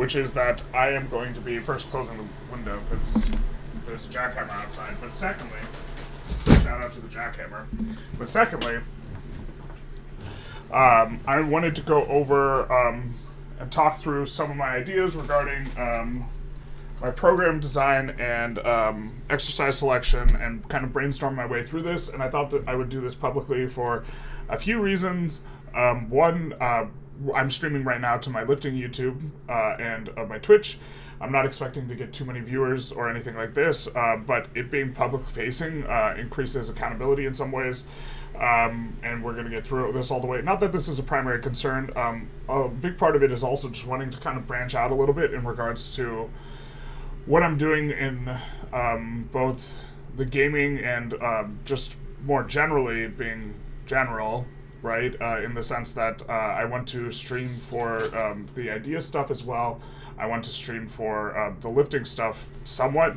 which is that I am going to be first closing the window because there's a jackhammer outside. But secondly, shout out to the jackhammer. But secondly, I wanted to go over and talk through some of my ideas regarding my program design and exercise selection, and kind of brainstorm my way through this. And I thought that I would do this publicly for a few reasons. One, I'm streaming right now to my lifting YouTube and my Twitch. I'm not expecting to get too many viewers or anything like this, but it being public facing increases accountability in some ways. And we're going to get through this all the way. Not that this is a primary concern. A big part of it is also just wanting to kind of branch out a little bit in regards to what I'm doing in both the gaming and just more generally being general, right? In the sense that I want to stream for the idea stuff as well. I want to stream for the lifting stuff somewhat.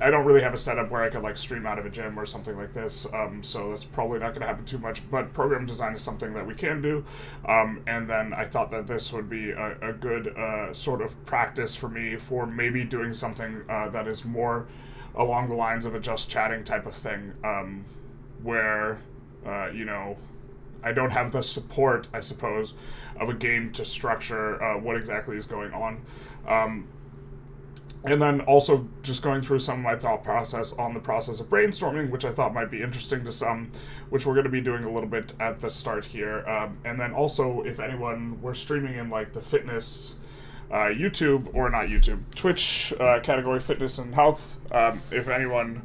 I don't really have a setup where I could like stream out of a gym or something like this, so that's probably not going to happen too much, but program design is something that we can do, and then I thought that this would be a good sort of practice for me for maybe doing something that is more along the lines of a just chatting type of thing, where, you know, I don't have the support, I suppose, of a game to structure what exactly is going on. And then also just going through some of my thought process on the process of brainstorming, which I thought might be interesting to some, which we're going to be doing a little bit at the start here. And then also, if anyone were streaming in like the fitness YouTube, or not YouTube, Twitch category, fitness and health, if anyone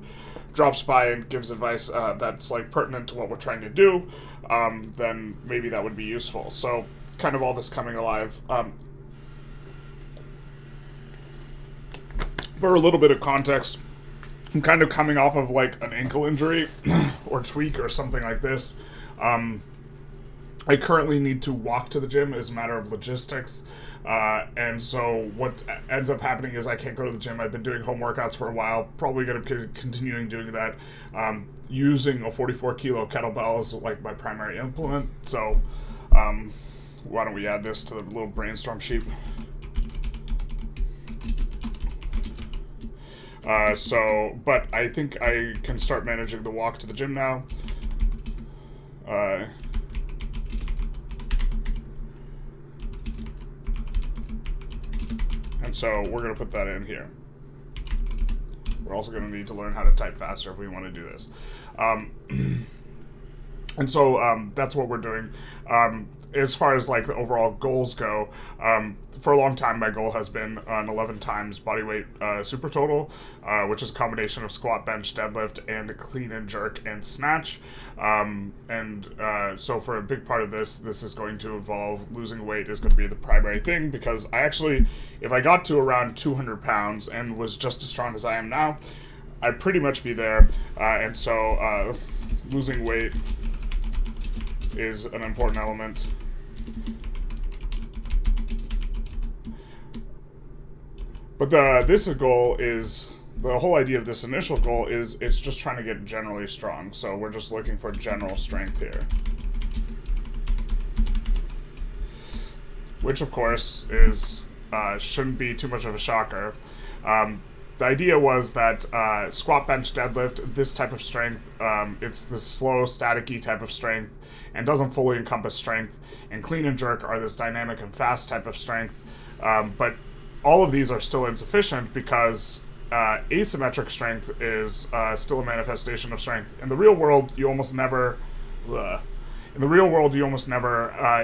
drops by and gives advice that's like pertinent to what we're trying to do, then maybe that would be useful. So kind of all this coming alive. For a little bit of context, I'm kind of coming off of like an ankle injury or tweak or something like this. I currently need to walk to the gym as a matter of logistics. And so what ends up happening is I can't go to the gym. I've been doing home workouts for a while, probably going to be continuing doing that. Using a 44 kilo kettlebell as like my primary implement. So why don't we add this to the little brainstorm sheet? But I think I can start managing the walk to the gym now. And so we're going to put that in here. We're also going to need to learn how to type faster if we want to do this. And so that's what we're doing. As far as like the overall goals go, for a long time my goal has been an 11 times bodyweight Supertotal, which is a combination of squat, bench, deadlift, and clean and jerk and snatch. So for a big part of this is going to involve losing weight is going to be the primary thing, because I actually, if I got to around 200 pounds and was just as strong as I am now, I'd pretty much be there. And so losing weight is an important element. But this goal is, the whole idea of this initial goal is it's just trying to get generally strong. So we're just looking for general strength here. Which of course is shouldn't be too much of a shocker. The idea was that squat, bench, deadlift, this type of strength, it's this slow, static-y type of strength and doesn't fully encompass strength. And clean and jerk are this dynamic and fast type of strength. But all of these are still insufficient because asymmetric strength is still a manifestation of strength. In the real world, you almost never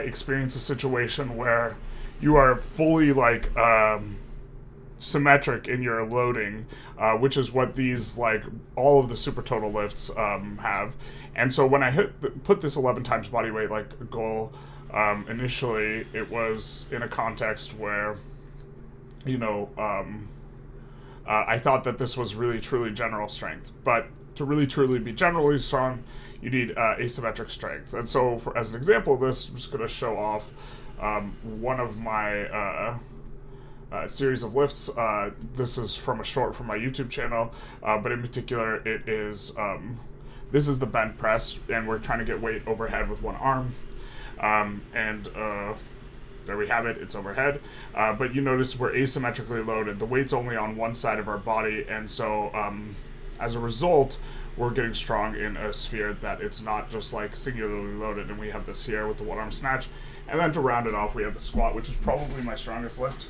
experience a situation where you are fully like symmetric in your loading, which is what these, like, all of the Supertotal lifts have. And so when I put this 11 times bodyweight like goal, initially it was in a context where, you know, I thought that this was really truly general strength, but to really truly be generally strong, you need asymmetric strength. And so as an example of this, I'm just going to show off one of my series of lifts. This is from a short from my YouTube channel, but in particular it is, this is the bent press, and we're trying to get weight overhead with one arm. there we have it, it's overhead. But you notice we're asymmetrically loaded. The weight's only on one side of our body, and so as a result, we're getting strong in a sphere that it's not just like singularly loaded. And we have this here with the one arm snatch. And then to round it off, we have the squat, which is probably my strongest lift.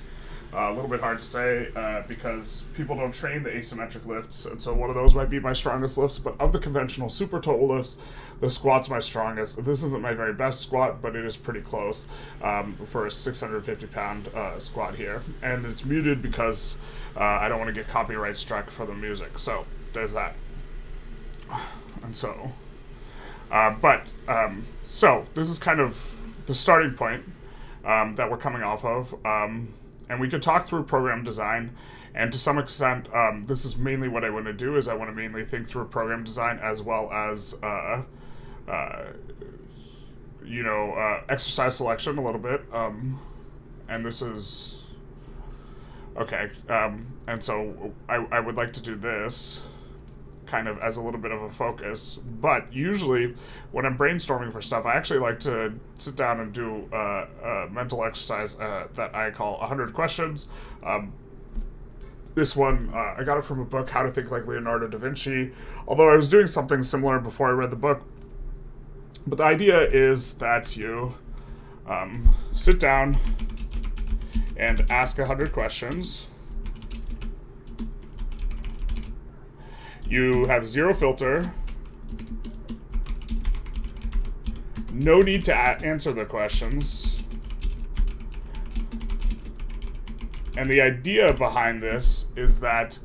A little bit hard to say because people don't train the asymmetric lifts, and so one of those might be my strongest lifts. But of the conventional Supertotal lifts, the squat's my strongest. This isn't my very best squat, but it is pretty close for a 650-pound squat here. And it's muted because I don't want to get copyright struck for the music. So there's that. And so, so this is kind of the starting point that we're coming off of. And we could talk through program design, and to some extent, this is mainly what I want to do, is I want to mainly think through program design as well as, exercise selection a little bit. And this is, okay, and so I would like to do this kind of as a little bit of a focus, but usually when I'm brainstorming for stuff, I actually like to sit down and do a mental exercise that I call 100 questions. This one, I got it from a book, How to Think Like Leonardo da Vinci, although I was doing something similar before I read the book. But the idea is that you sit down and ask 100 questions. You have zero filter, no need to answer the questions, and the idea behind this is that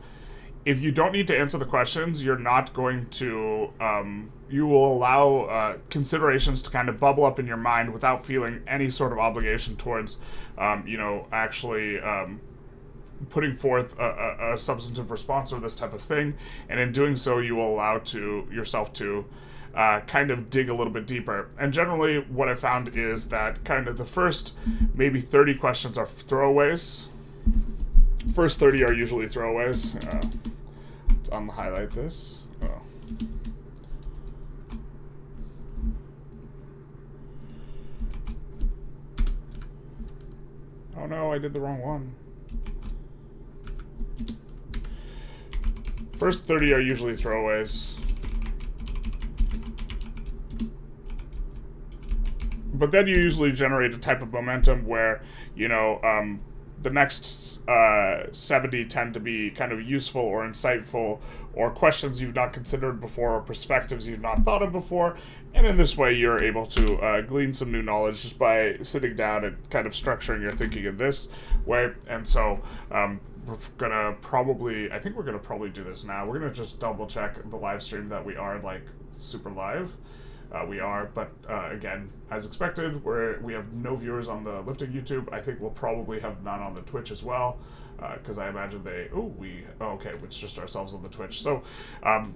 if you don't need to answer the questions, you're not going to, you will allow considerations to kind of bubble up in your mind without feeling any sort of obligation towards, actually putting forth a substantive response or this type of thing, and in doing so you will allow yourself to kind of dig a little bit deeper. And generally what I found is that kind of the first maybe 30 questions are throwaways. First 30 are usually throwaways. Let's unhighlight this. Oh no, I did the wrong one. First 30 are usually throwaways. But then you usually generate a type of momentum where, the next 70 tend to be kind of useful or insightful, or questions you've not considered before, or perspectives you've not thought of before. And in this way, you're able to glean some new knowledge just by sitting down and kind of structuring your thinking in this way. And so, we're gonna probably do this now. We're gonna just double check the live stream that we are super live. We are, but again, as expected, we have no viewers on the lifting YouTube. I think we'll probably have none on the Twitch as well, because I imagine it's just ourselves on the Twitch. So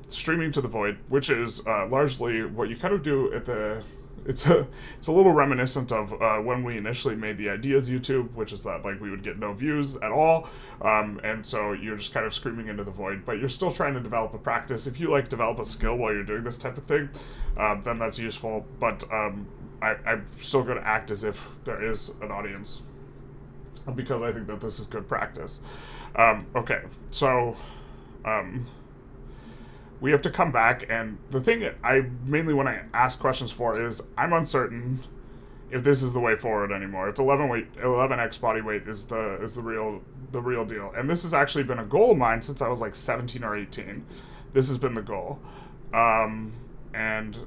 streaming to the void, which is largely what you kind of do at the. It's a little reminiscent of when we initially made the Ideas YouTube, which is that we would get no views at all, and so you're just kind of screaming into the void, but you're still trying to develop a practice. If you develop a skill while you're doing this type of thing, then that's useful, but I'm still going to act as if there is an audience, because I think that this is good practice. Okay, so we have to come back, and the thing I mainly want to ask questions for is, I'm uncertain if this is the way forward anymore. If 11x body weight is the real deal, and this has actually been a goal of mine since I was 17 or 18. This has been the goal, and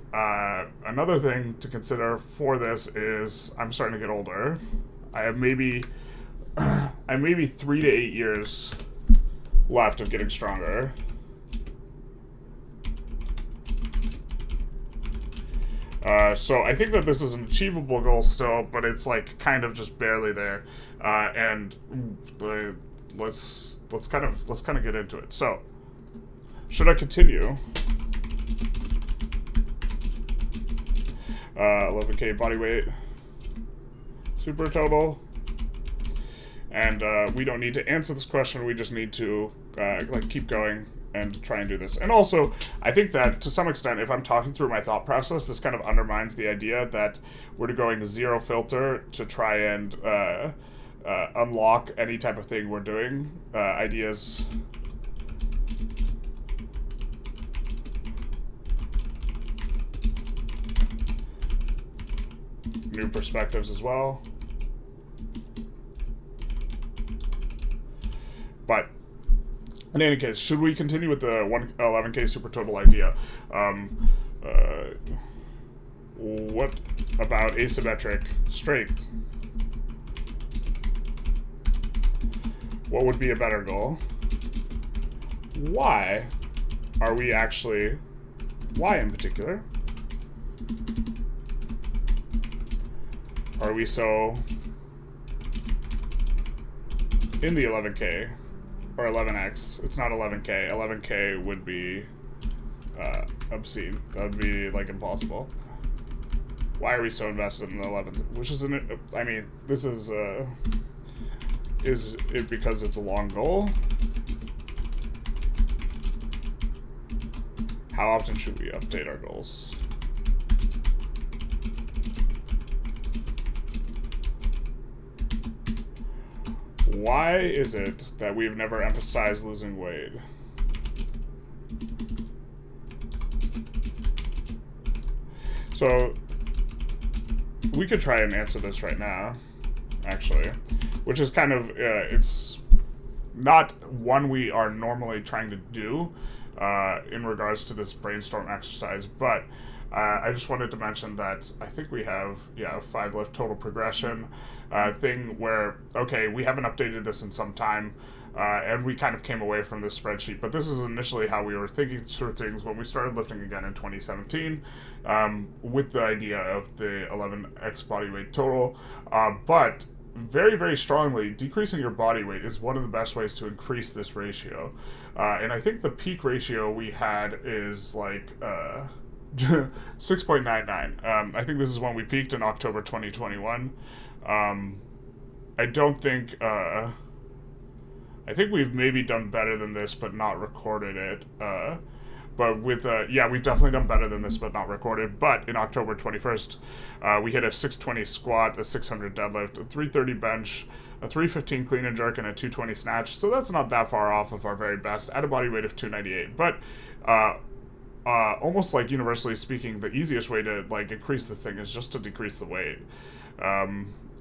another thing to consider for this is I'm starting to get older. I have maybe 3 to 8 years left of getting stronger. So I think that this is an achievable goal still, but it's kind of just barely there. And let's kind of get into it. So, should I continue? 11k body weight, Supertotal, and we don't need to answer this question. We just need to keep going and try and do this. And also, I think that to some extent, if I'm talking through my thought process, this kind of undermines the idea that we're going zero filter to try and unlock any type of thing we're doing. Ideas. New perspectives as well. But in any case, should we continue with the 11K Supertotal idea? What about asymmetric strength? What would be a better goal? Why are we actually... Why in particular are we so in the 11K or 11X? It's not 11K. 11K would be obscene. That would be like impossible. Why are we so invested in the 11th? Which is I mean, this is it because it's a long goal? How often should we update our goals? Why is it that we've never emphasized losing weight? So, we could try and answer this right now, actually, which is kind of, it's not one we are normally trying to do in regards to this brainstorm exercise, but I just wanted to mention that I think we have, a 5 lift total progression thing where, okay, we haven't updated this in some time, and we kind of came away from this spreadsheet, but this is initially how we were thinking through things when we started lifting again in 2017, with the idea of the 11x body weight total, but very, very strongly, decreasing your body weight is one of the best ways to increase this ratio, and I think the peak ratio we had is like 6.99. I think this is when we peaked in October 2021. I don't think, I think we've maybe done better than this, but not recorded it. But with, we've definitely done better than this, but not recorded. But in October 21st, we hit a 620 squat, a 600 deadlift, a 330 bench, a 315 clean and jerk, and a 220 snatch. So that's not that far off of our very best at a body weight of 298. But, almost like universally speaking, the easiest way to like increase this thing is just to decrease the weight.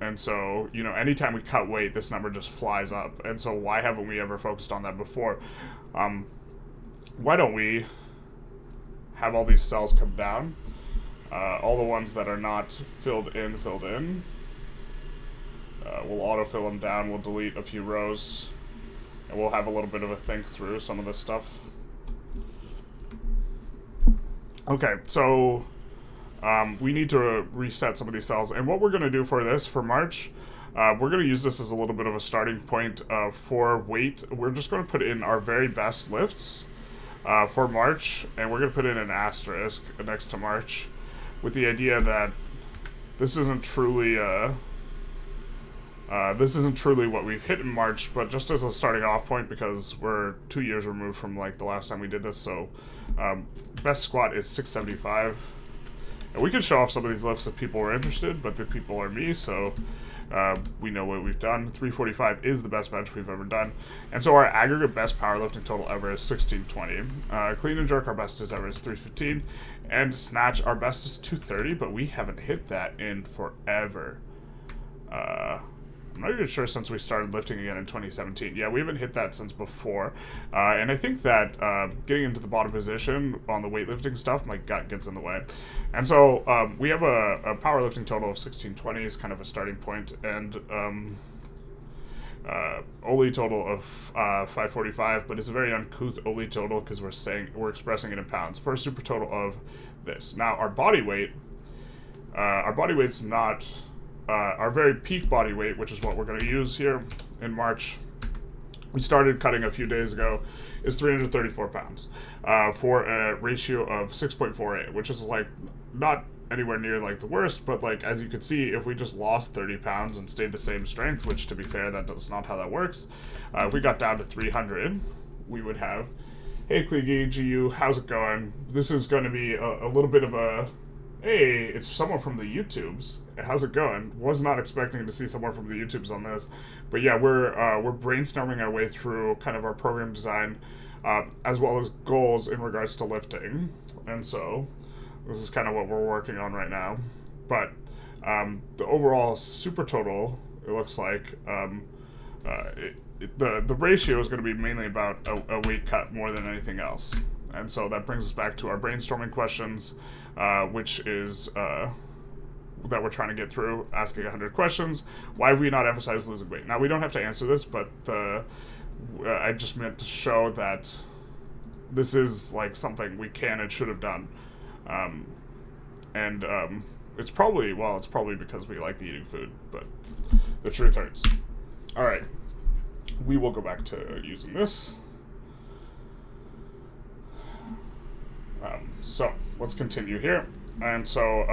And so, anytime we cut weight, this number just flies up. And so why haven't we ever focused on that before? Why don't we have all these cells come down? All the ones that are not filled in. We'll autofill them down, we'll delete a few rows, and we'll have a little bit of a think through some of this stuff. Okay, so we need to reset some of these cells, and what we're going to do for this, for March, we're going to use this as a little bit of a starting point for weight. We're just going to put in our very best lifts for March, and we're going to put in an asterisk next to March with the idea that this isn't truly what we've hit in March, but just as a starting off point, because we're 2 years removed from like the last time we did this. So best squat is 675, and we could show off some of these lifts if people are interested, but the people are me, so we know what we've done. 345 is the best bench we've ever done, and so our aggregate best powerlifting total ever is 1620. Clean and jerk, our best is ever is 315, and snatch, our best is 230, but we haven't hit that in forever. I'm not even sure since we started lifting again in 2017. Yeah, we haven't hit that since before. And I think that getting into the bottom position on the weightlifting stuff, my gut gets in the way. And so we have a powerlifting total of 1620 is kind of a starting point, and Oli total of 545, but it's a very uncouth Oli total because we're expressing it in pounds for a super total of this. Now our body weight's not our very peak body weight, which is what we're going to use here in March. We started cutting a few days ago, is 334 pounds for a ratio of 6.48, which is like not anywhere near like the worst, but like as you can see, if we just lost 30 pounds and stayed the same strength, which to be fair, that is not how that works. If we got down to 300, we would have Hey Kleegi, GU, how's it going? This is going to be a little bit of a, hey, it's someone from the YouTubes. How's it going? Was not expecting to see someone from the YouTubes on this, but yeah, we're brainstorming our way through kind of our program design, as well as goals in regards to lifting, and so this is kind of what we're working on right now. But the overall Supertotal, it looks like the ratio is going to be mainly about a weight cut more than anything else. And so that brings us back to our brainstorming questions, which is that we're trying to get through, asking 100 questions. Why have we not emphasized losing weight? Now, we don't have to answer this, but I just meant to show that this is like something we can and should have done. It's probably because we like eating food, but the truth hurts. All right, we will go back to using this. So let's continue here. And so,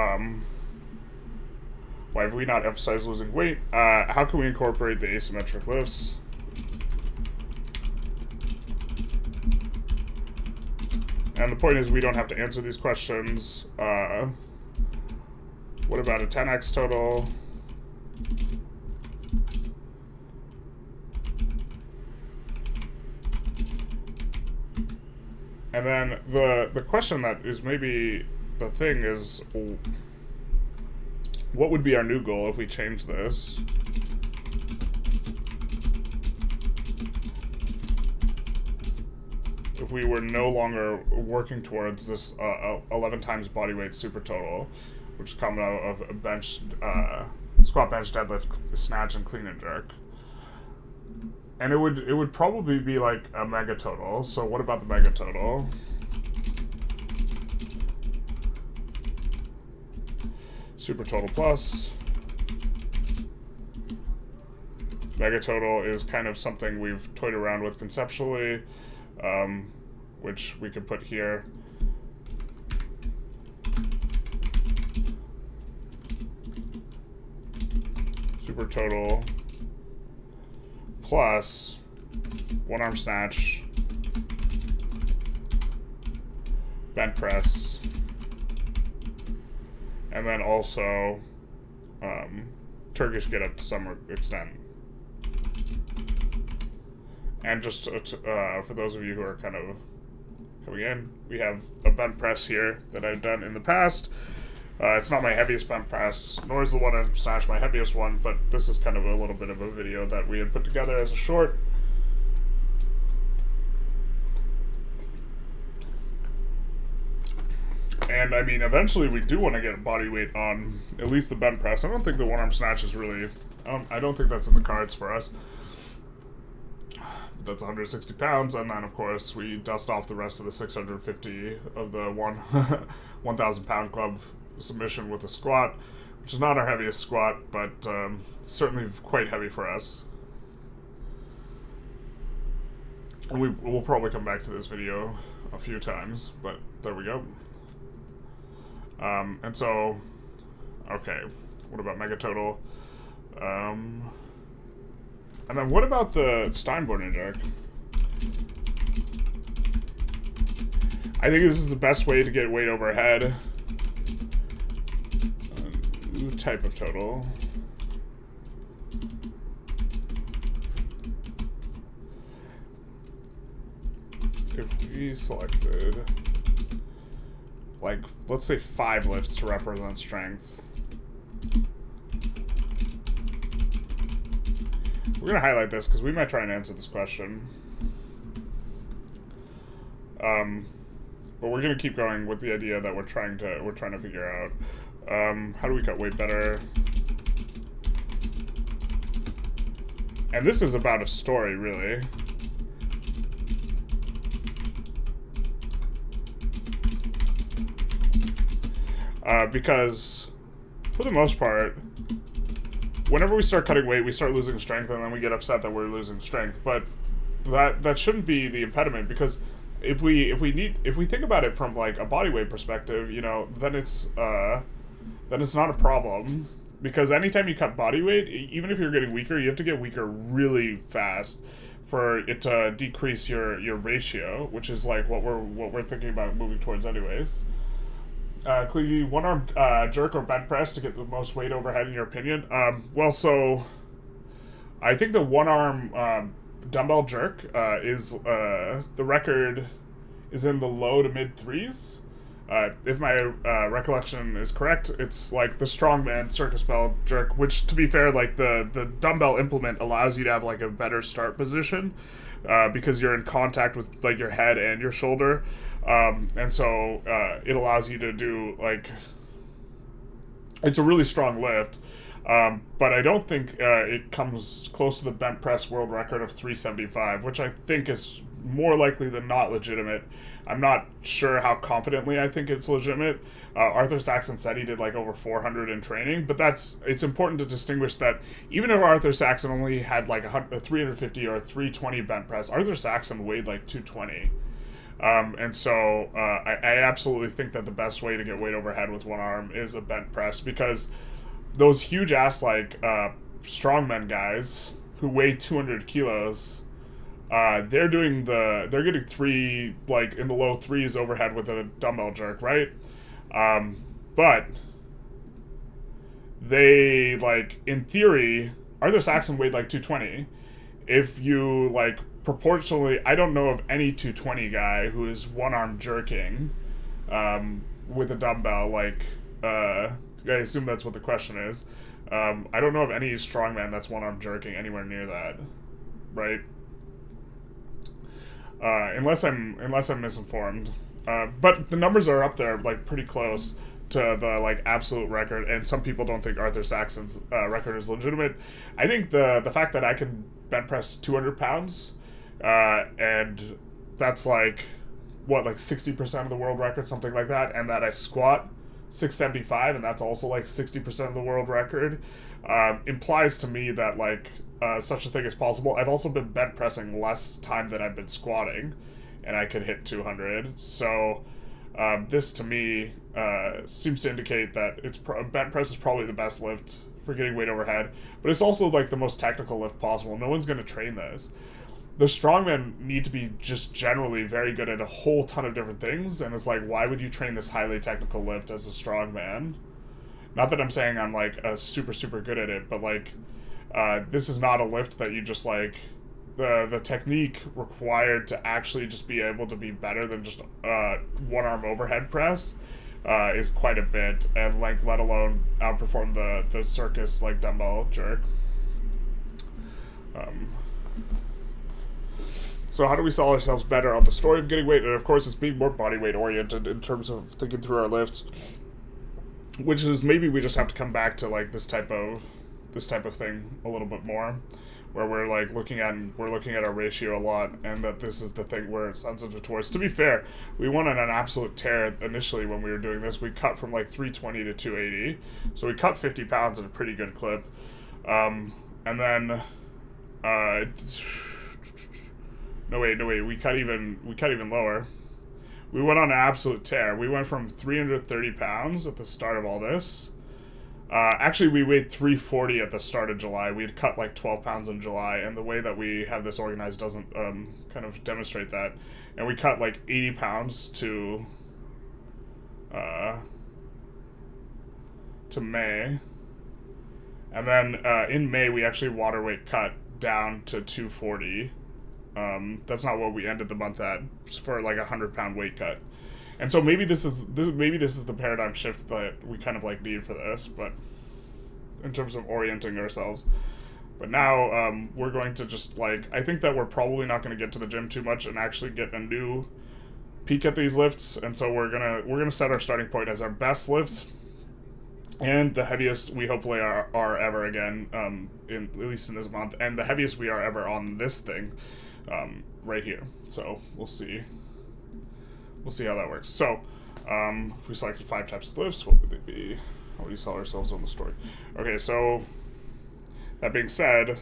why have we not emphasized losing weight? How can we incorporate the asymmetric lifts? And the point is, we don't have to answer these questions. What about a 10x total? And then the question that is maybe the thing is, what would be our new goal if we change this? If we were no longer working towards this 11 times bodyweight Supertotal, which is coming out of a bench, squat, bench, deadlift, snatch, and clean and jerk. And it would probably be like a mega total. So what about the mega total? Supertotal plus. Mega total is kind of something we've toyed around with conceptually, which we could put here. Supertotal plus one arm snatch, bent press, and then also Turkish get up to some extent. And just for those of you who are kind of coming in, we have a bent press here that I've done in the past. It's not my heaviest bent press, nor is the one arm snatch my heaviest one, but this is kind of a little bit of a video that we had put together as a short. And I mean, eventually we do want to get a body weight on at least the bent press. I don't think the one arm snatch is really, I don't think that's in the cards for us. That's 160 pounds, and then of course we dust off the rest of the 650 of the 1,000 pound club submission with a squat, which is not our heaviest squat, but certainly quite heavy for us. And we'll probably come back to this video a few times, but there we go. And so, okay, what about mega total? And then what about the Steinborn inject? I think this is the best way to get weight overhead. New type of total. If we selected, like, let's say 5 lifts to represent strength. We're gonna highlight this because we might try and answer this question. But we're gonna keep going with the idea that we're trying to figure out how do we cut weight better. And this is about a story, really. Because for the most part, whenever we start cutting weight, we start losing strength, and then we get upset that we're losing strength. But that shouldn't be the impediment, because if we think about it from like a body weight perspective, you know, then it's not a problem, because anytime you cut body weight, even if you're getting weaker, you have to get weaker really fast for it to decrease your ratio, which is like what we're thinking about moving towards anyways. Clearly, one arm jerk or bench press to get the most weight overhead in your opinion. Well, so I think the one arm dumbbell jerk is the record is in the low to mid threes. If my recollection is correct, it's like the Strongman circus bell jerk, which, to be fair, like the dumbbell implement allows you to have like a better start position because you're in contact with like your head and your shoulder, and so it allows you to do like, it's a really strong lift, but I don't think it comes close to the bench press world record of 375, which I think is more likely than not legitimate. I'm not sure how confidently I think it's legitimate. Arthur Saxon said he did like over 400 in training, but it's important to distinguish that even if Arthur Saxon only had like a 350 or a 320 bench press, Arthur Saxon weighed like 220. And so I absolutely think that the best way to get weight overhead with one arm is a bench press, because those huge ass like strongman guys who weigh 200 kilos, they're getting three, like in the low threes overhead with a dumbbell jerk, right? But they, like, in theory, Arthur Saxon weighed like 220. If you like proportionally, I don't know of any 220 guy who is one arm jerking with a dumbbell, like I assume that's what the question is. I don't know of any strongman that's one arm jerking anywhere near that, right? Unless I'm misinformed, but the numbers are up there, like pretty close to the like absolute record, and some people don't think Arthur Saxon's record is legitimate. I think the fact that I can bench press 200 pounds, and that's like what, like 60% of the world record, something like that, and that I squat 675, and that's also like 60% of the world record, implies to me that like such a thing is possible. I've also been bench pressing less time than I've been squatting, and I could hit 200. So this to me seems to indicate that bench press is probably the best lift for getting weight overhead, but it's also like the most technical lift possible. No one's going to train this. The strongmen need to be just generally very good at a whole ton of different things, and it's like, why would you train this highly technical lift as a strongman? Not that I'm saying I'm like a super good at it, but like this is not a lift that you just like, the technique required to actually just be able to be better than just one arm overhead press is quite a bit, and like let alone outperform the circus like dumbbell jerk. So how do we sell ourselves better on the story of getting weight? And of course, it's being more body weight oriented in terms of thinking through our lifts, which is maybe we just have to come back to like this type of thing a little bit more, where we're like looking at our ratio a lot, and that this is the thing where it's sensitive towards. To be fair, we went on an absolute tear initially when we were doing this. We cut from like 320 to 280, so we cut 50 pounds at a pretty good clip, and then No wait, we cut even lower. We went on an absolute tear. We went from 330 pounds at the start of all this. Actually, we weighed 340 at the start of July. We had cut like 12 pounds in July, and the way that we have this organized doesn't kind of demonstrate that. And we cut like 80 pounds to May. And then in May, we actually water weight cut down to 240. That's not what we ended the month at, for like 100-pound weight cut. And so maybe this is the paradigm shift that we kind of like need for this, but in terms of orienting ourselves. But now we're going to just like, I think that we're probably not going to get to the gym too much and actually get a new peek at these lifts. And so we're gonna set our starting point as our best lifts and the heaviest we hopefully are ever again, at least in this month, and the heaviest we are ever on this thing. Right here. So we'll see how that works. So if we selected 5 types of lifts, what would they be? How would we sell ourselves on the story? Okay, so that being said,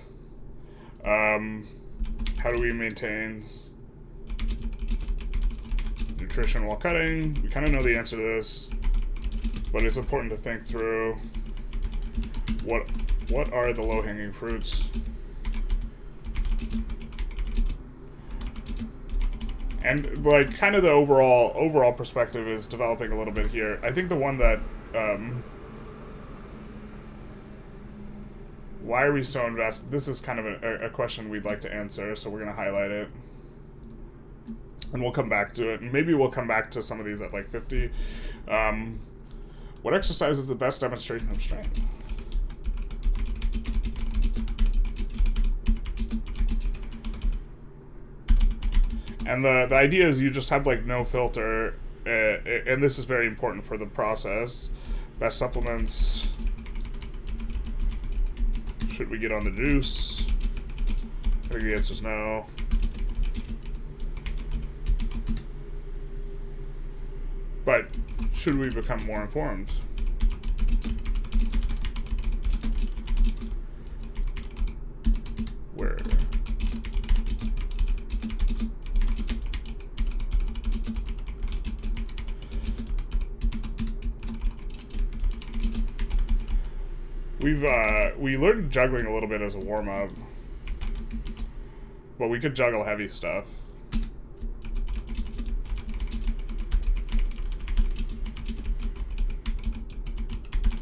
how do we maintain nutrition while cutting? We kind of know the answer to this, but it's important to think through what are the low-hanging fruits. And like kind of the overall perspective is developing a little bit here. I think the one that why are we so invested? This is kind of a question we'd like to answer, so we're going to highlight it. And we'll come back to it. And maybe we'll come back to some of these at like 50. What exercise is the best demonstration of strength? And the idea is you just have like no filter, and this is very important for the process. Best supplements. Should we get on the juice? I think the answer is no. But should we become more informed? Where? We learned juggling a little bit as a warm-up, but we could juggle heavy stuff.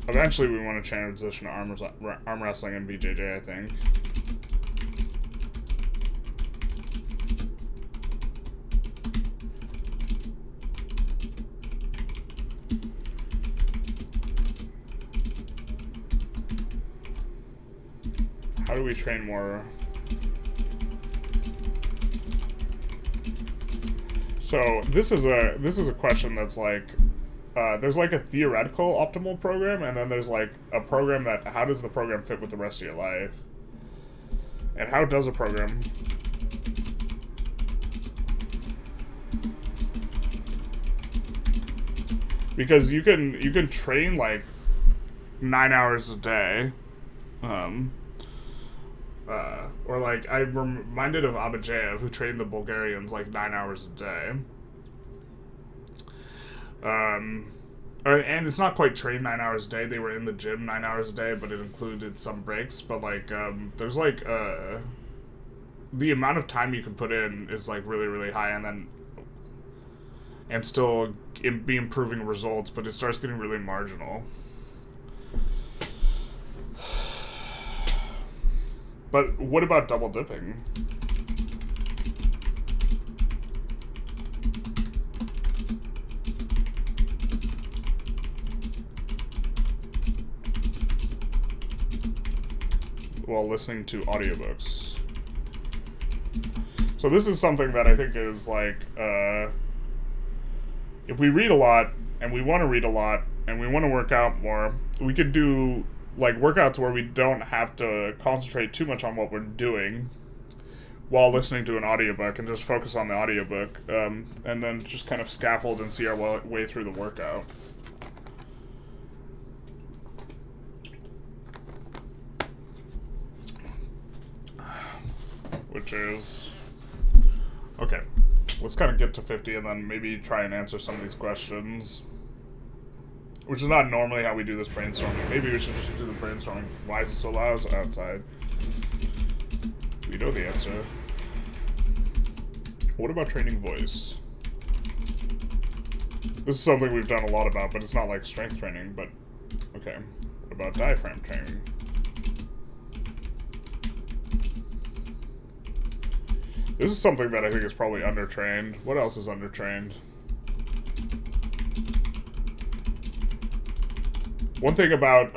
Eventually we want to transition to arm wrestling and BJJ, I think. How do we train more? So this is a question that's like, there's like a theoretical optimal program, and then there's like a program that, how does the program fit with the rest of your life? And how does a program? Because you can train like 9 hours a day, or like I'm reminded of Abajev, who trained the Bulgarians like 9 hours a day. And it's not quite trained 9 hours a day. They were in the gym 9 hours a day, but it included some breaks. But like, there's like the amount of time you can put in is like really, really high, and still be improving results. But it starts getting really marginal. But what about double dipping? While listening to audiobooks. So this is something that I think is like, if we read a lot, and we want to read a lot, and we want to work out more, we could do like workouts where we don't have to concentrate too much on what we're doing while listening to an audiobook, and just focus on the audiobook, and then just kind of scaffold and see our way through the workout. Which is, okay, let's kind of get to 50 and then maybe try and answer some of these questions, which is not normally how we do this brainstorming. Maybe we should just do the brainstorming. Why is it so loud outside? We know the answer. What about training voice? This is something we've done a lot about, but it's not like strength training, but okay. What about diaphragm training? This is something that I think is probably undertrained. What else is undertrained? One thing about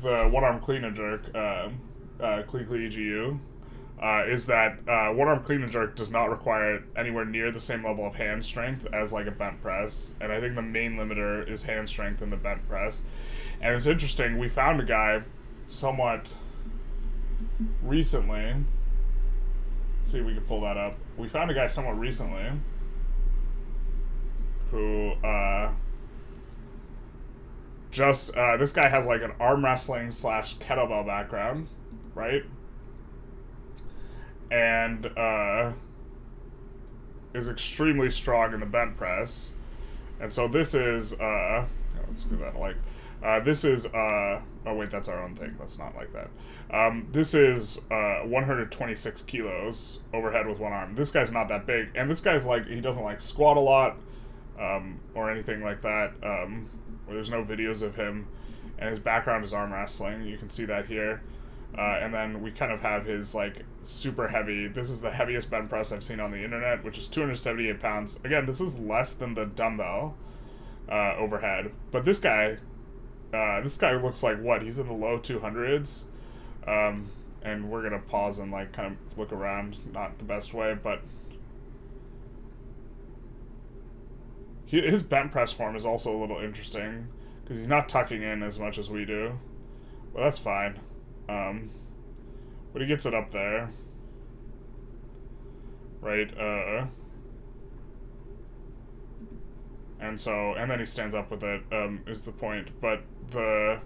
the one-arm clean and jerk, clean EGU, is that one-arm clean and jerk does not require anywhere near the same level of hand strength as like a bent press. And I think the main limiter is hand strength in the bent press. And it's interesting, we found a guy somewhat recently. See if we can pull that up. We found a guy somewhat recently who this guy has like an arm wrestling / kettlebell background, right? And is extremely strong in the bent press. And so this is let's do that like This is, oh wait, that's our own thing. That's not like that. This is 126 kilos overhead with one arm. This guy's not that big. And this guy's like, he doesn't like squat a lot or anything like that. There's no videos of him. And his background is arm wrestling. You can see that here. And then we kind of have his like super heavy. This is the heaviest bench press I've seen on the internet, which is 278 pounds. Again, this is less than the dumbbell overhead. But this guy looks like what? He's in the low 200s. And we're gonna pause and like kind of look around. Not the best way, but his bench press form is also a little interesting because he's not tucking in as much as we do. Well, that's fine. But he gets it up there, right? And then he stands up with it, is the point. But the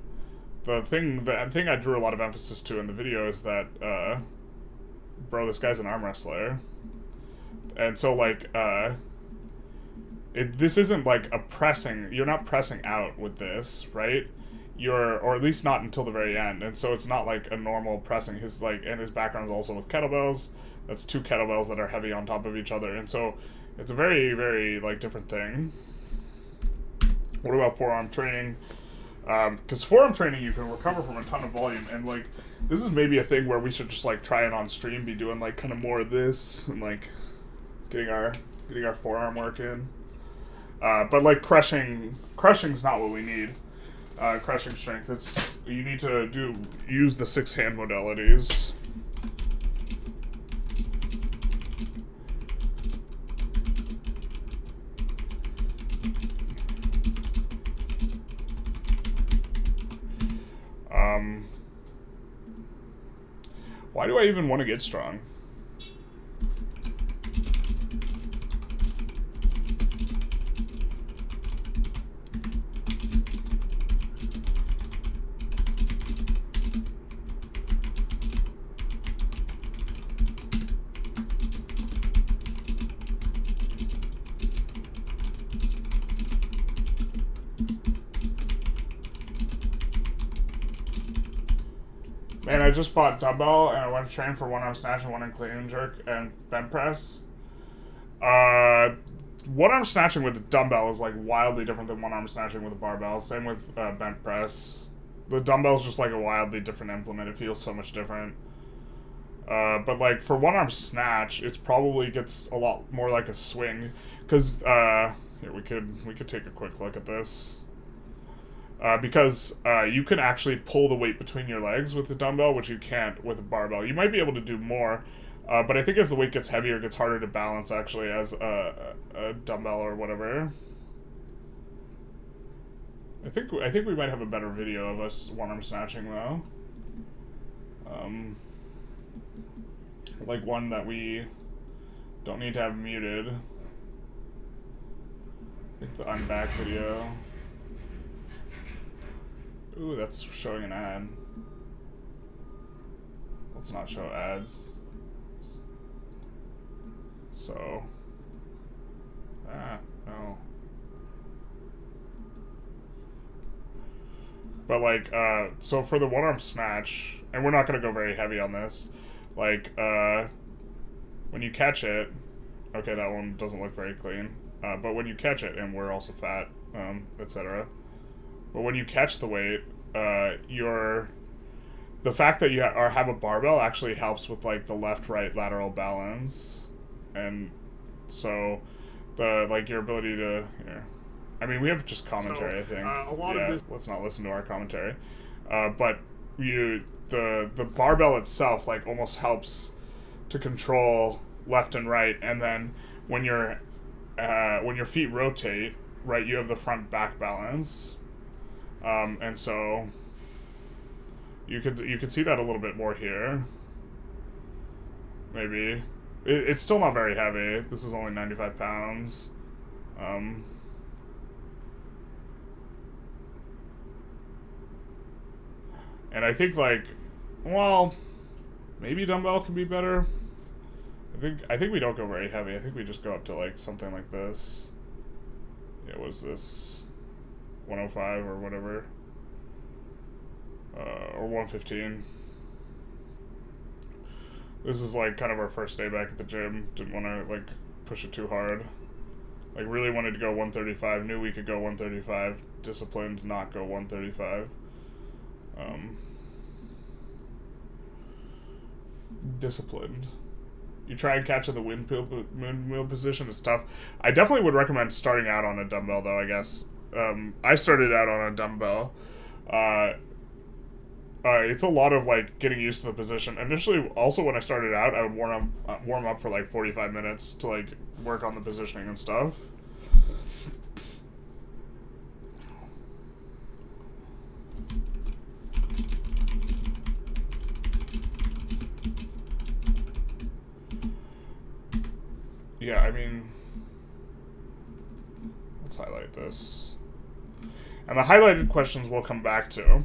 thing I drew a lot of emphasis to in the video is that, bro, this guy's an arm wrestler. And so, like, this isn't like a pressing, you're not pressing out with this, right? Or at least not until the very end. And so it's not like a normal pressing. His background is also with kettlebells. That's 2 kettlebells that are heavy on top of each other. And so it's a very, very like different thing. What about forearm training? Because forearm training, you can recover from a ton of volume. And like, this is maybe a thing where we should just like try it on stream, be doing like kind of more of this and like getting our forearm work in. But like crushing's not what we need. Crushing strength. You need to use the 6 hand modalities. Why do I even want to get strong? Man, I just bought dumbbell and I went to train for 1 arm snatch and 1 arm clean and jerk and bench press. 1 arm snatching with a dumbbell is like wildly different than 1 arm snatching with a barbell. Same with bench press. The dumbbell is just like a wildly different implement. It feels so much different. But like for 1 arm snatch, it's probably gets a lot more like a swing. Because here we could take a quick look at this. Because you can actually pull the weight between your legs with the dumbbell, which you can't with a barbell. You might be able to do more, but I think as the weight gets heavier, it gets harder to balance actually as a dumbbell or whatever. I think we might have a better video of us 1 arm snatching though. Like one that we don't need to have muted. I think the I'm back video. Ooh, that's showing an ad. Let's not show ads. So, no. But like, so for the 1 arm snatch, and we're not gonna go very heavy on this, like, when you catch it, okay, that one doesn't look very clean, but when you catch it, and we're also fat, etc. But when you catch the weight, the fact that you have a barbell actually helps with like the left-right lateral balance, and so your ability to. I mean, we have just commentary. So, I think a lot of this. Let's not listen to our commentary, but the barbell itself like almost helps to control left and right, and then when your feet rotate, right, you have the front back balance. And so you could see that a little bit more here. Maybe it's still not very heavy. This is only 95 pounds. And I think like, well, maybe dumbbell can be better. I think we don't go very heavy. I think we just go up to like something like this. Yeah, what is this? 105 or whatever. or 115. This is like kind of our first day back at the gym. Didn't want to like push it too hard. Like really wanted to go 135. Knew we could go 135. Disciplined to not go 135. Disciplined. You try and catch in the windmill position. It's tough. I definitely would recommend starting out on a dumbbell, though, I guess. I started out on a dumbbell. It's a lot of, like, getting used to the position. Initially, also, when I started out, I would warm up for, like, 45 minutes to, like, work on the positioning and stuff. Yeah, I mean, let's highlight this. And the highlighted questions we'll come back to.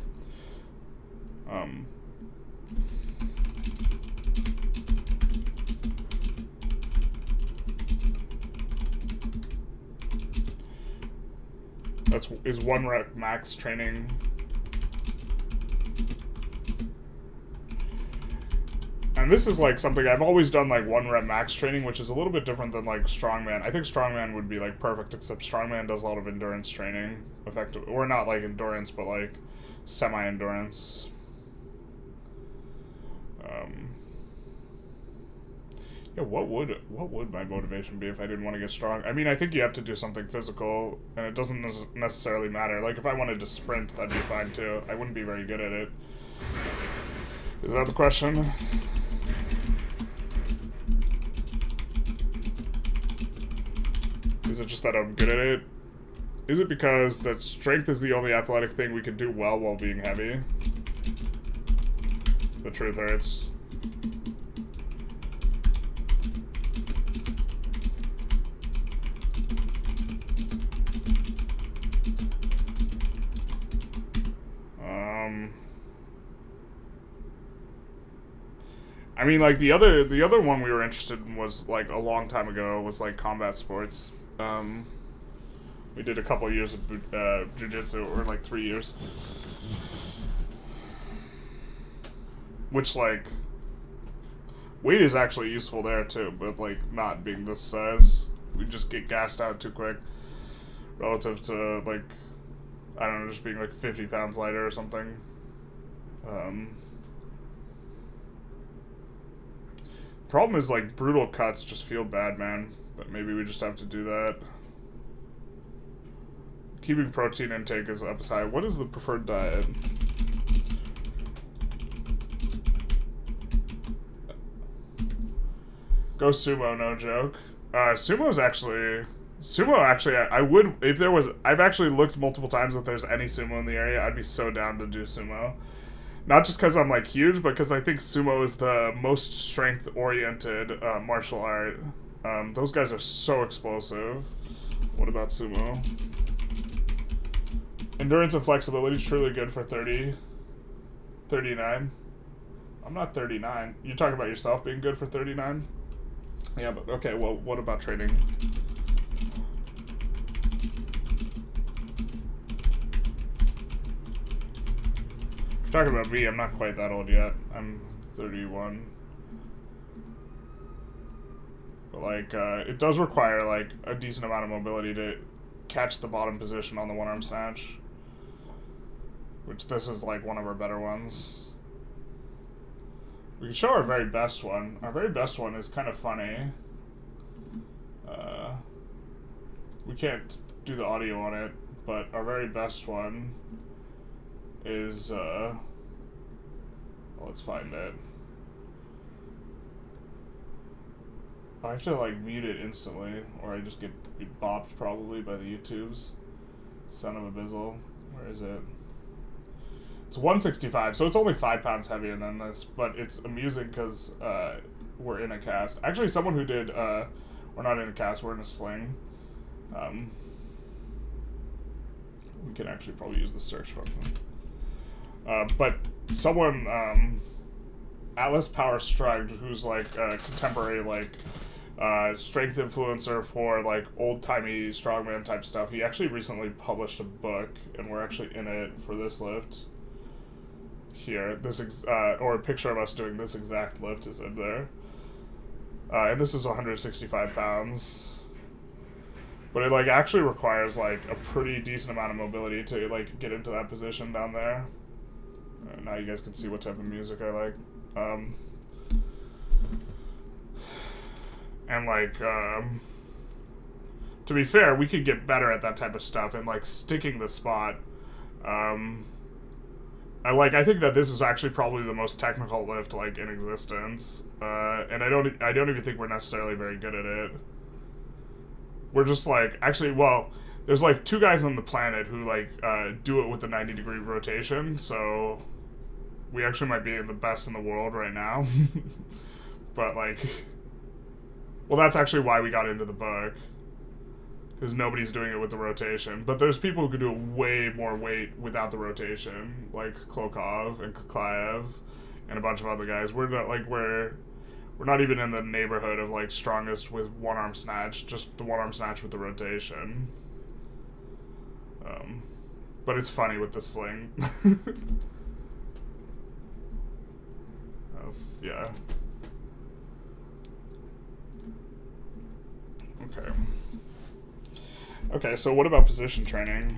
Is 1 rep max training. And this is like something I've always done, like 1 rep max training, which is a little bit different than like Strongman. I think Strongman would be like perfect, except Strongman does a lot of endurance training, effective, or not like endurance, but like semi-endurance. Yeah, what would my motivation be if I didn't want to get strong? I mean, I think you have to do something physical, and it doesn't necessarily matter. Like if I wanted to sprint, that'd be fine too. I wouldn't be very good at it. Is that the question? Is it just that I'm good at it? Is it because that strength is the only athletic thing we can do well while being heavy? The truth hurts. I mean, like the other one we were interested in was like a long time ago was like combat sports. We did a couple years of jiu-jitsu, or like 3 years, which like weight is actually useful there too, but like not being this size, we just get gassed out too quick relative to like, I don't know, just being like 50 pounds lighter or something. Problem is, like, brutal cuts just feel bad, man. But maybe we just have to do that. Keeping protein intake is up as high. What is the preferred diet? Go sumo, no joke. Sumo actually, I would, if there was, I've actually looked multiple times if there's any sumo in the area. I'd be so down to do sumo. Not just because I'm, like, huge, but because I think sumo is the most strength-oriented martial art. Those guys are so explosive. What about sumo? Endurance and flexibility is truly good for 30. 39. I'm not 39. You're talking about yourself being good for 39? Yeah, but okay, well, what about training? Talking about me, I'm not quite that old yet. I'm 31. But like, it does require like a decent amount of mobility to catch the bottom position on the 1-arm snatch. Which this is like one of our better ones. We can show our very best one. Our very best one is kind of funny. We can't do the audio on it, but our very best one is, let's find it. I have to, like, mute it instantly, or I just get bopped probably by the YouTubes. Son of a bizzle. Where is it? It's 165, so it's only 5 pounds heavier than this, but it's amusing because we're in a cast. Actually, someone who did, we're not in a cast, we're in a sling. We can actually probably use the search function. But someone, Atlas Power Stride, who's like a contemporary, like, strength influencer for like old-timey strongman type stuff, he actually recently published a book, and we're actually in it for this lift. here. Or a picture of us doing this exact lift is in there. And this is 165 pounds. But it like actually requires like a pretty decent amount of mobility to like get into that position down there. Now you guys can see what type of music I like. And like, to be fair, we could get better at that type of stuff and like sticking the spot. I think that this is actually probably the most technical lift like in existence. And I don't even think we're necessarily very good at it. We're just like, actually, well, there's like 2 guys on the planet who like do it with the 90-degree rotation, so we actually might be the best in the world right now. But like, well, that's actually why we got into the book, because nobody's doing it with the rotation. But there's people who can do way more weight without the rotation, like Klokov and Kaklaev and a bunch of other guys. We're not even in the neighborhood of like strongest with one arm snatch, just the one arm snatch with the rotation. But it's funny with the sling. Yeah. Okay, so what about position training?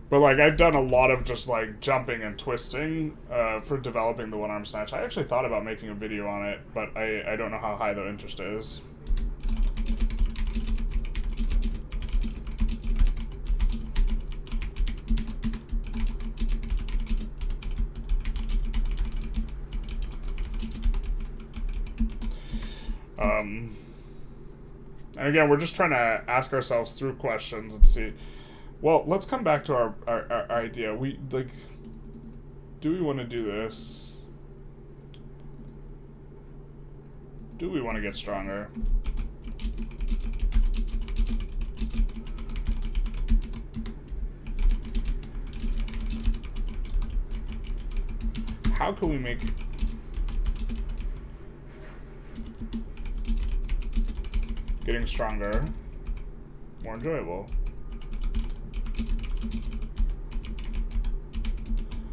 But like, I've done a lot of just like jumping and twisting for developing the one arm snatch. I actually thought about making a video on it, but I don't know how high the interest is. And again, we're just trying to ask ourselves through questions and see. Well, let's come back to our idea. We like, do we want to do this? Do we want to get stronger? How can we make getting stronger more enjoyable?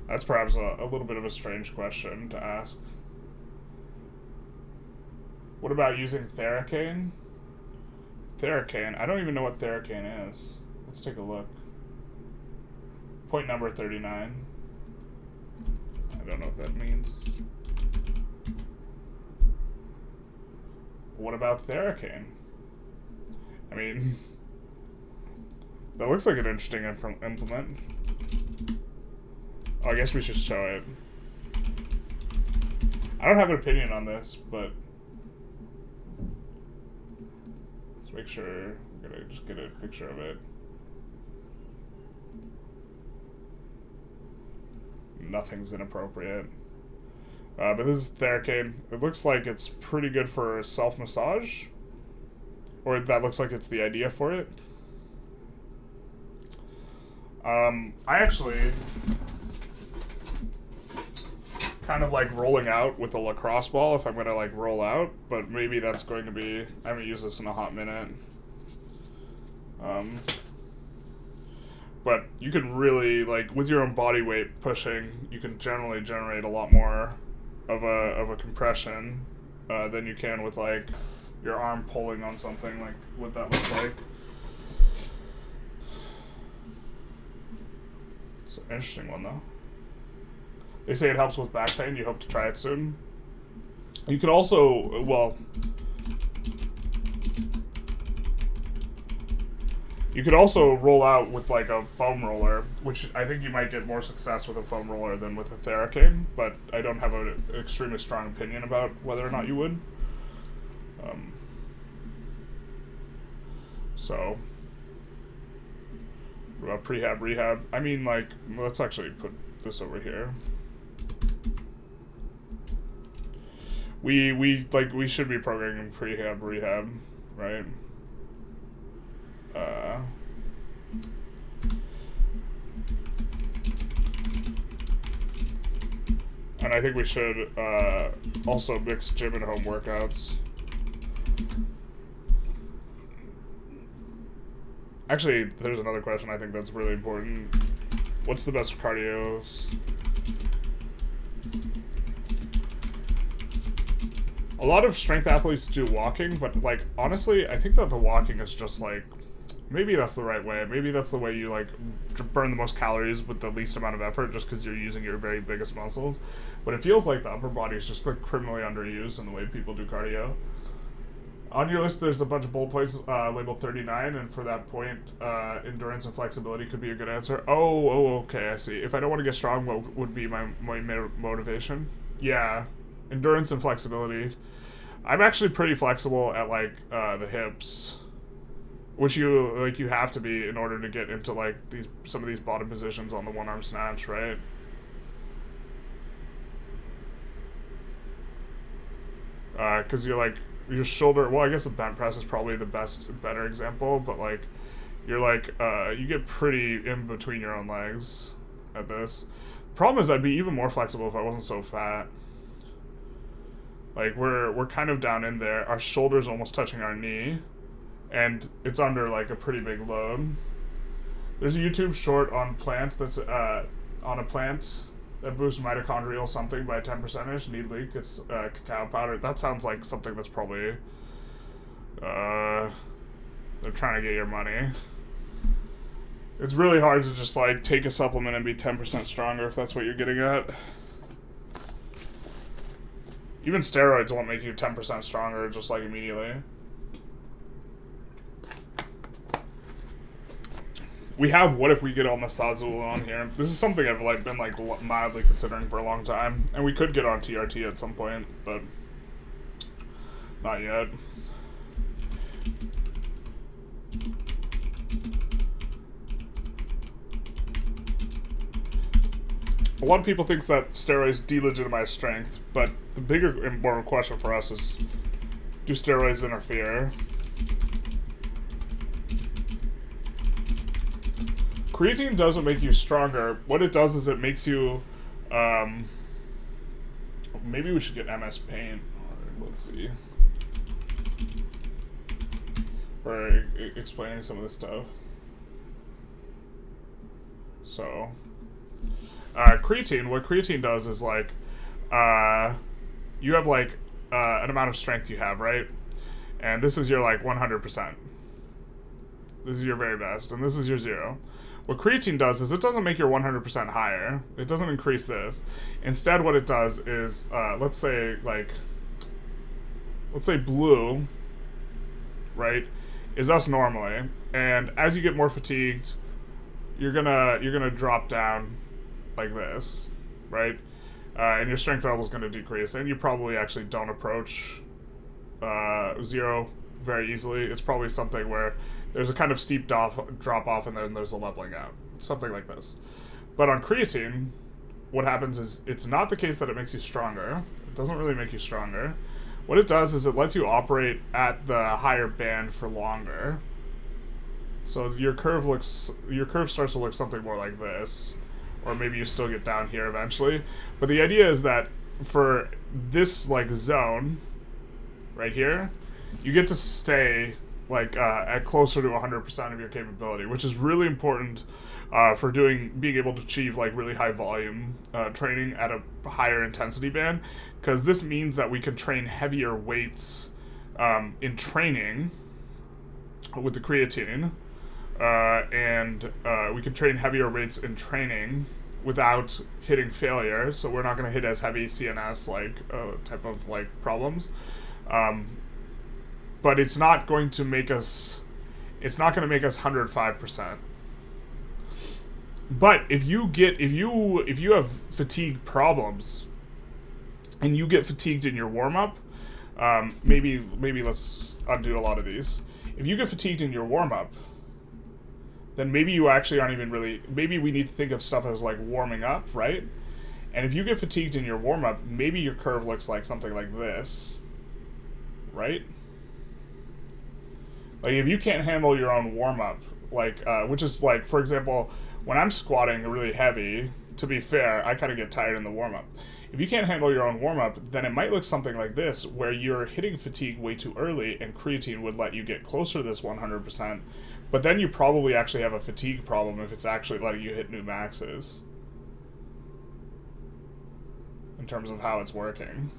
That's perhaps a little bit of a strange question to ask. What about using Theracane? Theracane? I don't even know what Theracane is. Let's take a look. Point number 39. I don't know what that means. What about Theracane? I mean, that looks like an interesting implement. Oh, I guess we should show it. I don't have an opinion on this, but let's make sure. I'm gonna just get a picture of it. Nothing's inappropriate. But this is Theracane. It looks like it's pretty good for self-massage. Or that looks like it's the idea for it. I actually kind of like rolling out with a lacrosse ball if I'm going to like roll out, but maybe that's going to be, I haven't used this in a hot minute. But you can really, like, with your own body weight pushing, you can generally generate a lot more of a compression than you can with like your arm pulling on something, like what that looks like. It's an interesting one though. They say it helps with back pain. You hope to try it soon. You could also, well, you could also roll out with like a foam roller, which I think you might get more success with a foam roller than with a Theracane, but I don't have an extremely strong opinion about whether or not you would. So, what about prehab, rehab? I mean, like, let's actually put this over here. We should be programming prehab, rehab, right? And I think we should also mix gym and home workouts. Actually, there's another question I think that's really important. What's the best cardio? A lot of strength athletes do walking, but like honestly, I think that the walking is just like, maybe that's the right way. Maybe that's the way you like burn the most calories with the least amount of effort, just because you're using your very biggest muscles. But it feels like the upper body is just like criminally underused in the way people do cardio. On your list, there's a bunch of bullet points labeled 39, and for that point, endurance and flexibility could be a good answer. Oh, okay, I see. If I don't want to get strong, what would be my motivation? Yeah, endurance and flexibility. I'm actually pretty flexible at like the hips, which you have to be in order to get into like some of these bottom positions on the one arm snatch, right? Because you're like your shoulder. Well, I guess the bent press is probably the better example, but like you're like you get pretty in between your own legs at this. Problem is, I'd be even more flexible if I wasn't so fat. Like we're kind of down in there. Our shoulder's almost touching our knee, and it's under like a pretty big load. There's a YouTube short on plant that's on a plant that boosts mitochondrial something by 10%. Need leak. It's cacao powder. That sounds like something that's probably they're trying to get your money. It's really hard to just like take a supplement and be 10% stronger if that's what you're getting at. Even steroids won't make you 10% stronger just like immediately. We have what if we get on the Sazul on here. This is something I've like been like mildly considering for a long time, and we could get on TRT at some point, but not yet. A lot of people think that steroids delegitimize strength, but the bigger important question for us is, do steroids interfere? Creatine doesn't make you stronger. What it does is it makes you, maybe we should get MS Paint. Let's see. For explaining some of this stuff. So, creatine, what creatine does is like, you have like an amount of strength you have, right? And this is your like 100%. This is your very best, and this is your 0. What creatine does is it doesn't make your 100% higher. It doesn't increase this. Instead, what it does is, let's say blue, right, is us normally, and as you get more fatigued, you're gonna drop down like this, right, and your strength level is gonna decrease, and you probably actually don't approach 0 very easily. It's probably something where there's a kind of steep drop off, and then there's a leveling out. Something like this. But on creatine, what happens is it's not the case that it makes you stronger. It doesn't really make you stronger. What it does is it lets you operate at the higher band for longer. So your curve starts to look something more like this. Or maybe you still get down here eventually. But the idea is that for this like zone right here, you get to stay like at closer to 100% of your capability, which is really important for being able to achieve like really high volume training at a higher intensity band, because this means that we can train heavier weights in training with the creatine, and we can train heavier weights in training without hitting failure, so we're not going to hit as heavy CNS like type of like problems. But it's not going to make us 105%. But if you have fatigue problems and you get fatigued in your warm-up, maybe let's undo a lot of these. If you get fatigued in your warm-up, then maybe you actually aren't even really, maybe we need to think of stuff as like warming up, right? And if you get fatigued in your warm-up, maybe your curve looks like something like this, right? Like if you can't handle your own warm-up, like which is like, for example, when I'm squatting really heavy, to be fair, I kind of get tired in the warm-up. If you can't handle your own warm-up, then it might look something like this, where you're hitting fatigue way too early, and creatine would let you get closer to this 100%, But then you probably actually have a fatigue problem if it's actually letting you hit new maxes. In terms of how it's working.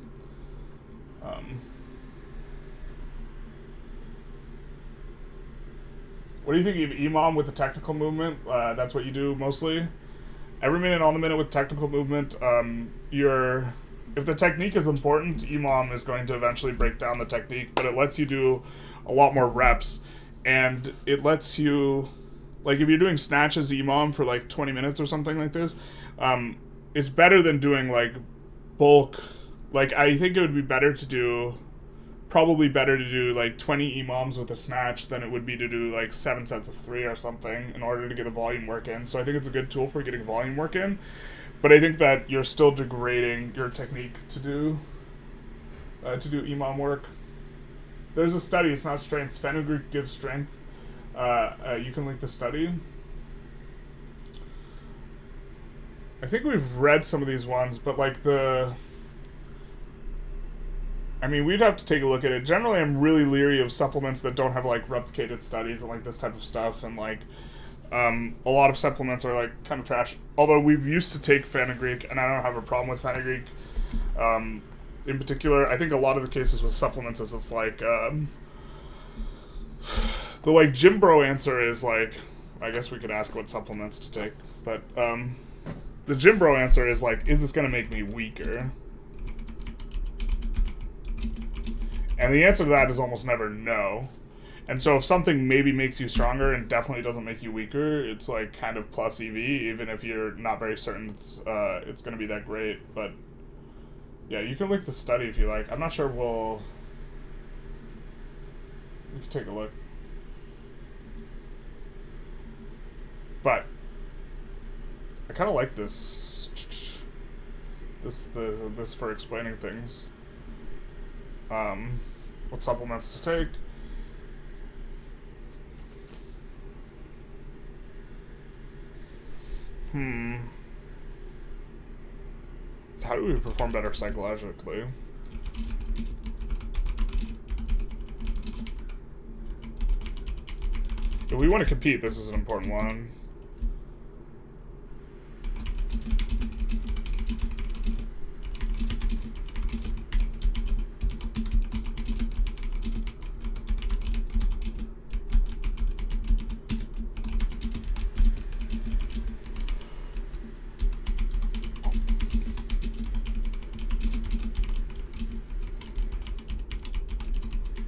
What do you think of EMOM with the technical movement? That's what you do mostly? Every minute on the minute with technical movement, if the technique is important, EMOM is going to eventually break down the technique, but it lets you do a lot more reps, and it lets you, like if you're doing snatches EMOM for like 20 minutes or something like this, it's better than doing like bulk. Like I think it would be probably better to do like 20 EMOMs with a snatch than it would be to do like 7 sets of 3 or something in order to get the volume work in. So I think it's a good tool for getting volume work in, but I think that you're still degrading your technique to do EMOM work. There's a study, it's not strength. Fenugreek gives strength. You can link the study. I think we've read some of these ones, but like we'd have to take a look at it. Generally, I'm really leery of supplements that don't have like replicated studies and like this type of stuff, and like a lot of supplements are like kind of trash. Although we've used to take fenugreek, and I don't have a problem with fenugreek. In particular, I think a lot of the cases with supplements is it's like the like gym bro answer is like, I guess we could ask what supplements to take, but the gym bro answer is like, is this gonna make me weaker? And the answer to that is almost never no. And so if something maybe makes you stronger and definitely doesn't make you weaker, it's like kind of plus EV, even if you're not very certain it's going to be that great. But yeah, you can link the study if you like. I'm not sure we can take a look. But I kind of like this for explaining things. What supplements to take. How do we perform better psychologically? If we want to compete, this is an important one.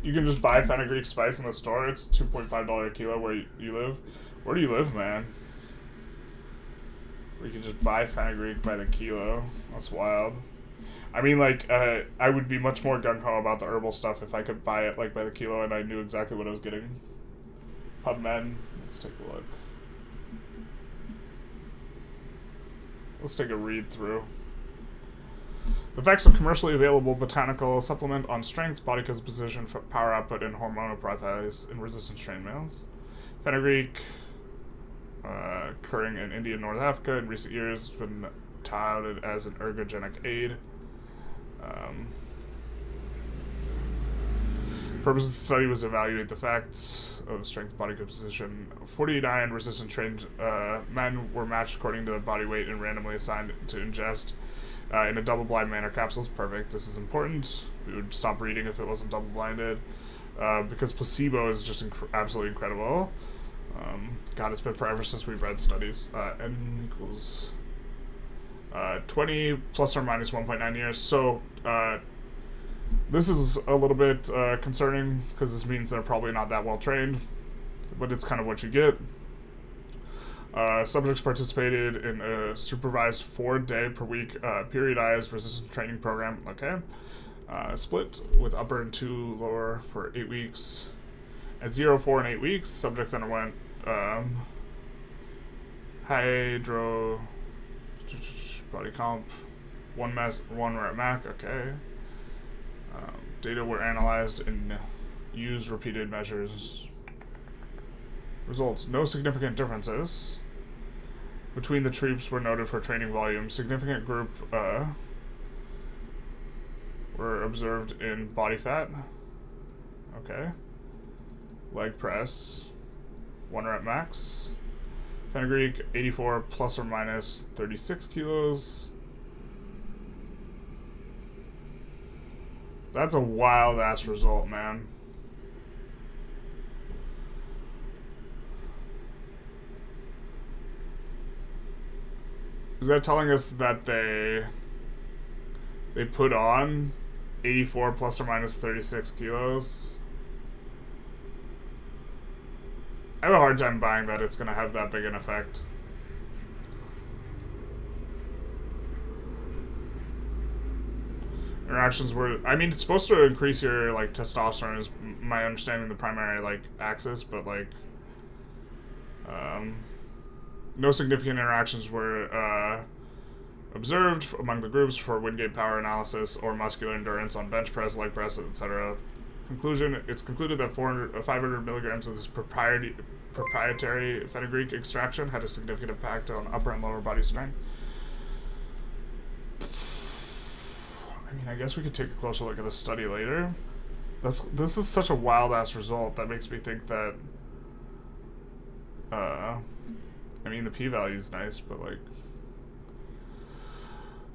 You can just buy fenugreek spice in the store. It's $2.5 a kilo where you live. Where do you live, man? Where you can just buy fenugreek by the kilo. That's wild. I mean, like, I would be much more gung-ho about the herbal stuff if I could buy it, like, by the kilo and I knew exactly what I was getting. PubMed. Let's take a look. Let's take a read through. The effects of commercially available botanical supplement on strength, body composition, power output, and hormonal profiles in resistance trained males. Fenugreek, occurring in India and North Africa in recent years, has been touted as an ergogenic aid. Purpose of the study was to evaluate the effects of strength body composition. 49 resistant trained men were matched according to body weight and randomly assigned to ingest in a double-blind manner capsules. Perfect. This is important. We would stop reading if it wasn't double-blinded because placebo is just absolutely incredible. God, it's been forever since we've read studies. N equals 20 plus or minus 1.9 years. So this is a little bit concerning because this means they're probably not that well trained, but it's kind of what you get. Subjects participated in a supervised 4-day per week periodized resistance training program. Okay. Split with upper and 2 lower for 8 weeks. At 0, 4, and 8 weeks, subjects underwent hydro body comp, one rep mac. Okay. Data were analyzed and used repeated measures. Results: no significant differences between the troops were noted for training volume. Significant group were observed in body fat. Okay. Leg press. 1 rep max. Fenugreek 84 plus or minus 36 kilos. That's a wild ass result, man. Is that telling us that they put on 84 plus or minus 36 kilos? I have a hard time buying that it's going to have that big an effect. Interactions were, I mean, it's supposed to increase your, like, testosterone is my understanding, the primary, like, axis, but, like, no significant interactions were observed among the groups for Wingate power analysis or muscular endurance on bench press, leg press, etc. Conclusion, it's concluded that 500 milligrams of this proprietary fenugreek extraction had a significant impact on upper and lower body strength. I mean, I guess we could take a closer look at this study later. This is such a wild ass result that makes me think that I mean, the p-value is nice, but like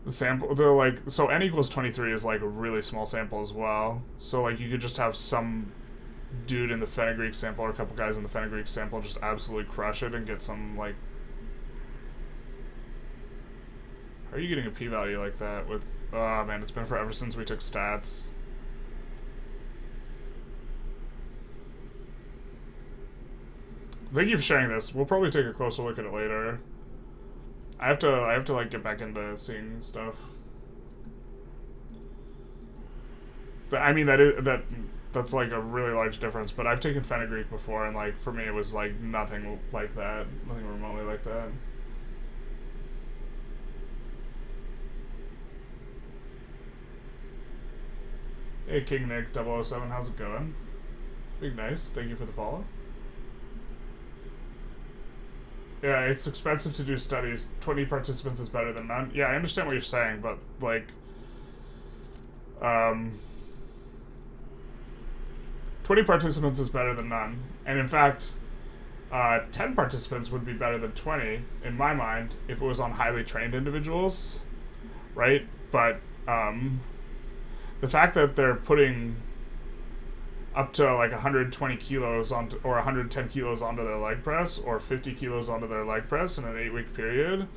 the sample, they're like, so n equals 23 is like a really small sample as well. So like you could just have some dude in the fenugreek sample or a couple guys in the fenugreek sample just absolutely crush it and get some like. How are you getting a p-value like that with? Oh man, it's been forever since we took stats. Thank you for sharing this. We'll probably take a closer look at it later. I have to like get back into seeing stuff. I mean that's like a really large difference, but I've taken fenugreek before and like for me it was like nothing like that. Nothing remotely like that. Hey King Nick 007, how's it going? Big nice, thank you for the follow. Yeah, it's expensive to do studies. 20 participants is better than none. Yeah, I understand what you're saying, but like 20 participants is better than none. And in fact, 10 participants would be better than 20 in my mind if it was on highly trained individuals, right? But the fact that they're putting up to like 120 kilos onto, or 110 kilos onto their leg press, or 50 kilos onto their leg press in an 8-week period,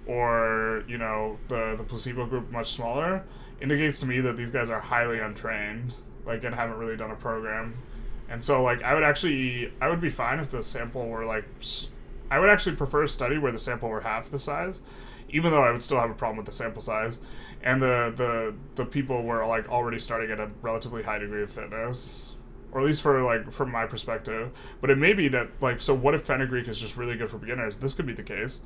or, you know, the placebo group much smaller, indicates to me that these guys are highly untrained, like, and haven't really done a program. And so, like, I would be fine if the sample were, like, I would actually prefer a study where the sample were half the size, even though I would still have a problem with the sample size, and the people were like already starting at a relatively high degree of fitness, or at least for like from my perspective. But it may be that like, so what if fenugreek is just really good for beginners? This could be the case,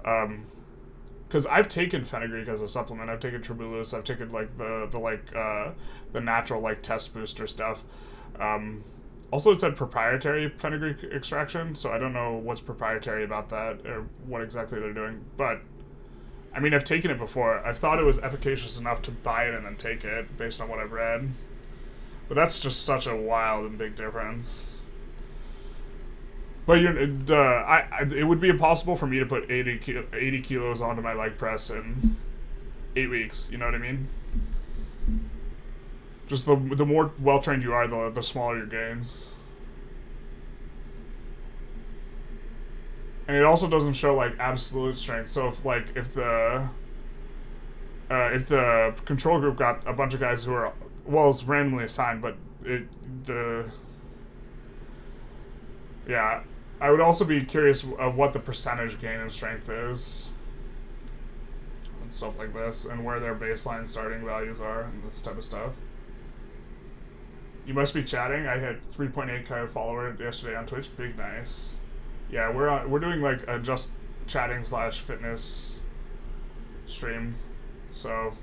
because I've taken fenugreek as a supplement. I've taken tribulus. I've taken like the natural like test booster stuff. Also, it said proprietary fenugreek extraction, so I don't know what's proprietary about that or what exactly they're doing, but. I mean, I've taken it before. I've thought it was efficacious enough to buy it and then take it, based on what I've read. But that's just such a wild and big difference. But it would be impossible for me to put 80 kilos onto my leg press in 8 weeks. You know what I mean? Just the more well-trained you are, the smaller your gains. And it also doesn't show like absolute strength. So if the control group got a bunch of guys who are, well, it's randomly assigned, but I would also be curious of what the percentage gain in strength is and stuff like this, and where their baseline starting values are and this type of stuff. You must be chatting. I had 3.8K follower yesterday on Twitch. Big nice. Yeah, we're doing like a just chatting / fitness stream, so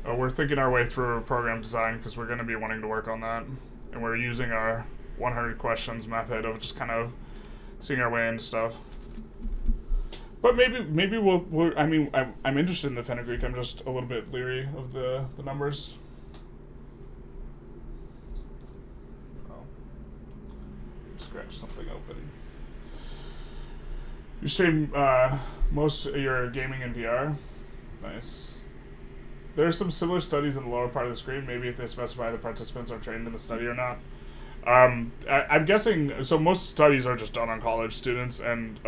we're thinking our way through program design because we're going to be wanting to work on that, and we're using our 100 questions method of just kind of seeing our way into stuff. But maybe we'll I mean, I'm interested in the fenugreek. I'm just a little bit leery of the numbers. scratch something open. You stream most of your gaming in VR? Nice. There are some similar studies in the lower part of the screen, maybe if they specify the participants are trained in the study or not. I'm guessing, so most studies are just done on college students, and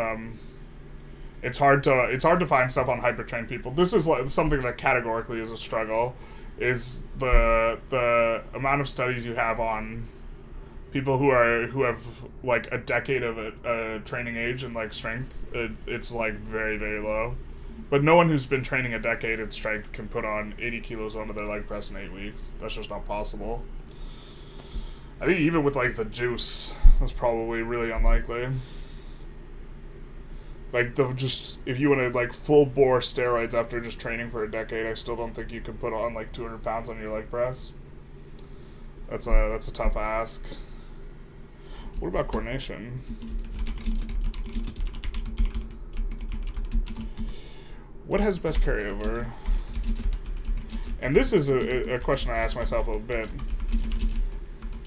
it's hard to find stuff on hypertrained people. This is like something that categorically is a struggle, is the amount of studies you have on people who have like a decade of training age and like strength. It's like very, very low. But no one who's been training a decade in strength can put on 80 kilos onto their leg press in 8 weeks. That's just not possible. I think even with like the juice, that's probably really unlikely. Like if you want to like full bore steroids after just training for a decade, I still don't think you can put on like 200 pounds on your leg press. That's a tough ask. What about coordination? What has best carryover? And this is a question I ask myself a bit.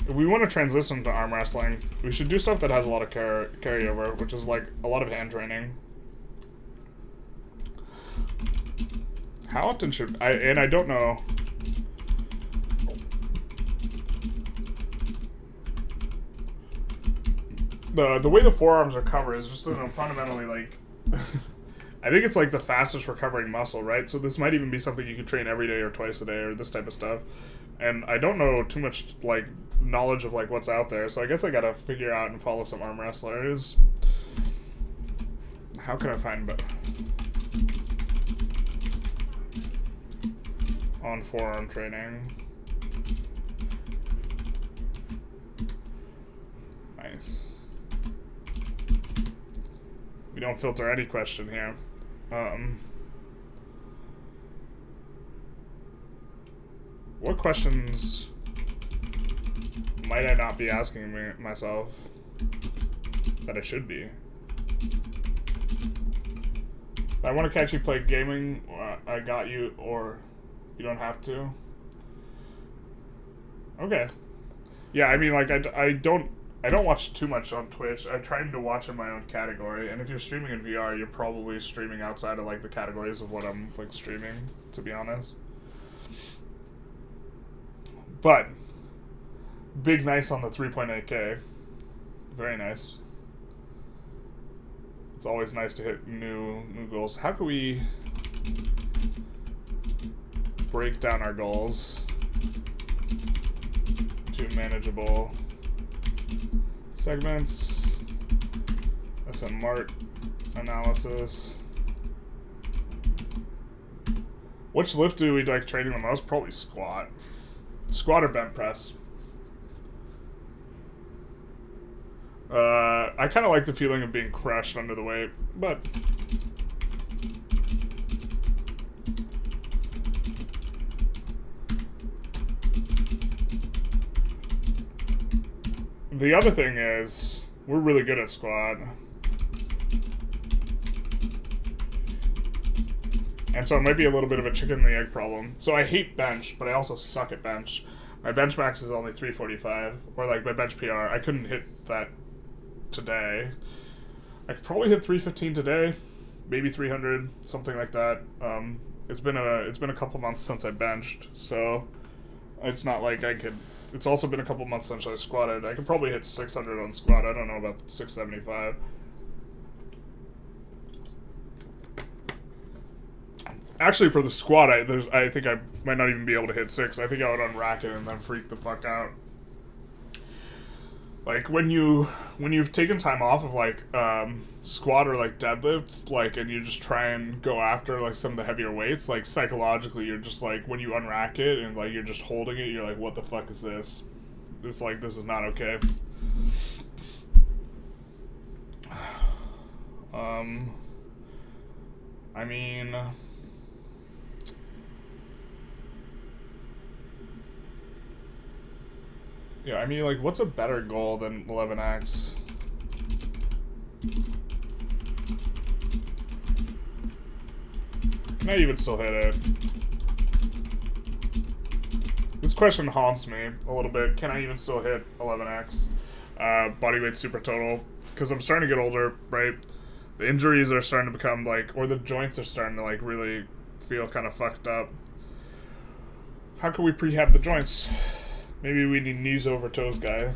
If we want to transition to arm wrestling, we should do stuff that has a lot of carryover, which is like a lot of hand training. How often should I? And I don't know. The way the forearms are covered is just fundamentally like. I think it's like the fastest recovering muscle, right? So this might even be something you could train every day or twice a day or this type of stuff. And I don't know too much like knowledge of like what's out there, so I guess I gotta figure out and follow some arm wrestlers. How can I find on forearm training? Nice. We don't filter any question here. What questions might I not be asking myself that I should be? If I want to catch you play gaming, I got you, or you don't have to. Okay. Yeah, I mean, like, I don't watch too much on Twitch. I try to watch in my own category, and if you're streaming in VR, you're probably streaming outside of like the categories of what I'm like streaming, to be honest. But big nice on the 3.8K. Very nice. It's always nice to hit new goals. How can we break down our goals to manageable segments? That's a MART analysis. Which lift do we like training the most? Probably squat. Squat or bench press. I kind of like the feeling of being crushed under the weight, but the other thing is we're really good at squat. And so it might be a little bit of a chicken and the egg problem. So I hate bench, but I also suck at bench. My bench max is only 345, or like my bench PR. I couldn't hit that today. I could probably hit 315 today, maybe 300, something like that. It's been a couple months since I benched, so it's not like I could. It's also been a couple months since I squatted. I could probably hit 600 on squat. I don't know about 675. Actually, for the squat, I think I might not even be able to hit 6. I think I would unrack it and then freak the fuck out. Like when you've taken time off of like squat or like deadlift, like, and you just try and go after like some of the heavier weights, like psychologically you're just like, when you unrack it and like you're just holding it, you're like, what the fuck is this? This is not okay. I mean, yeah, I mean, like, what's a better goal than 11x? Can I even still hit it? This question haunts me a little bit. Can I even still hit 11x? bodyweight Supertotal, because I'm starting to get older, right? The injuries are starting to become like, or the joints are starting to like really feel kind of fucked up. How can we prehab the joints? Maybe we need knees over toes guy.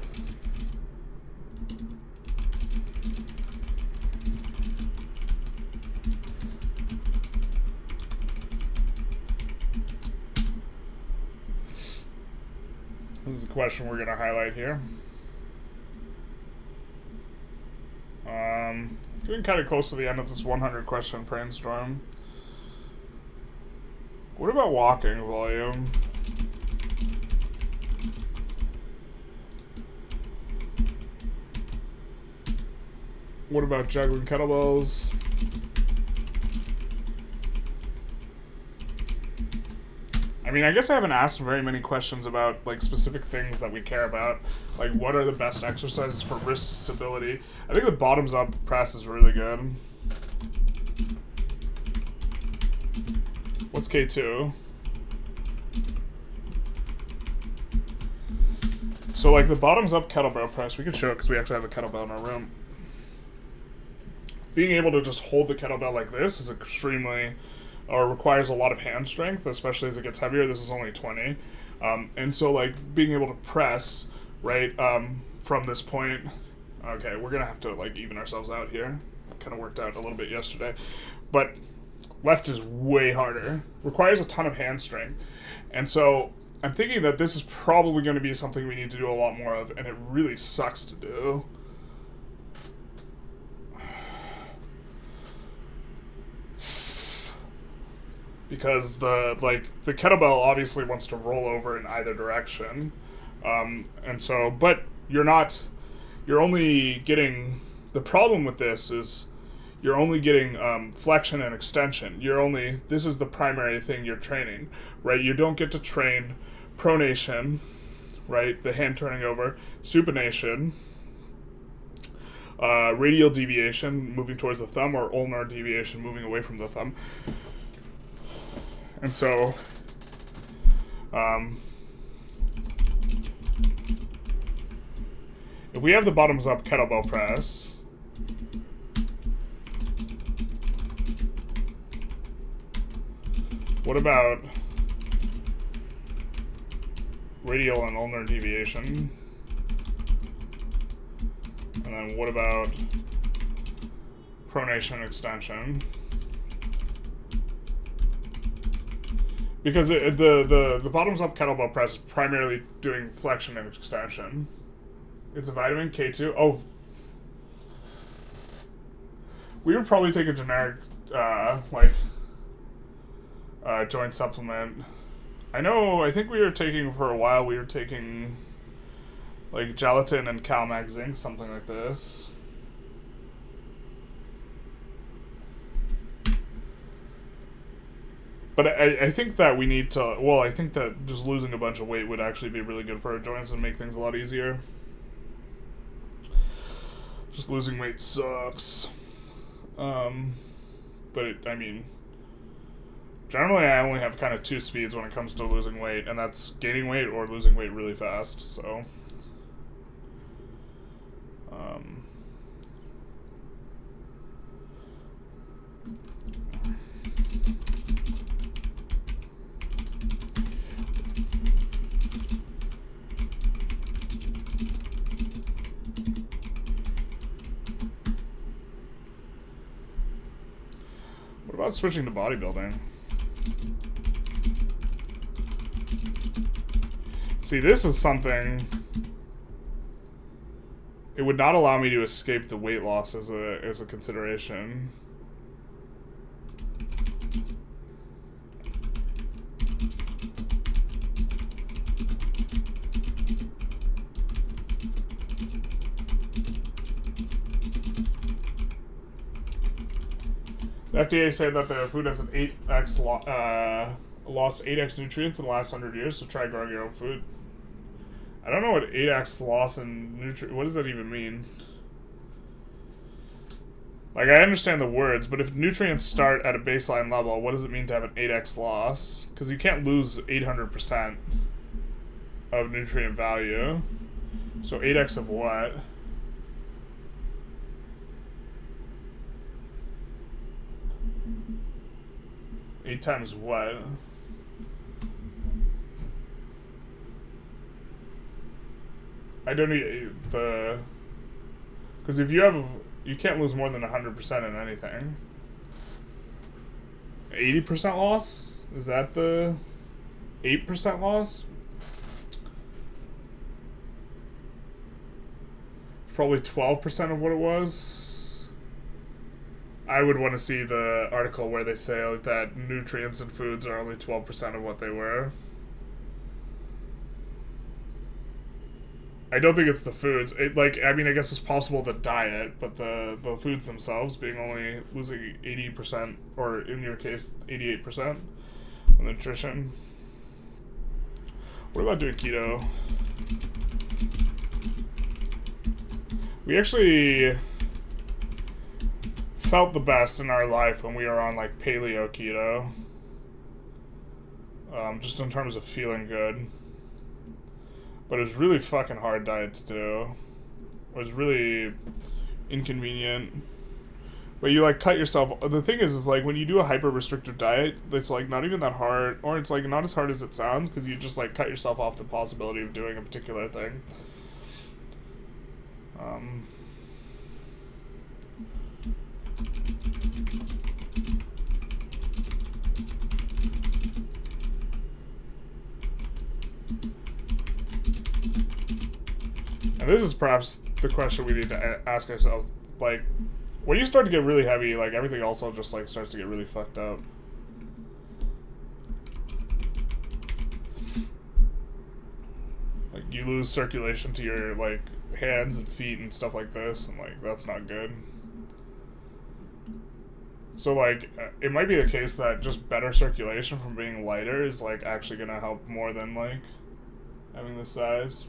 This is a question we're going to highlight here. Getting kind of close to the end of this 100 question brainstorm. What about walking volume? What about juggling kettlebells? I mean, I guess I haven't asked very many questions about like specific things that we care about. Like, what are the best exercises for wrist stability? I think the bottoms up press is really good. What's K2? So like the bottoms up kettlebell press, we could show it because we actually have a kettlebell in our room. Being able to just hold the kettlebell like this is extremely, or requires a lot of hand strength, especially as it gets heavier. This is only 20. And so like being able to press, right, from this point, okay, we're gonna have to like even ourselves out here. Kind of worked out a little bit yesterday. But left is way harder, requires a ton of hand strength. And so I'm thinking that this is probably gonna be something we need to do a lot more of, and it really sucks to do. Because the kettlebell obviously wants to roll over in either direction, and so, but you're only getting, the problem with this is you're only getting flexion and extension. This is the primary thing you're training, right? You don't get to train pronation, right? The hand turning over, supination, radial deviation, moving towards the thumb, or ulnar deviation, moving away from the thumb. And so, if we have the bottoms up kettlebell press, what about radial and ulnar deviation? And then what about pronation extension? Because the bottoms up kettlebell press is primarily doing flexion and extension. It's a vitamin K2. Oh, we would probably take a generic joint supplement. I think we were taking for a while. We were taking like gelatin and CalMag zinc, something like this. But I think that we need to, well, I think that just losing a bunch of weight would actually be really good for our joints and make things a lot easier. Just losing weight sucks. But I mean, generally I only have kind of two speeds when it comes to losing weight, and that's gaining weight or losing weight really fast, so. What about switching to bodybuilding? See, this is something. It would not allow me to escape the weight loss as a consideration. The FDA said that the food has an 8x lost 8x nutrients in the last 100 years, so try growing your own food. I don't know what 8x loss in nutrients, what does that even mean? Like, I understand the words, but if nutrients start at a baseline level, what does it mean to have an 8x loss? Because you can't lose 800% of nutrient value. So 8x of what? 8 times what? I don't need the... Because if you have... You can't lose more than 100% in anything. 80% loss? Is that the 8% loss? Probably 12% of what it was. I would want to see the article where they say that nutrients and foods are only 12% of what they were. I don't think it's the foods. I mean, I guess it's possible the diet, but the foods themselves being only losing 80%, or in your case, 88% of nutrition. What about doing keto? We actually felt the best in our life when we were on like paleo keto. Just in terms of feeling good. But it was really fucking hard diet to do. It was really inconvenient. But you like cut yourself. The thing is like when you do a hyper restrictive diet, it's like not even that hard, or it's like not as hard as it sounds, because you just like cut yourself off the possibility of doing a particular thing. And this is perhaps the question we need to ask ourselves. Like, when you start to get really heavy, like, everything also just, like, starts to get really fucked up. Like, you lose circulation to your, like, hands and feet and stuff like this, and, like, that's not good. So, like, it might be the case that just better circulation from being lighter is, like, actually gonna help more than, like, having this size.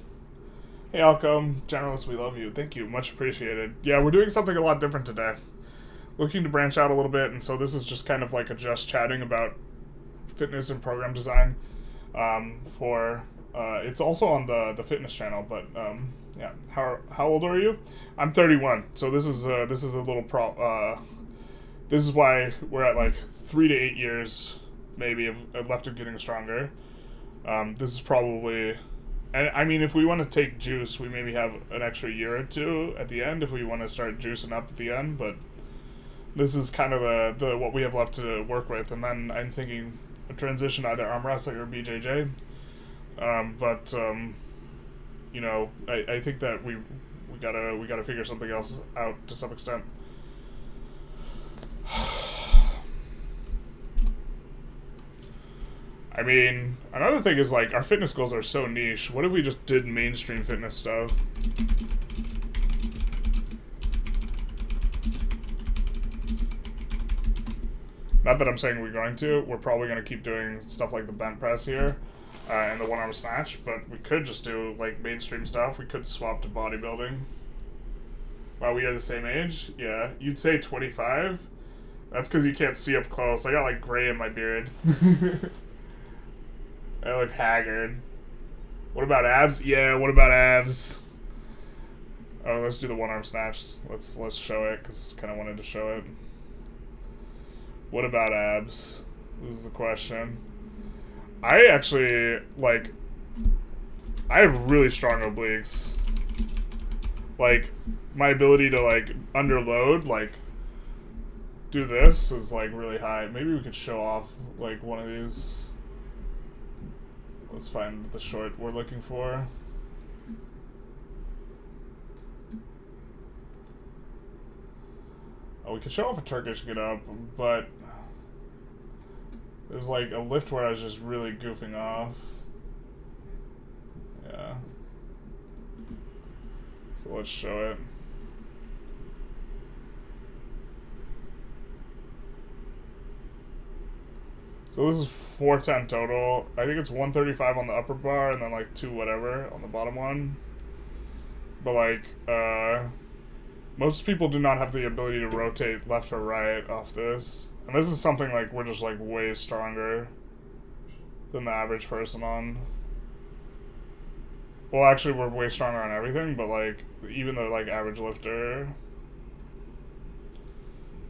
Hey, Alcom, Generalist, we love you. Thank you, much appreciated. Yeah, we're doing something a lot different today. Looking to branch out a little bit, and so this is just kind of like a just chatting about fitness and program design. It's also on the fitness channel, but yeah. How old are you? I'm 31, so this is a little this is why we're at like 3 to 8 years maybe of left of getting stronger. This is probably. And I mean, if we want to take juice, we maybe have an extra year or two at the end if we want to start juicing up at the end. But this is kind of the what we have left to work with. And then I'm thinking a transition either arm wrestling or BJJ. You know, I think that we gotta figure something else out to some extent. I mean, another thing is, like, our fitness goals are so niche. What if we just did mainstream fitness stuff? Not that I'm saying we're going to. We're probably going to keep doing stuff like the bent press here and the one-arm snatch, but we could just do, like, mainstream stuff. We could swap to bodybuilding. Wow, we are the same age? Yeah. You'd say 25? That's because you can't see up close. I got, like, gray in my beard. I look haggard. What about abs? Yeah, what about abs? Oh, let's do the one-arm snatch. Let's show it, because I kind of wanted to show it. What about abs? This is the question. I actually, like, I have really strong obliques. Like, my ability to, like, underload, like, do this is, like, really high. Maybe we could show off, like, one of these. Let's find the short we're looking for. Oh, we could show off a Turkish get up, but there's like a lift where I was just really goofing off. Yeah. So let's show it. So this is 410 total. I think it's 135 on the upper bar and then like 2 whatever on the bottom one. But like, most people do not have the ability to rotate left or right off this. And this is something like we're just like way stronger than the average person on. Well, actually we're way stronger on everything, but like even the like average lifter.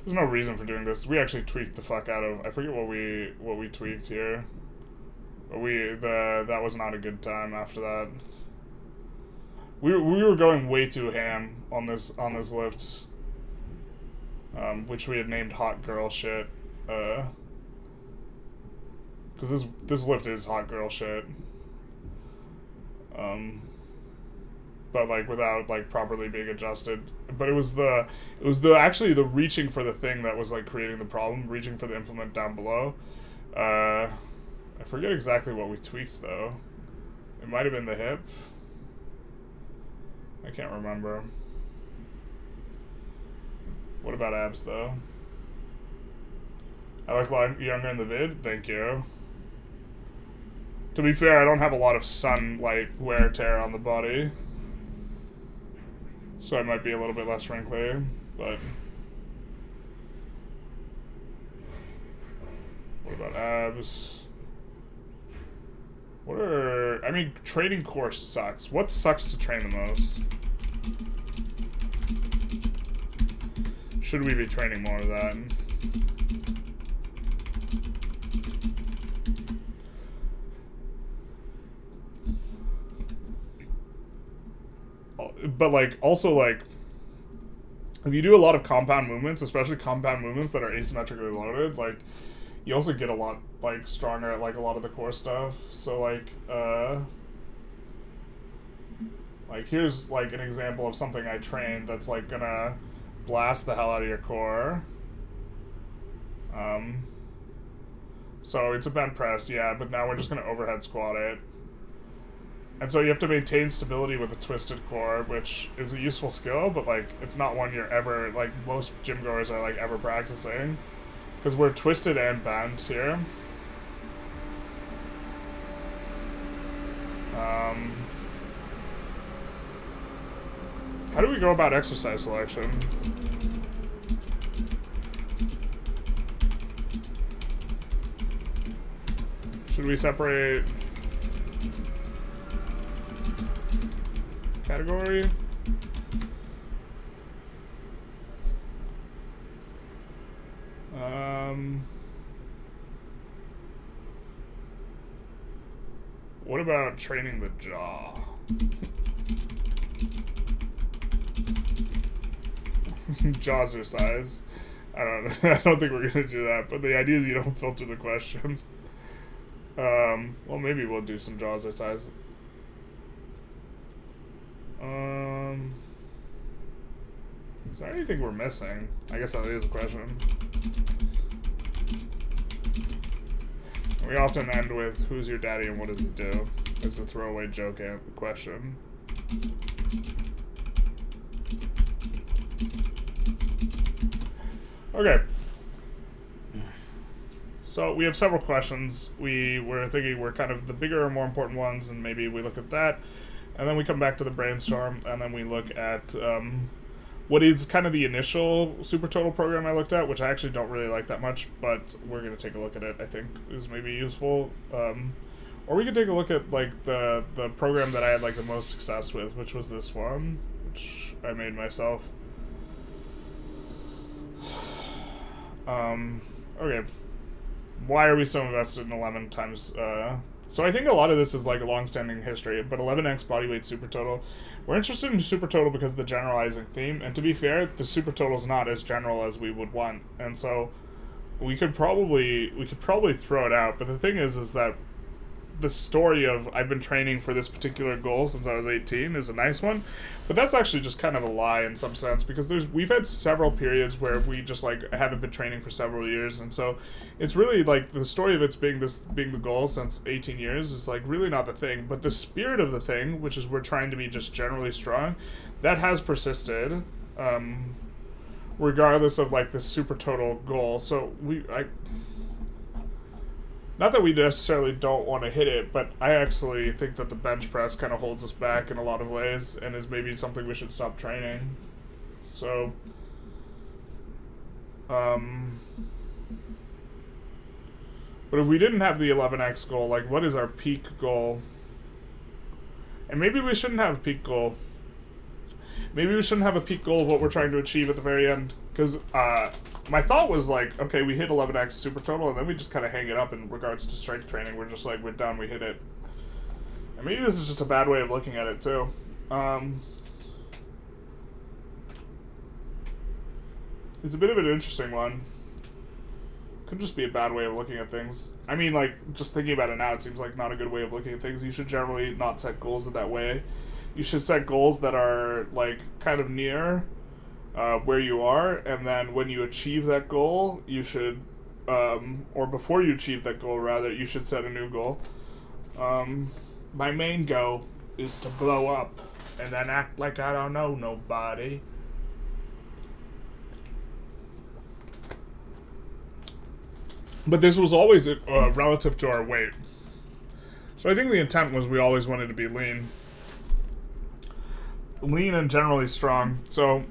There's no reason for doing this. We actually tweaked the fuck out of. I forget what we tweaked here. But that was not a good time after that. We were going way too ham on this lift, which we had named hot girl shit, because this lift is hot girl shit, but like without like properly being adjusted. But it was actually the reaching for the thing that was like creating the problem, reaching for the implement down below. I forget exactly what we tweaked though. It might have been the hip. I can't remember. What about abs, though? I look younger in the vid? Thank you. To be fair, I don't have a lot of sunlight wear tear on the body. So I might be a little bit less wrinkly, but... What about abs? I mean, training core sucks. What sucks to train the most? Should we be training more of that? But like, also like, if you do a lot of compound movements, especially compound movements that are asymmetrically loaded, like, you also get a lot, like, stronger at, like, a lot of the core stuff. So, like, here's, like, an example of something I trained that's, like, gonna blast the hell out of your core. So it's a bent press, yeah, but now we're just gonna overhead squat it. And so you have to maintain stability with a twisted core, which is a useful skill, but, like, it's not one you're ever, like, most gym goers are, like, ever practicing. Because we're twisted and bent here. How do we go about exercise selection? Should we separate category? What about training the jaw? Jaws are size. I don't know. I don't think we're gonna do that, but the idea is you don't filter the questions. Well, maybe we'll do some jaws are size. Is there anything we're missing? I guess that is a question. We often end with, who's your daddy and what does it do? It's a throwaway joke question. Okay. So we have several questions. We were thinking we're kind of the bigger or more important ones, and maybe we look at that. And then we come back to the brainstorm, and then we look at what is kind of the initial Supertotal program I looked at, which I actually don't really like that much, but we're going to take a look at it, I think, is maybe useful. Or we could take a look at, like, the program that I had, like, the most success with, which was this one, which I made myself. Okay. Why are we so invested in 11 times... So I think a lot of this is, like, a long-standing history, but 11x bodyweight Supertotal. We're interested in Supertotal because of the generalizing theme, and to be fair, the Supertotal is not as general as we would want, and so we could probably throw it out. But the thing is that the story of I've been training for this particular goal since I was 18 is a nice one, but that's actually just kind of a lie in some sense, because we've had several periods where we just, like, haven't been training for several years, and so it's really, like, the story of it's being the goal since 18 years is, like, really not the thing. But the spirit of the thing, which is we're trying to be just generally strong, that has persisted regardless of, like, this Supertotal goal. So not that we necessarily don't want to hit it, but I actually think that the bench press kind of holds us back in a lot of ways and is maybe something we should stop training. So, but if we didn't have the 11x goal, like, what is our peak goal? And maybe we shouldn't have a peak goal. Maybe we shouldn't have a peak goal of what we're trying to achieve at the very end, because my thought was like, okay, we hit 11x Supertotal, and then we just kind of hang it up in regards to strength training. We're just like, we're done, we hit it. And maybe this is just a bad way of looking at it too. It's a bit of an interesting one. Could just be a bad way of looking at things. I mean, like, just thinking about it now, it seems like not a good way of looking at things. You should generally not set goals in that way. You should set goals that are, like, kind of near where you are, and then when you achieve that goal, you should, or before you achieve that goal, rather, you should set a new goal. My main goal is to blow up, and then act like I don't know nobody. But this was always relative to our weight. So I think the intent was we always wanted to be lean. Lean and generally strong. So,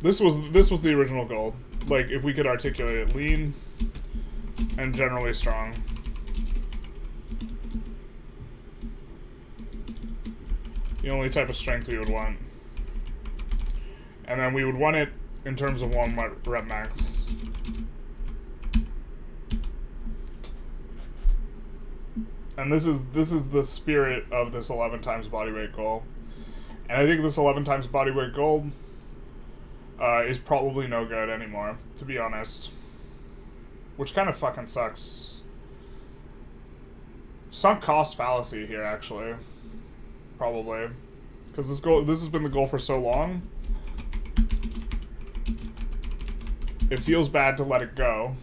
this was the original goal. Like, if we could articulate it, lean and generally strong. The only type of strength we would want. And then we would want it in terms of 1 rep max. And this is the spirit of this 11 times bodyweight goal. And I think this 11 times bodyweight goal is probably no good anymore, to be honest. Which kind of fucking sucks. Sunk cost fallacy here, actually. Probably. Because this has been the goal for so long. It feels bad to let it go,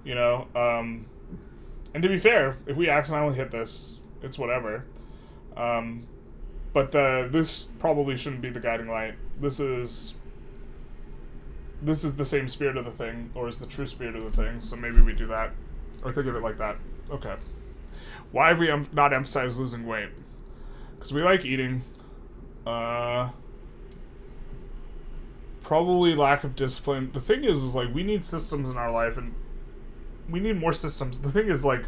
you know, and to be fair, if we accidentally hit this, it's whatever, but this probably shouldn't be the guiding light. This is the same spirit of the thing, or is the true spirit of the thing, so maybe we do that, or think of it like that. Okay. Why have we not emphasized losing weight? Because we like eating, probably lack of discipline. The thing is like, we need systems in our life, and we need more systems. The thing is, like,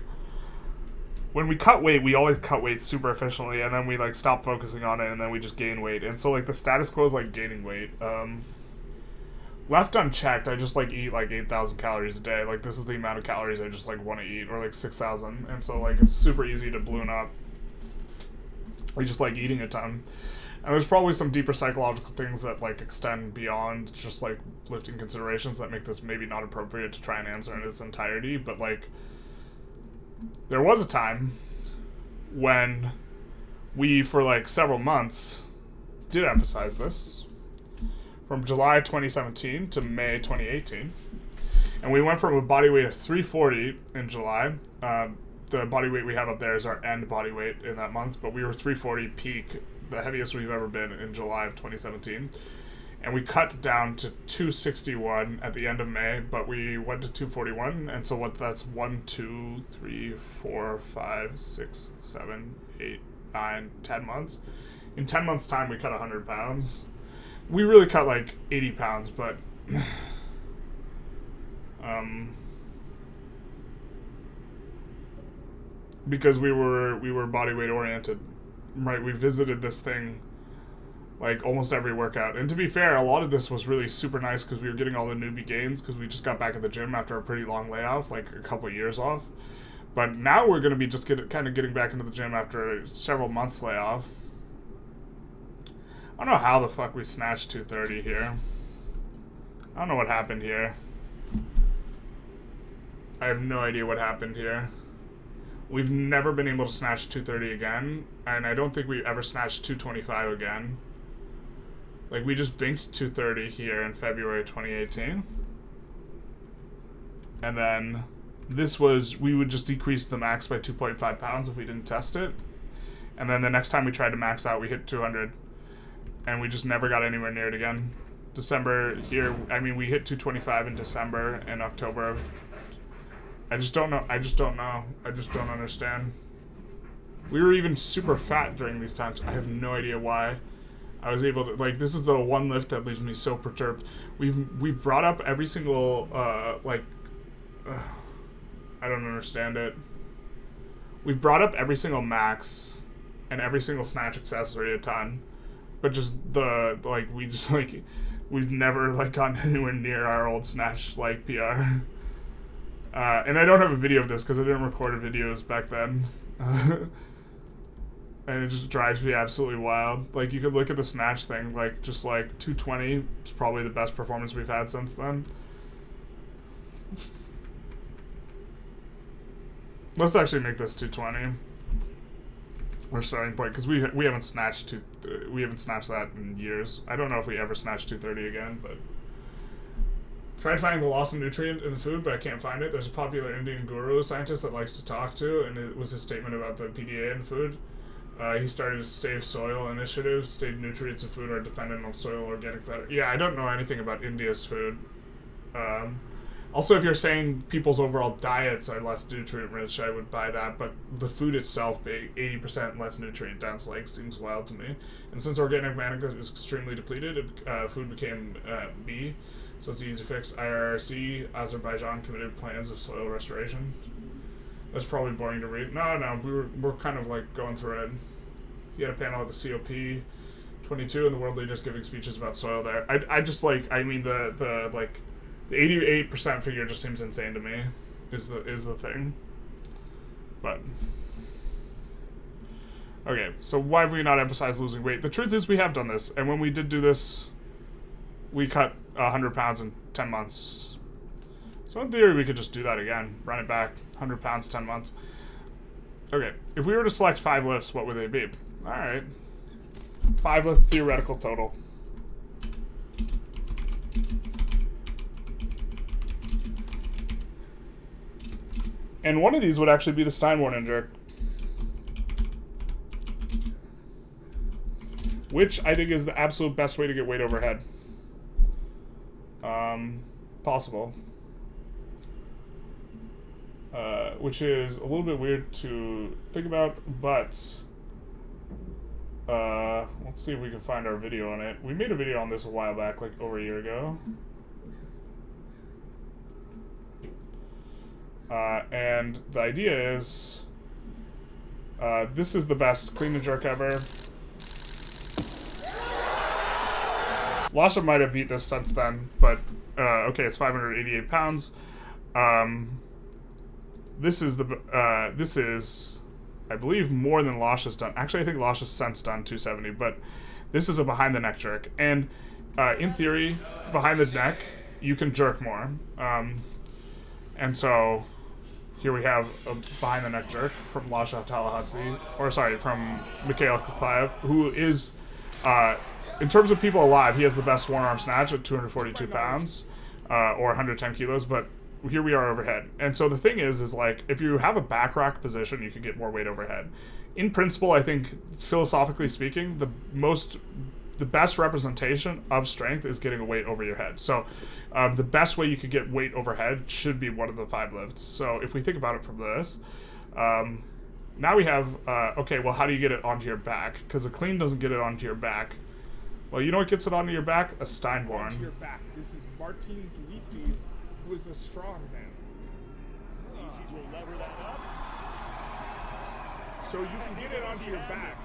when we cut weight, we always cut weight super efficiently, and then we, like, stop focusing on it, and then we just gain weight. And so, like, the status quo is, like, gaining weight. Left unchecked, I just, like, eat, like, 8,000 calories a day. Like, this is the amount of calories I just, like, want to eat, or, like, 6,000. And so, like, it's super easy to balloon up. We just like eating a ton. And there's probably some deeper psychological things that, like, extend beyond just, like, lifting considerations that make this maybe not appropriate to try and answer in its entirety. But, like, there was a time when we, for, like, several months, did emphasize this. From July 2017 to May 2018. And we went from a body weight of 340 in July. The body weight we have up there is our end body weight in that month. But we were 340 peak, the heaviest we've ever been, in July of 2017. And we cut down to 261 at the end of May, but we went to 241. And so that's 1, 2, 3, 4, 5, 6, 7, 8, 9, 10 months. In 10 months' time, we cut 100 pounds. We really cut like 80 pounds, but because we were body weight oriented, right? We visited this thing like almost every workout. And to be fair, a lot of this was really super nice because we were getting all the newbie gains because we just got back at the gym after a pretty long layoff, like a couple of years off. But now we're going to be just kind of getting back into the gym after several months layoff. I don't know how the fuck we snatched 230 here. I don't know what happened here. I have no idea what happened here. We've never been able to snatch 230 again, and I don't think we ever snatched 225 again. Like, we just binked 230 here in February 2018. And then we would just decrease the max by 2.5 pounds if we didn't test it. And then the next time we tried to max out, we hit 200. And we just never got anywhere near it again. December here, I mean, we hit 225 in December and October. I just don't know. I just don't understand. We were even super fat during these times. I have no idea why. I was able to, like, this is the one lift that leaves me so perturbed. We've brought up every single, I don't understand it. We've brought up every single max and every single snatch accessory a ton. but just we've never like gotten anywhere near our old snatch like PR. And I don't have a video of this because I didn't record videos back then. And it just drives me absolutely wild. Like, you could look at the snatch thing, like, just like 220 is probably the best performance we've had since then. Let's actually make this 220 our starting point, because we haven't snatched that in years. I don't know if we ever snatched 230 again, but tried finding the loss of nutrient in the food, but I can't find it. There's a popular Indian guru scientist that likes to talk to, and it was his statement about the PDA in food. He started a Save Soil initiative, stated nutrients of food are dependent on soil organic matter. Yeah, I don't know anything about India's food. Also, if you're saying people's overall diets are less nutrient-rich, I would buy that, but the food itself being 80% less nutrient-dense, like, seems wild to me. And since organic matter is extremely depleted, food became B, so it's easy to fix. IRRC, Azerbaijan committed plans of soil restoration. That's probably boring to read. No, we're kind of, like, going through it. He had a panel at the COP 22, and the world leaders giving speeches about soil there. I just, like, I mean, the 88% figure just seems insane to me, is the thing. But okay, so why have we not emphasized losing weight? The truth is we have done this, and when we did do this, we cut 100 pounds in 10 months. So in theory, we could just do that again, run it back, 100 pounds, 10 months. Okay, if we were to select 5 lifts, what would they be? All right, 5 lift theoretical total. And one of these would actually be the Steinborn jerk, which I think is the absolute best way to get weight overhead possible. Which is a little bit weird to think about, but let's see if we can find our video on it. We made a video on this a while back, like over a year ago. And the idea is, this is the best clean and jerk ever. Lasha might have beat this since then, but okay, it's 588 pounds. This is, I believe, more than Lasha's done. Actually, I think Lasha's since done 270, but this is a behind the neck jerk. And in theory, behind the neck, you can jerk more. And so here we have a behind the neck jerk from Lasha Tallahassee, from Mikhail Kuklayev, who is, in terms of people alive, he has the best one arm snatch at 242 pounds, or 110 kilos, but here we are overhead. And so the thing is like, if you have a back rack position, you can get more weight overhead. In principle, I think, philosophically speaking, the best representation of strength is getting a weight over your head. So the best way you could get weight overhead should be one of the 5 lifts. So if we think about it from this, now we have, okay, well, how do you get it onto your back? Because a clean doesn't get it onto your back. Well, you know what gets it onto your back? A Steinborn. Onto your back. This is Martins Lises, who is a strongman. Lises will lever that up. So you can get it onto your back.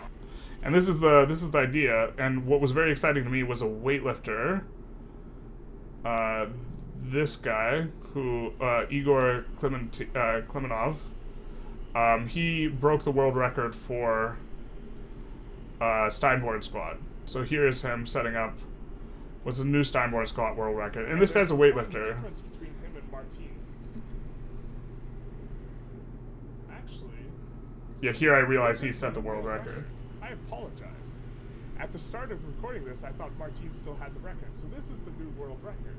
And this is the idea. And what was very exciting to me was a weightlifter. This guy, who Igor Klemenov, he broke the world record for Steinborn squat. So here is him setting up what's the new Steinborn squat world record. And this guy's a weightlifter. The difference between him and Martins. Actually, yeah, here I realize he set the world record. I apologize. At the start of recording this, I thought Martins still had the record. So this is the new world record.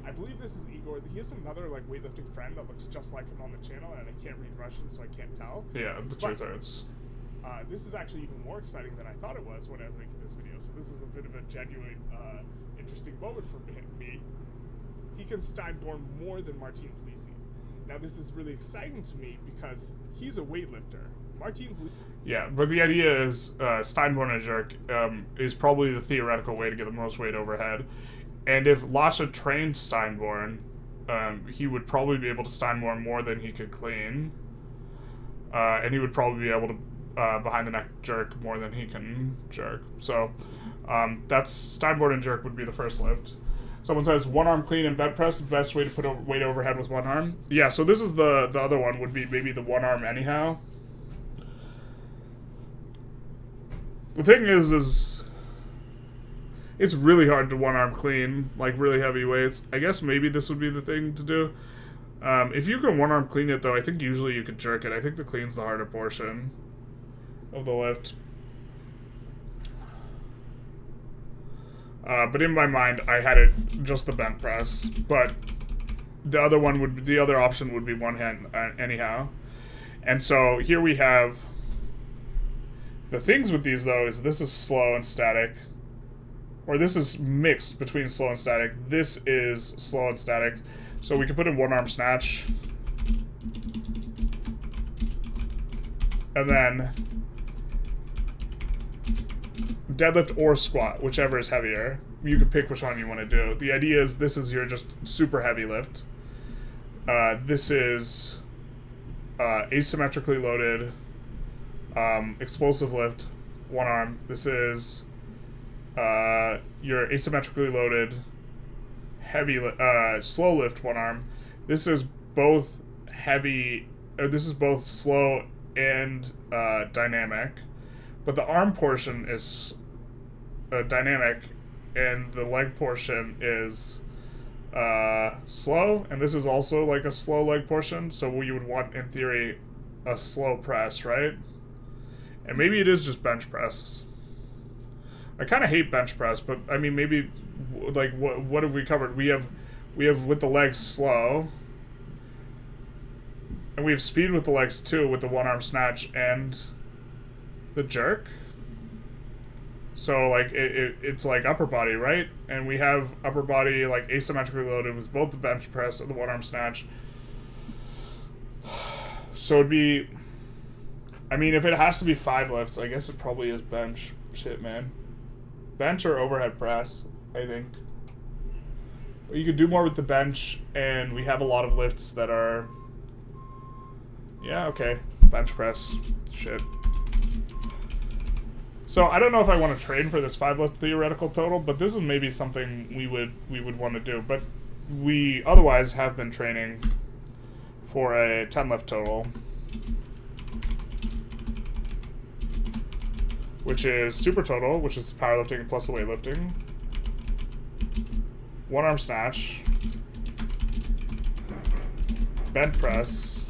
I believe this is Igor. He has another like weightlifting friend that looks just like him on the channel, and I can't read Russian, so I can't tell. Yeah, the truth hurts. This is actually even more exciting than I thought it was when I was making this video. So this is a bit of a genuine, interesting moment for me. He can Steinborn more than Martins Lises. Now this is really exciting to me because he's a weightlifter. Yeah, but the idea is Steinborn and jerk is probably the theoretical way to get the most weight overhead. And if Lasha trained Steinborn, he would probably be able to Steinborn more than he could clean. And he would probably be able to behind the neck jerk more than he can jerk. So that's Steinboard and jerk would be the first lift. Someone says one arm clean and bent press is the best way to put a weight overhead with one arm. Yeah, so this is the other one would be maybe the one arm anyhow. The thing is it's really hard to one arm clean, like really heavy weights. I guess maybe this would be the thing to do. If you can one arm clean it though, I think usually you could jerk it. I think the clean's the harder portion of the lift. But in my mind, I had it just the bent press. But the other option would be one hand anyhow. And so here we have the things with these though is this is slow and static, or this is mixed between slow and static. This is slow and static, so we can put in one arm snatch, and then deadlift or squat, whichever is heavier. You can pick which one you want to do. The idea is this is your just super heavy lift. This is asymmetrically loaded explosive lift, one arm. This is your asymmetrically loaded heavy slow lift, one arm. This is both heavy, or this is both slow and dynamic, but the arm portion is dynamic and the leg portion is slow, and this is also like a slow leg portion, so you would want in theory a slow press, right? And maybe it is just bench press. I kind of hate bench press, but I mean maybe like what have we covered? We have with the legs slow, and we have speed with the legs too, with the one arm snatch and the jerk. So like it's like upper body, right? And we have upper body like asymmetrically loaded with both the bench press and the one arm snatch. So it'd be, I mean, if it has to be 5 lifts, I guess it probably is bench. Shit, man. Bench or overhead press, I think. But you could do more with the bench, and we have a lot of lifts that are, yeah, okay, bench press. Shit. So I don't know if I want to train for this 5 lift theoretical total, but this is maybe something we would want to do. But we otherwise have been training for a 10 lift total, which is Supertotal, which is powerlifting plus the weightlifting, one arm snatch, bent press,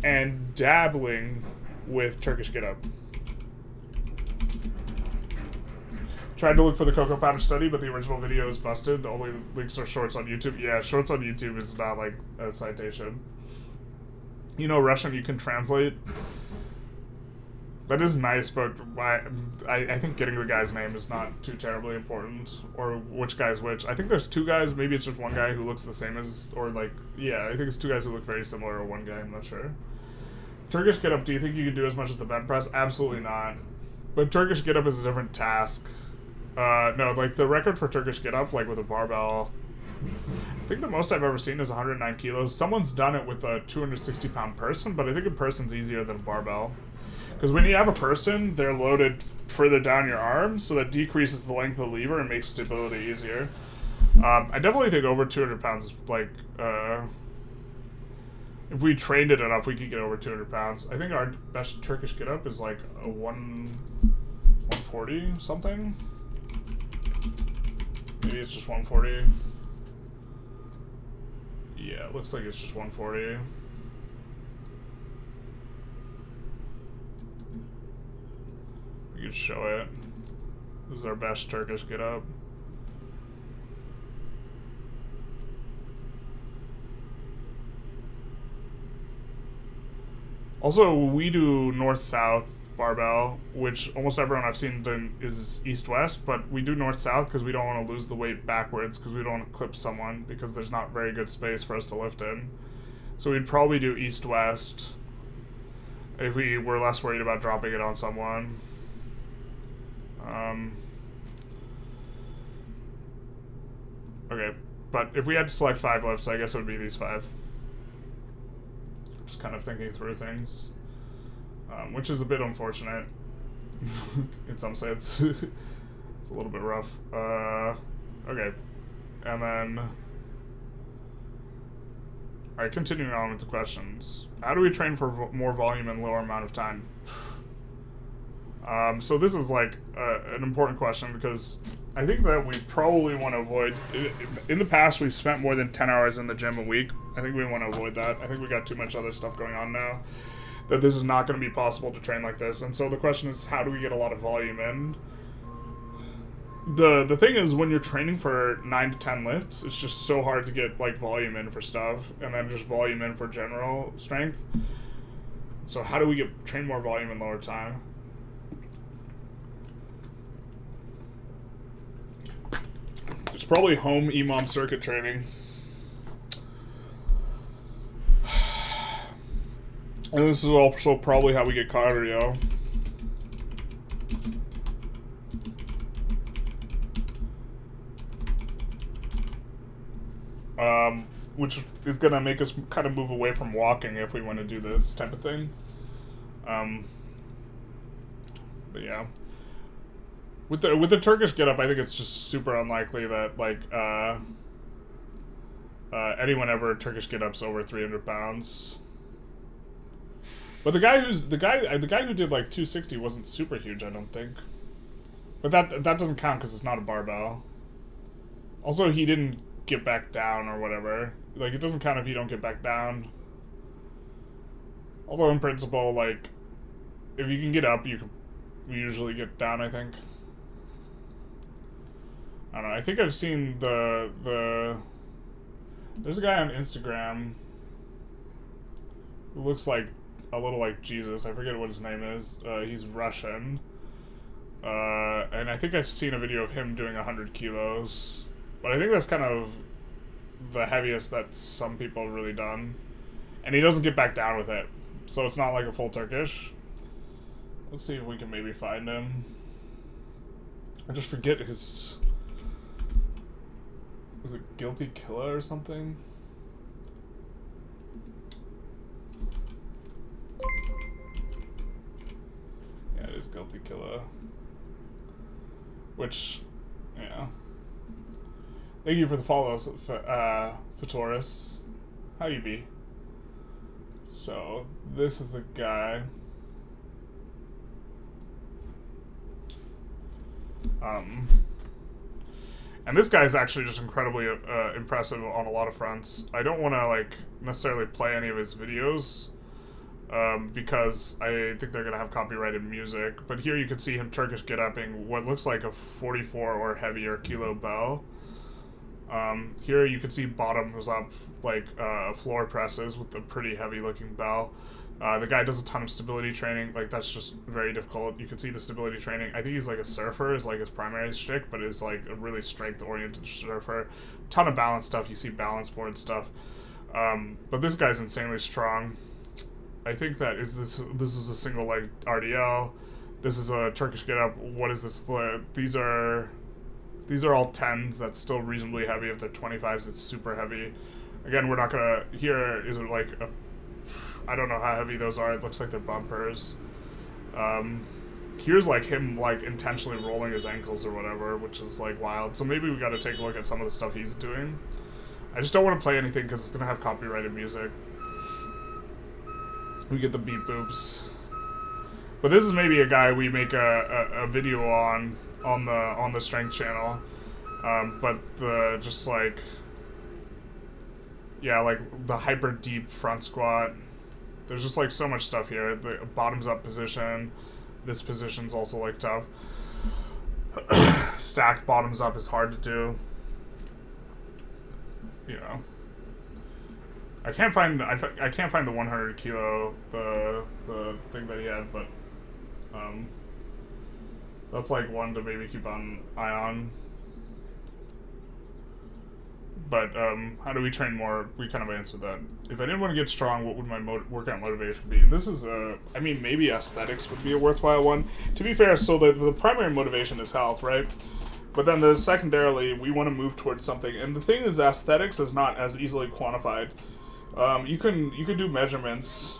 and dabbling with Turkish get up. Tried to look for the cocoa powder study, but the original video is busted. The only links are shorts on YouTube. Yeah, shorts on YouTube is not like a citation. You know Russian, you can translate. That is nice, but I think getting the guy's name is not too terribly important, or which guy's which. I think there's 2 guys, maybe it's just one guy who looks the same as, or like, yeah, I think it's 2 guys who look very similar, or one guy, I'm not sure. Turkish get up, do you think you can do as much as the bent press? Absolutely not. But Turkish get up is a different task. No, like the record for Turkish get up, like with a barbell, I think the most I've ever seen is 109 kilos. Someone's done it with a 260 pound person, but I think a person's easier than a barbell. Because when you have a person, they're loaded further down your arms, so that decreases the length of the lever and makes stability easier. I definitely think over 200 pounds, like, if we trained it enough, we could get over 200 pounds. I think our best Turkish get up is like a 140 something. Maybe it's just 140. Yeah, it looks like it's just 140. We could show it. This is our best Turkish get up. Also, we do north-south barbell, which almost everyone I've seen done is east-west, but we do north-south because we don't want to lose the weight backwards, because we don't want to clip someone, because there's not very good space for us to lift in. So we'd probably do east-west if we were less worried about dropping it on someone. Okay, but if we had to select 5 lifts, I guess it would be these 5. Just kind of thinking through things. which is a bit unfortunate in some sense. It's a little bit rough. Okay, and then, all right, continuing on with the questions. How do we train for more volume in lower amount of time? So this is like an important question because I think that we probably want to avoid, in the past we've spent more than 10 hours in the gym a week. I think we want to avoid that. I think we got too much other stuff going on now that this is not going to be possible to train like this. And so the question is, how do we get a lot of volume in? The thing is, when you're training for 9 to 10 lifts, it's just so hard to get like volume in for stuff and then just volume in for general strength. So how do we train more volume in lower time? It's probably home EMOM circuit training. And this is also probably how we get cardio. Which is going to make us kind of move away from walking if we want to do this type of thing. But yeah. With the Turkish getup, I think it's just super unlikely that like anyone ever Turkish getups over 300 pounds. But the guy who did like 260 wasn't super huge, I don't think. But that doesn't count because it's not a barbell. Also, he didn't get back down or whatever. Like, it doesn't count if you don't get back down. Although in principle, like, if you can get up, you can usually get down, I think. I don't know. I think I've seen there's a guy on Instagram who looks like a little like Jesus. I forget what his name is. He's Russian. And I think I've seen a video of him doing 100 kilos. But I think that's kind of the heaviest that some people have really done. And he doesn't get back down with it. So it's not like a full Turkish. Let's see if we can maybe find him. I just forget his... Is it Guilty Killer or something? Yeah, it is Guilty Killer. Which, yeah. Thank you for the follows, Fatoris. How you be? So, this is the guy. And this guy is actually just incredibly impressive on a lot of fronts. I don't want to like necessarily play any of his videos because I think they're gonna have copyrighted music. But here you can see him Turkish get-upping what looks like a 44 or heavier kilo bell. Here you can see bottoms up like floor presses with a pretty heavy looking bell. The guy does a ton of stability training, like that's just very difficult. You can see the stability training. I think he's like a surfer is like his primary shtick, but is like a really strength oriented surfer. Ton of balance stuff, you see balance board stuff. But this guy's insanely strong. I think that this is a single leg RDL. This is a Turkish get up. What is this? These are all 10s. That's still reasonably heavy. If they're 25s, it's super heavy. Again, we're not gonna. Here is like a. I don't know how heavy those are. It looks like they're bumpers. Here's like him like intentionally rolling his ankles or whatever, which is like wild. So maybe we got to take a look at some of the stuff he's doing. I just don't want to play anything because it's gonna have copyrighted music. We get the beep boops. But this is maybe a guy we make a video on the strength channel. But the just like yeah, like the hyper deep front squat. There's just like so much stuff here. The bottoms up position. This position's also like tough. Stacked bottoms up is hard to do. You know. I can't find the 100 kilo the thing that he had, but that's like one to maybe keep an eye on. But how do we train more? We kind of answered that. If I didn't want to get strong, what would my workout motivation be? And this is I mean, maybe aesthetics would be a worthwhile one. To be fair, so the primary motivation is health, right? But then the secondarily, we want to move towards something. And the thing is, aesthetics is not as easily quantified. You can do measurements,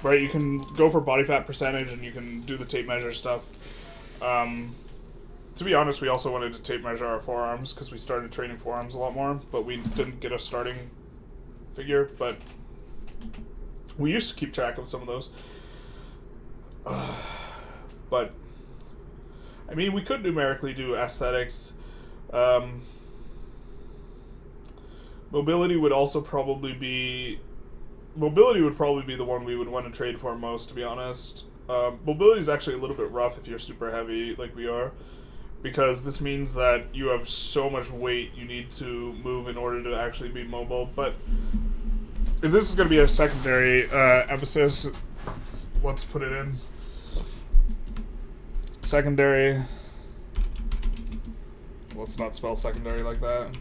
right? You can go for body fat percentage and you can do the tape measure stuff. To be honest, we also wanted to tape measure our forearms because we started training forearms a lot more, but we didn't get a starting figure, but we used to keep track of some of those. But, I mean, we could numerically do aesthetics. Mobility would also probably be... Mobility would probably be the one we would want to trade for most, to be honest. Mobility is actually a little bit rough if you're super heavy like we are, because this means that you have so much weight you need to move in order to actually be mobile. But if this is going to be a secondary emphasis, let's put it in. Secondary. Let's not spell secondary like that.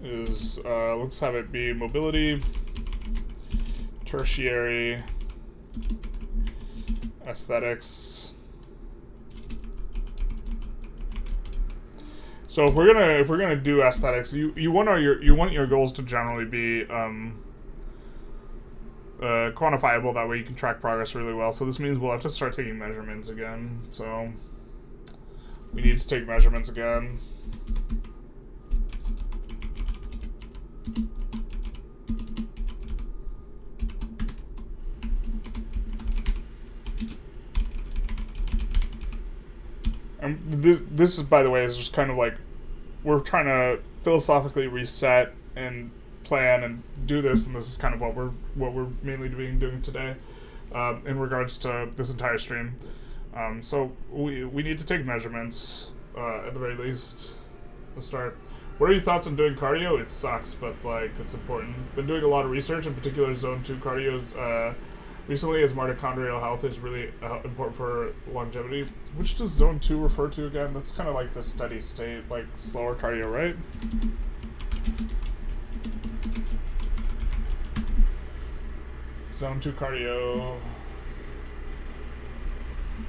Is let's have it be mobility, tertiary, aesthetics. So if we're gonna do aesthetics, you want your goals to generally be quantifiable. That way you can track progress really well. So this means we'll have to start taking measurements again. So we need to take measurements again. This is, by the way, is just kind of like we're trying to philosophically reset and plan and do this, and this is kind of what we're mainly doing today in regards to this entire stream. So we need to take measurements at the very least to start. What are your thoughts on doing cardio? It sucks, but like it's important. Been doing a lot of research, in particular zone 2 cardio recently, as mitochondrial health is really important for longevity. Which does zone 2 refer to again? That's kind of like the steady state, like slower cardio, right? Zone 2 cardio.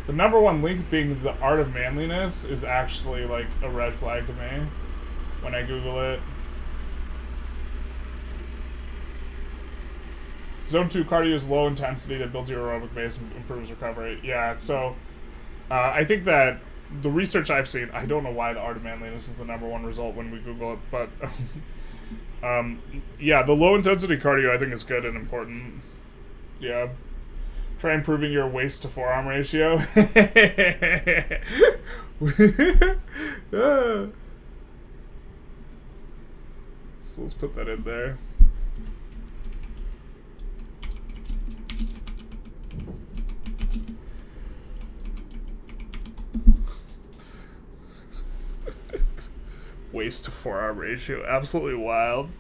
The number one link being the art of manliness is actually like a red flag to me when I Google it. Zone 2 cardio is low intensity that builds your aerobic base and improves recovery. Yeah, so I think that the research I've seen, I don't know why the art of manliness is the number one result when we Google it, but yeah, the low intensity cardio I think is good and important. Yeah. Try improving your waist to forearm ratio. So let's put that in there. Waist to forearm ratio, absolutely wild.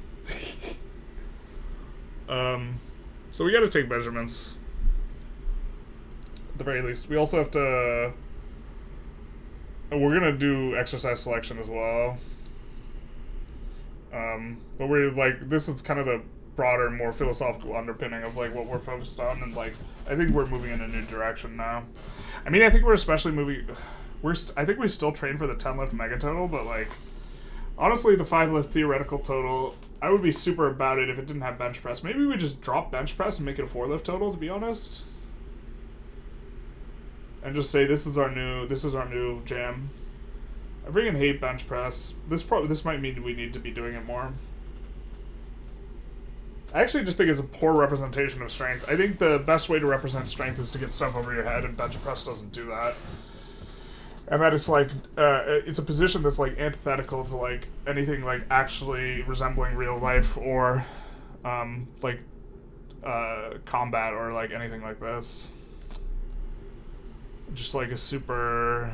So we got to take measurements at the very least. We also have to. We're gonna do exercise selection as well. But we're like, this is kind of the broader, more philosophical underpinning of like what we're focused on, and like I think we're moving in a new direction now. I mean, I think we're especially moving. I think we still train for the 10 lift mega total, but like. Honestly, the 5 lift theoretical total, I would be super about it if it didn't have bench press. Maybe we just drop bench press and make it a 4 lift total, to be honest. And just say this is our new jam. I freaking hate bench press. This might mean we need to be doing it more. I actually just think it's a poor representation of strength. I think the best way to represent strength is to get stuff over your head, and bench press doesn't do that. And that it's like, it's a position that's like antithetical to like anything like actually resembling real life or like combat or like anything like this. Just like a super...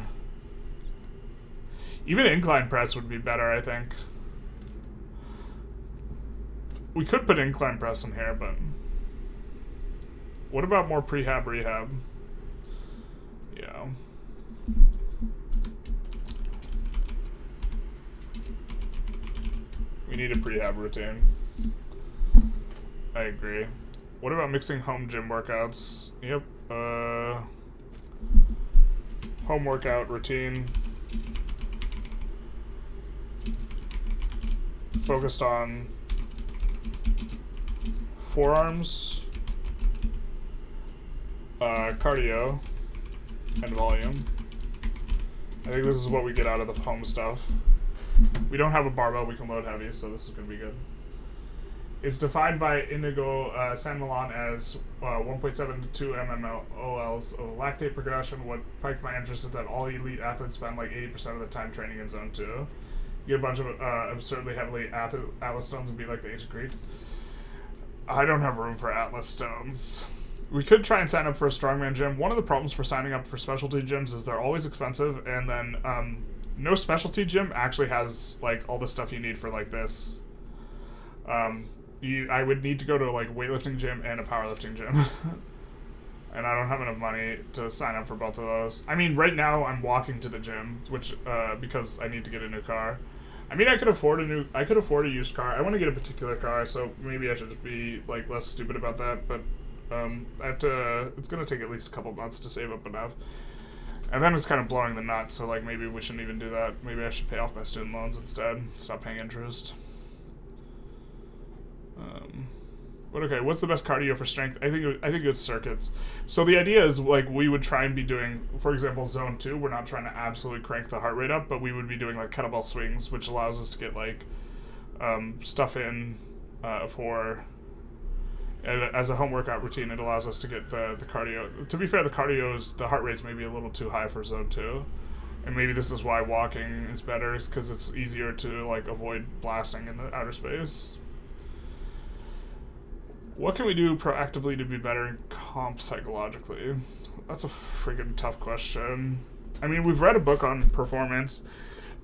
Even incline press would be better, I think. We could put incline press in here, but... What about more prehab rehab? Yeah. We need a prehab routine. I agree. What about mixing home gym workouts? Yep. Home workout routine. Focused on forearms. cardio and volume. I think this is what we get out of the home stuff. We don't have a barbell we can load heavy, so this is going to be good. It's defined by Indigo San Milan as 1.7 to 2 mmOLs of lactate progression. What piqued my interest is that all elite athletes spend like 80% of the time training in zone 2. You get a bunch of absurdly heavily Atlas stones and be like the ancient Greeks. I don't have room for Atlas stones. We could try and sign up for a Strongman gym. One of the problems for signing up for specialty gyms is they're always expensive, and then no specialty gym actually has like all the stuff you need for like this. I would need to go to like a weightlifting gym and a powerlifting gym. And I don't have enough money to sign up for both of those. I mean, right now I'm walking to the gym, which because I need to get a new car. I mean, I could afford a used car. I want to get a particular car, so maybe I should just be like less stupid about that. But I have to. It's gonna take at least a couple months to save up enough, and then it's kind of blowing the nut. So like maybe we shouldn't even do that. Maybe I should pay off my student loans instead. Stop paying interest. But okay, what's the best cardio for strength? I think it's circuits. So the idea is like we would try and be doing, for example, zone 2. We're not trying to absolutely crank the heart rate up, but we would be doing like kettlebell swings, which allows us to get like stuff in for as a home workout routine. It allows us to get the cardio. To be fair, the heart rate's maybe a little too high for zone 2, and maybe this is why walking is better, is because it's easier to like avoid blasting in the outer space. What can we do proactively to be better in comp psychologically? That's a friggin' tough question. I mean, we've read a book on performance.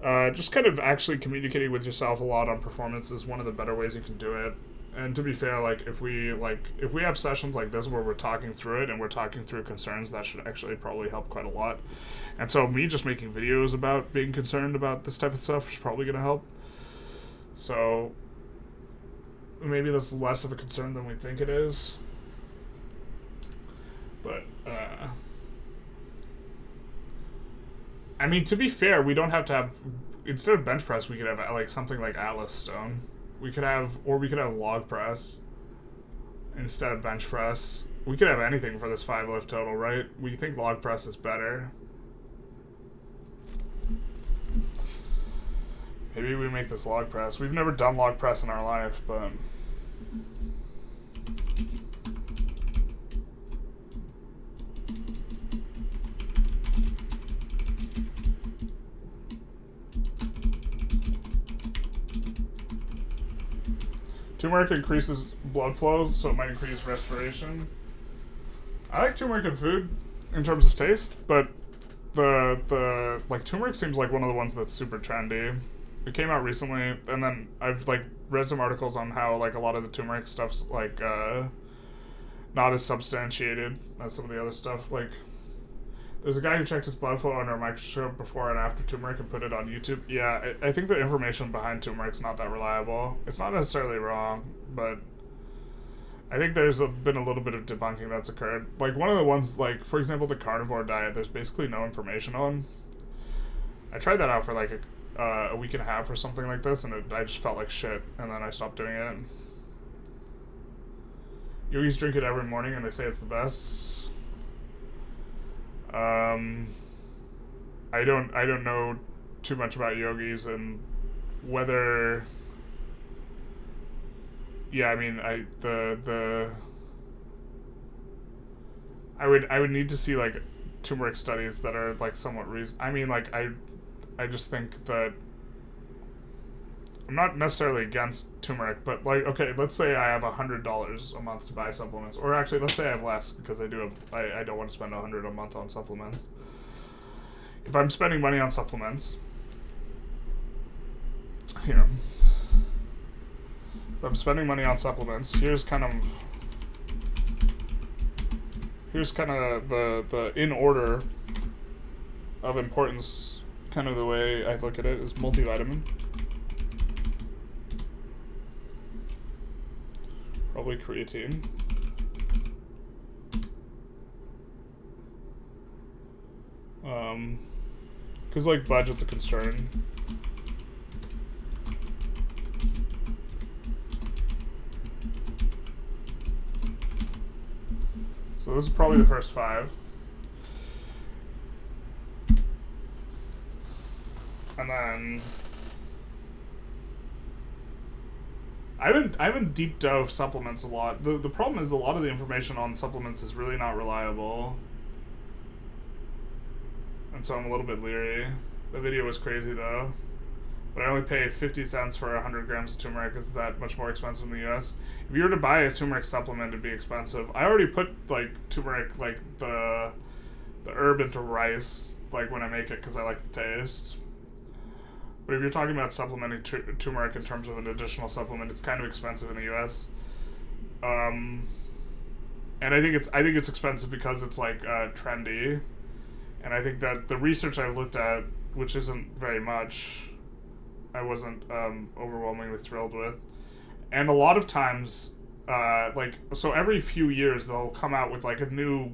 Just kind of actually communicating with yourself a lot on performance is one of the better ways you can do it. And to be fair, like if we have sessions like this where we're talking through it and we're talking through concerns, that should actually probably help quite a lot. And so me just making videos about being concerned about this type of stuff is probably going to help. So maybe that's less of a concern than we think it is. But, I mean, to be fair, we don't have to have, instead of bench press, we could have, like, something like Atlas stone. We could have log press instead of bench press. We could have anything for this 5 lift total, right? We think log press is better. Maybe we make this log press. We've never done log press in our life, but turmeric increases blood flow, so it might increase respiration. I like turmeric in food in terms of taste, but the like turmeric seems like one of the ones that's super trendy. It came out recently, and then I've like read some articles on how like a lot of the turmeric stuff's like not as substantiated as some of the other stuff. Like there's a guy who checked his blood flow under a microscope before and after turmeric and put it on YouTube. Yeah, I think the information behind turmeric's not that reliable. It's not necessarily wrong, but I think there's been a little bit of debunking that's occurred. Like one of the ones, like for example, the carnivore diet, there's basically no information on. I tried that out for like a week and a half or something like this, and I just felt like shit, and then I stopped doing it. Yogis drink it every morning, and they say it's the best. I don't know too much about yogis and whether. Yeah, I mean, I would need to see like turmeric studies that are like somewhat I mean, like I just think that I'm not necessarily against turmeric, but like, okay, let's say I have $100 a month to buy supplements, or actually, let's say I have less because I don't want to spend $100 a month on supplements. If I'm spending money on supplements, here. If I'm spending money on supplements, here's kind of the in order of importance. Kind of the way I look at it is multivitamin. Probably creatine. Because like budget's a concern. So this is probably the first 5. And then I haven't deep dove supplements a lot. The problem is a lot of the information on supplements is really not reliable. And so I'm a little bit leery. The video was crazy though. But I only pay 50 cents for 100 grams of turmeric. Is that much more expensive in the US? If you were to buy a turmeric supplement, it'd be expensive. I already put like turmeric, like the herb, into rice, like when I make it, because I like the taste. But if you're talking about supplementing turmeric in terms of an additional supplement, it's kind of expensive in the US. And I think it's expensive because it's like trendy. And I think that the research I've looked at, which isn't very much, I wasn't overwhelmingly thrilled with. And a lot of times, so every few years they'll come out with like a new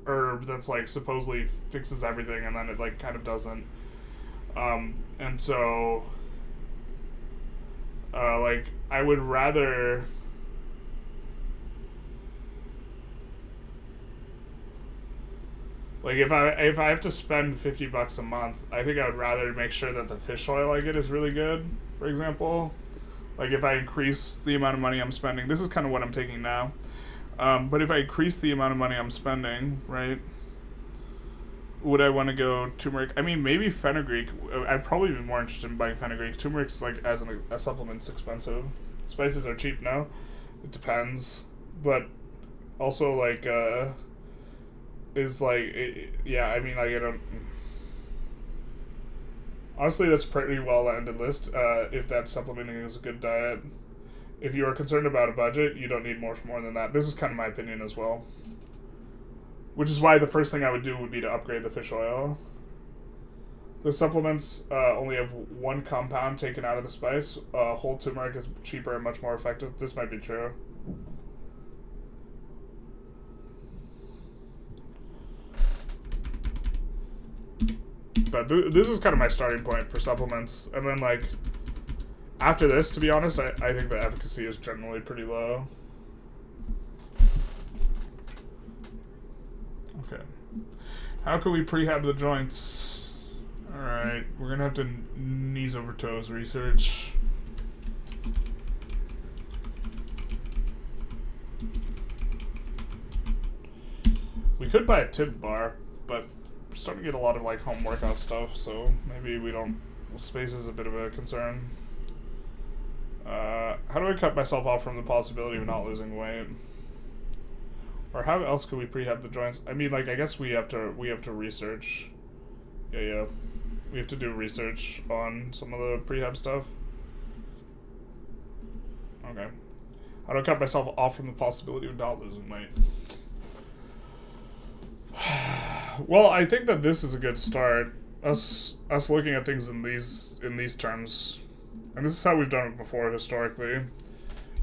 herb that's like supposedly fixes everything, and then it like kind of doesn't. And so, like, I would rather... Like, if I have to spend $50 a month, I think I would rather make sure that the fish oil I get is really good, for example. Like, if I increase the amount of money I'm spending, this is kind of what I'm taking now. But if I increase the amount of money I'm spending, right, would I want to go turmeric? I mean, maybe fenugreek. I'd probably be more interested in buying fenugreek. Turmeric's, like, as a supplement's expensive. Spices are cheap now. It depends. But also, like, is like, yeah, I mean, like, I don't... Honestly, that's a pretty well-ended list, if that supplementing is a good diet. If you are concerned about a budget, you don't need much more than that. This is kind of my opinion as well. Which is why the first thing I would do would be to upgrade the fish oil. The supplements only have one compound taken out of the spice. Whole turmeric is cheaper and much more effective. This might be true. But this is kind of my starting point for supplements. And then, like, after this, to be honest, I think the efficacy is generally pretty low. Okay. How can we prehab the joints? Alright, we're going to have to knees over toes research. We could buy a tib bar, but we're starting to get a lot of, like, home workout stuff, so maybe we don't... Space is a bit of a concern. How do I cut myself off from the possibility of not losing weight? Or how else could we prehab the joints? I mean, like, I guess we have to research. Yeah. We have to do research on some of the prehab stuff. Okay. How do I cut myself off from the possibility of not losing weight? Well, I think that this is a good start. Us looking at things in these terms, and this is how we've done it before historically.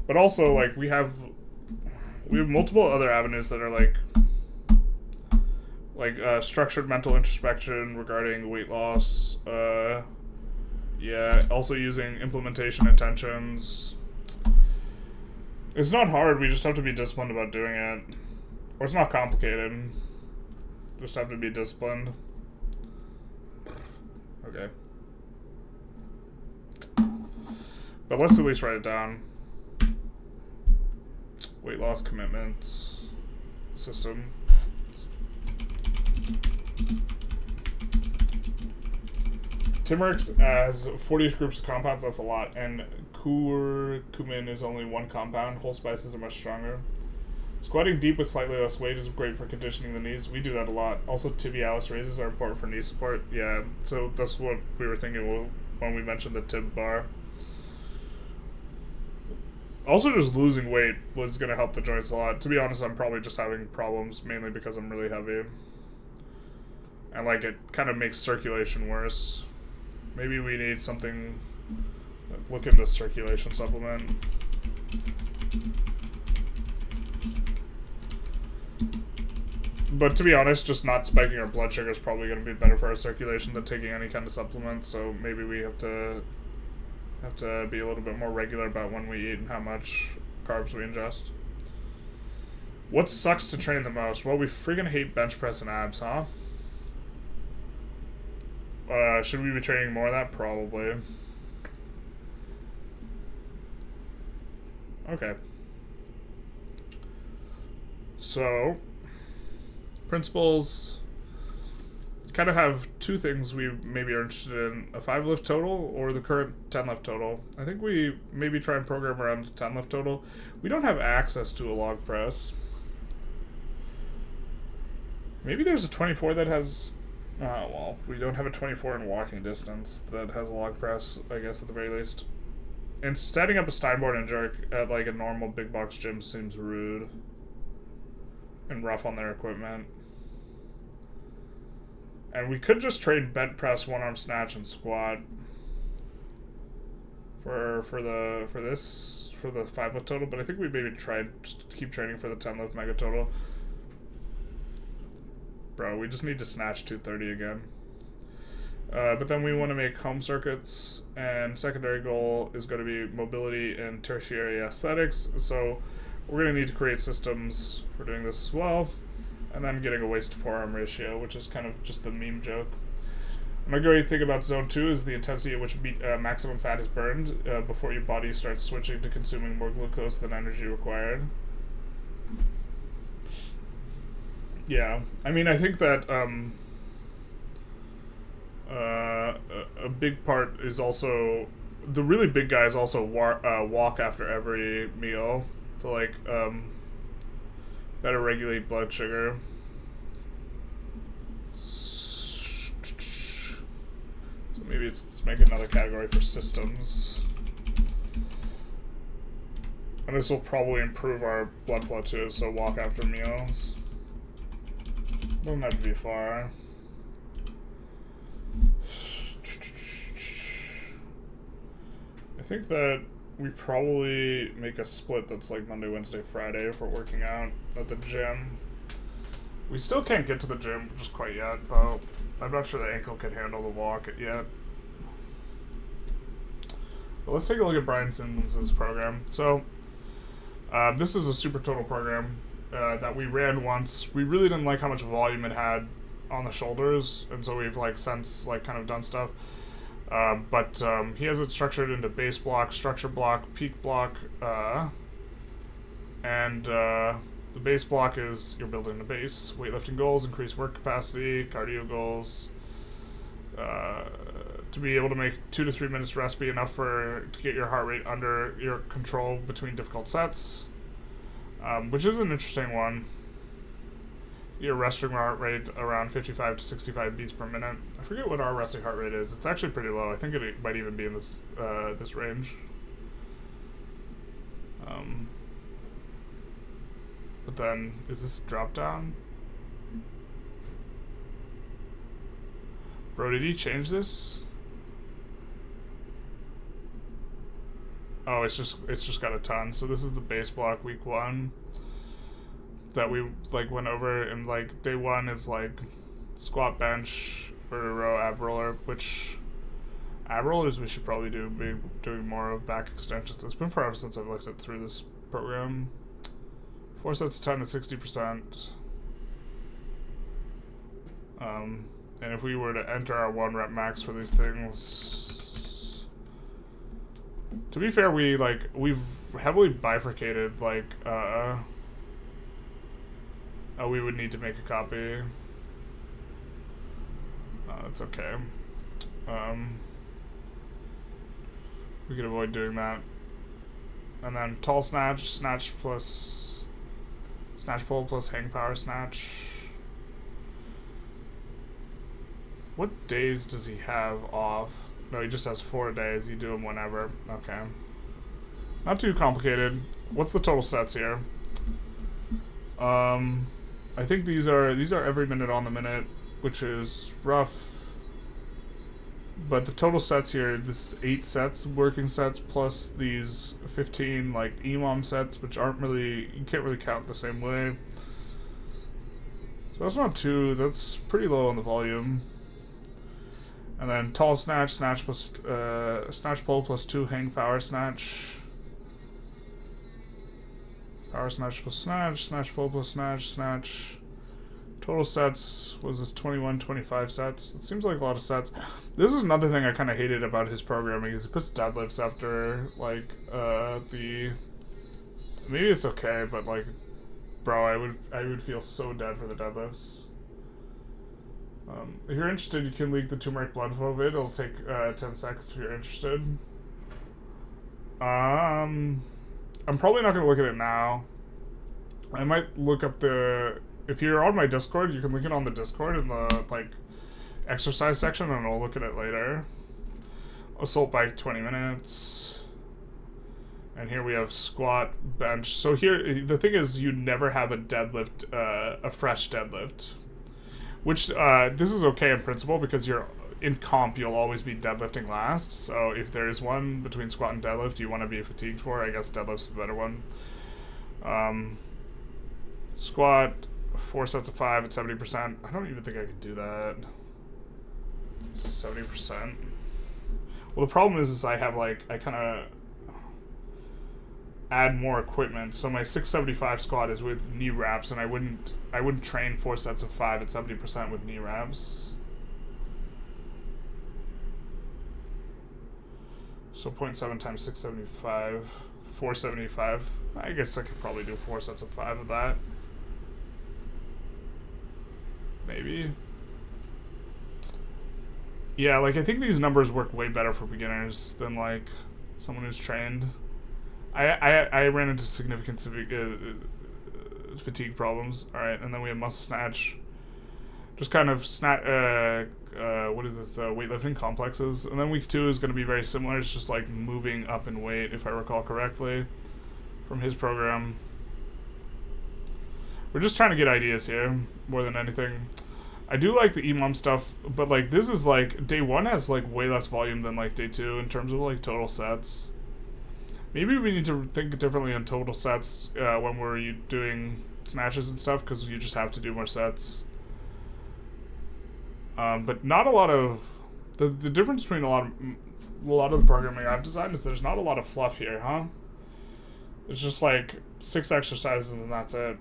But also, like, we have multiple other avenues that are like structured mental introspection regarding weight loss. Yeah, also using implementation intentions. It's not hard. We just have to be disciplined about doing it, or it's not complicated. Just have to be disciplined. Okay. But let's at least write it down. Weight loss commitment system. Turmeric has 40-ish groups of compounds. That's a lot. And curcumin is only one compound. Whole spices are much stronger. Squatting deep with slightly less weight is great for conditioning the knees. We do that a lot. Also, tibialis raises are important for knee support. Yeah, so that's what we were thinking when we mentioned the tib bar. Also, just losing weight was going to help the joints a lot. To be honest, I'm probably just having problems, mainly because I'm really heavy. And, like, it kind of makes circulation worse. Maybe we need something... Look into circulation supplement. But to be honest, just not spiking our blood sugar is probably going to be better for our circulation than taking any kind of supplement. So maybe we have to be a little bit more regular about when we eat and how much carbs we ingest. What sucks to train the most? Well, we freaking hate bench press and abs, huh? Should we be training more of that? Probably. Okay. So, principles kind of have two things we maybe are interested in: a 5 lift total or the current 10 lift total. I think we maybe try and program around the 10 lift total. We don't have access to a log press. Maybe there's a 24 that has. Well, we don't have a 24 in walking distance that has a log press, I guess, at the very least. And setting up a Steinboard and jerk at like a normal big box gym seems rude and rough on their equipment. And we could just trade bent press, one arm snatch, and squat for the 5 lift total. But I think we maybe try just keep training for the 10 lift mega total. Bro, we just need to snatch 230 again. But then we want to make home circuits, and secondary goal is going to be mobility and tertiary aesthetics. So we're going to need to create systems for doing this as well. And then getting a waist to forearm ratio, which is kind of just the meme joke. My great thing about zone 2 is the intensity at which maximum fat is burned before your body starts switching to consuming more glucose than energy required. Yeah, I mean, I think that a big part is also the really big guys also walk after every meal to like better regulate blood sugar. So maybe let's make another category for systems. And this will probably improve our blood flow too, so walk after meals. Doesn't have to be far. I think that we probably make a split that's like Monday, Wednesday, Friday if we're working out at the gym. We still can't get to the gym just quite yet, though. I'm not sure the ankle can handle the walk yet. But let's take a look at Brian Simmons' program. So, this is a Supertotal program that we ran once. We really didn't like how much volume it had on the shoulders, and so we've like since like kind of done stuff. But he has it structured into base block, structure block, peak block, and the base block is you're building the base. Weightlifting goals, increase work capacity, cardio goals. To be able to make 2 to 3 minutes rest be enough to get your heart rate under your control between difficult sets, which is an interesting one. Your resting heart rate around 55 to 65 beats per minute. I forget what our resting heart rate is. It's actually pretty low. I think it might even be in this this range. But then, is this drop down? Bro, did he change this? Oh, it's just got a ton. So this is the base block week 1 that we like went over, and like day 1 is like squat, bench, vertical row, ab roller, which ab rollers we should probably be doing more of. Back extensions. It's been forever since I've looked at through this program. 4 sets 10 to 60%. And if we were to enter our 1 rep max for these things, to be fair, we've heavily bifurcated like we would need to make a copy. That's okay. We could avoid doing that. And then tall snatch, snatch pull plus hang power snatch. What days does he have off? No, he just has 4 days. You do them whenever. Okay. Not too complicated. What's the total sets here? I think these are every minute on the minute, which is rough. But the total sets here, this is 8 sets, working sets, plus these 15 like EMOM sets, which aren't really, you can't really count the same way. So that's not too, that's pretty low on the volume. And then tall snatch, snatch pull plus 2 hang power snatch. Power snatch plus snatch, snatch pull plus snatch, snatch. Total sets was this 21, 25 sets. It seems like a lot of sets. This is another thing I kind of hated about his programming is he puts deadlifts after like the. Maybe it's okay, but like, bro, I would feel so dead for the deadlifts. If you're interested, you can leak the turmeric blood flow vid. It'll take 10 seconds if you're interested. I'm probably not gonna look at it now. I might look up the. If you're on my Discord, you can link it on the Discord in the like exercise section, and I'll look at it later. Assault bike 20 minutes, and here we have squat, bench. So here the thing is, you never have a deadlift, a fresh deadlift, which this is okay in principle because you're in comp. You'll always be deadlifting last. So if there is one between squat and deadlift you want to be fatigued for, I guess deadlift's the better one. Squat. 4 sets of 5 at 70%. I don't even think I could do that. 70%. Well, the problem is I have like, I kind of add more equipment. So my 675 squat is with knee wraps, and I wouldn't train 4 sets of 5 at 70% with knee wraps. So 0.7 times 675, 475. I guess I could probably do 4 sets of 5 of that. Maybe. Yeah, like I think these numbers work way better for beginners than like someone who's trained. I ran into significant fatigue problems. All right, and then we have muscle snatch. Just kind of what is this? The weightlifting complexes. And then week 2 is going to be very similar. It's just like moving up in weight, if I recall correctly, from his program. We're just trying to get ideas here, more than anything. I do like the EMOM stuff, but like this is like, day 1 has like way less volume than like day 2 in terms of like total sets. Maybe we need to think differently on total sets when we're doing snatches and stuff, because you just have to do more sets. But not a lot of, the difference between a lot of the programming I've designed is there's not a lot of fluff here, huh? It's just like 6 exercises and that's it.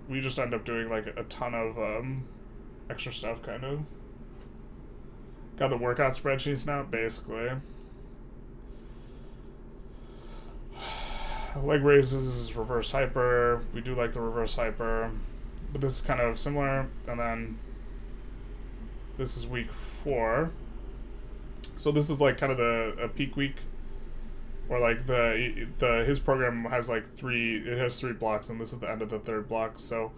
We just end up doing like a ton of extra stuff, kind of. Got the workout spreadsheets now, basically. Leg raises is reverse hyper. We do like the reverse hyper, but this is kind of similar. And then this is week 4. So this is like kind of a peak week. Or like his program has like 3 blocks, and this is the end of the 3rd block. So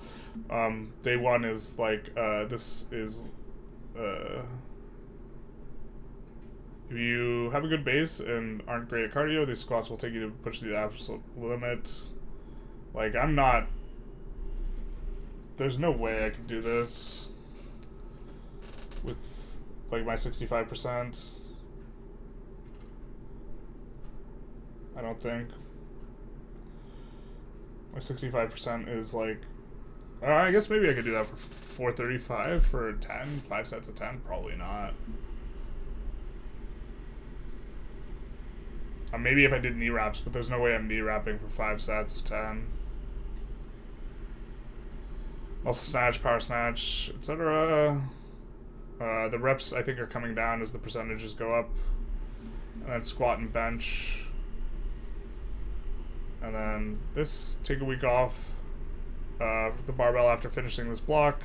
day 1 is like this is if you have a good base and aren't great at cardio, these squats will take you to push the absolute limit. Like there's no way I could do this with like my 65%. I don't think. My 65% is like, I guess maybe I could do that for 435 for 10, 5 sets of 10. Probably not. Maybe if I did knee wraps, but there's no way I'm knee wrapping for 5 sets of 10. Muscle snatch, power snatch, etc. The reps I think are coming down as the percentages go up. And then squat and bench. And then this, take a week off. The barbell after finishing this block.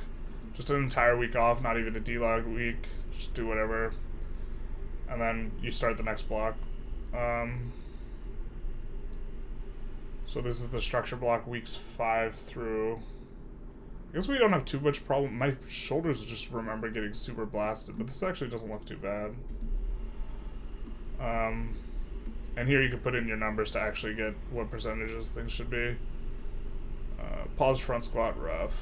Just an entire week off, not even a D-log week. Just do whatever. And then you start the next block. So this is the structure block, weeks 5 through... I guess we don't have too much problem. My shoulders just remember getting super blasted, but this actually doesn't look too bad. And here you can put in your numbers to actually get what percentages things should be. Pause front squat rough.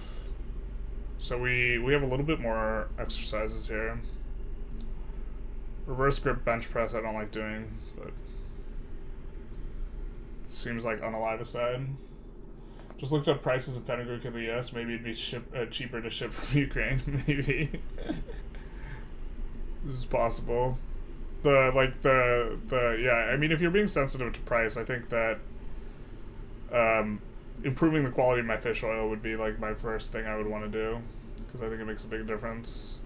So we have a little bit more exercises here. Reverse grip bench press I don't like doing, but it seems like unalive aside. Just looked up prices of fenugreek in the US. Maybe it'd be cheaper to ship from Ukraine. Maybe. This is possible. Yeah, I mean, if you're being sensitive to price, I think that improving the quality of my fish oil would be like my first thing I would want to do, because I think it makes a big difference.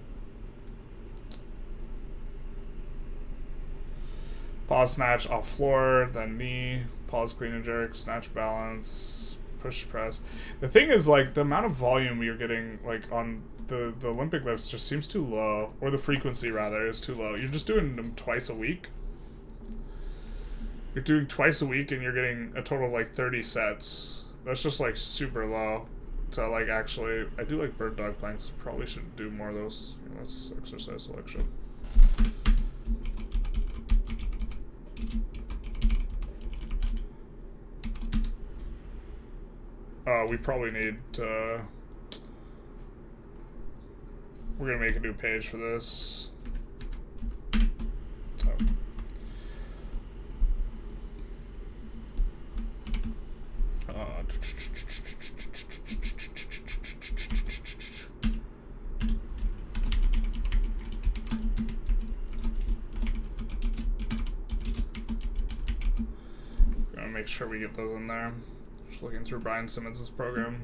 Pause snatch off floor, then knee, pause clean and jerk, snatch balance, push press. The thing is, like, the amount of volume you're getting, like, on the Olympic lifts just seems too low, or the frequency rather is too low. You're just doing them twice a week. You're doing twice a week and you're getting a total of like 30 sets. That's just like super low. So like actually, I do like bird dog planks. Probably should do more of those. That's exercise selection. We probably need to... We're gonna make a new page for this. Gonna make sure we get those in there. Just looking through Brian Simmons' program.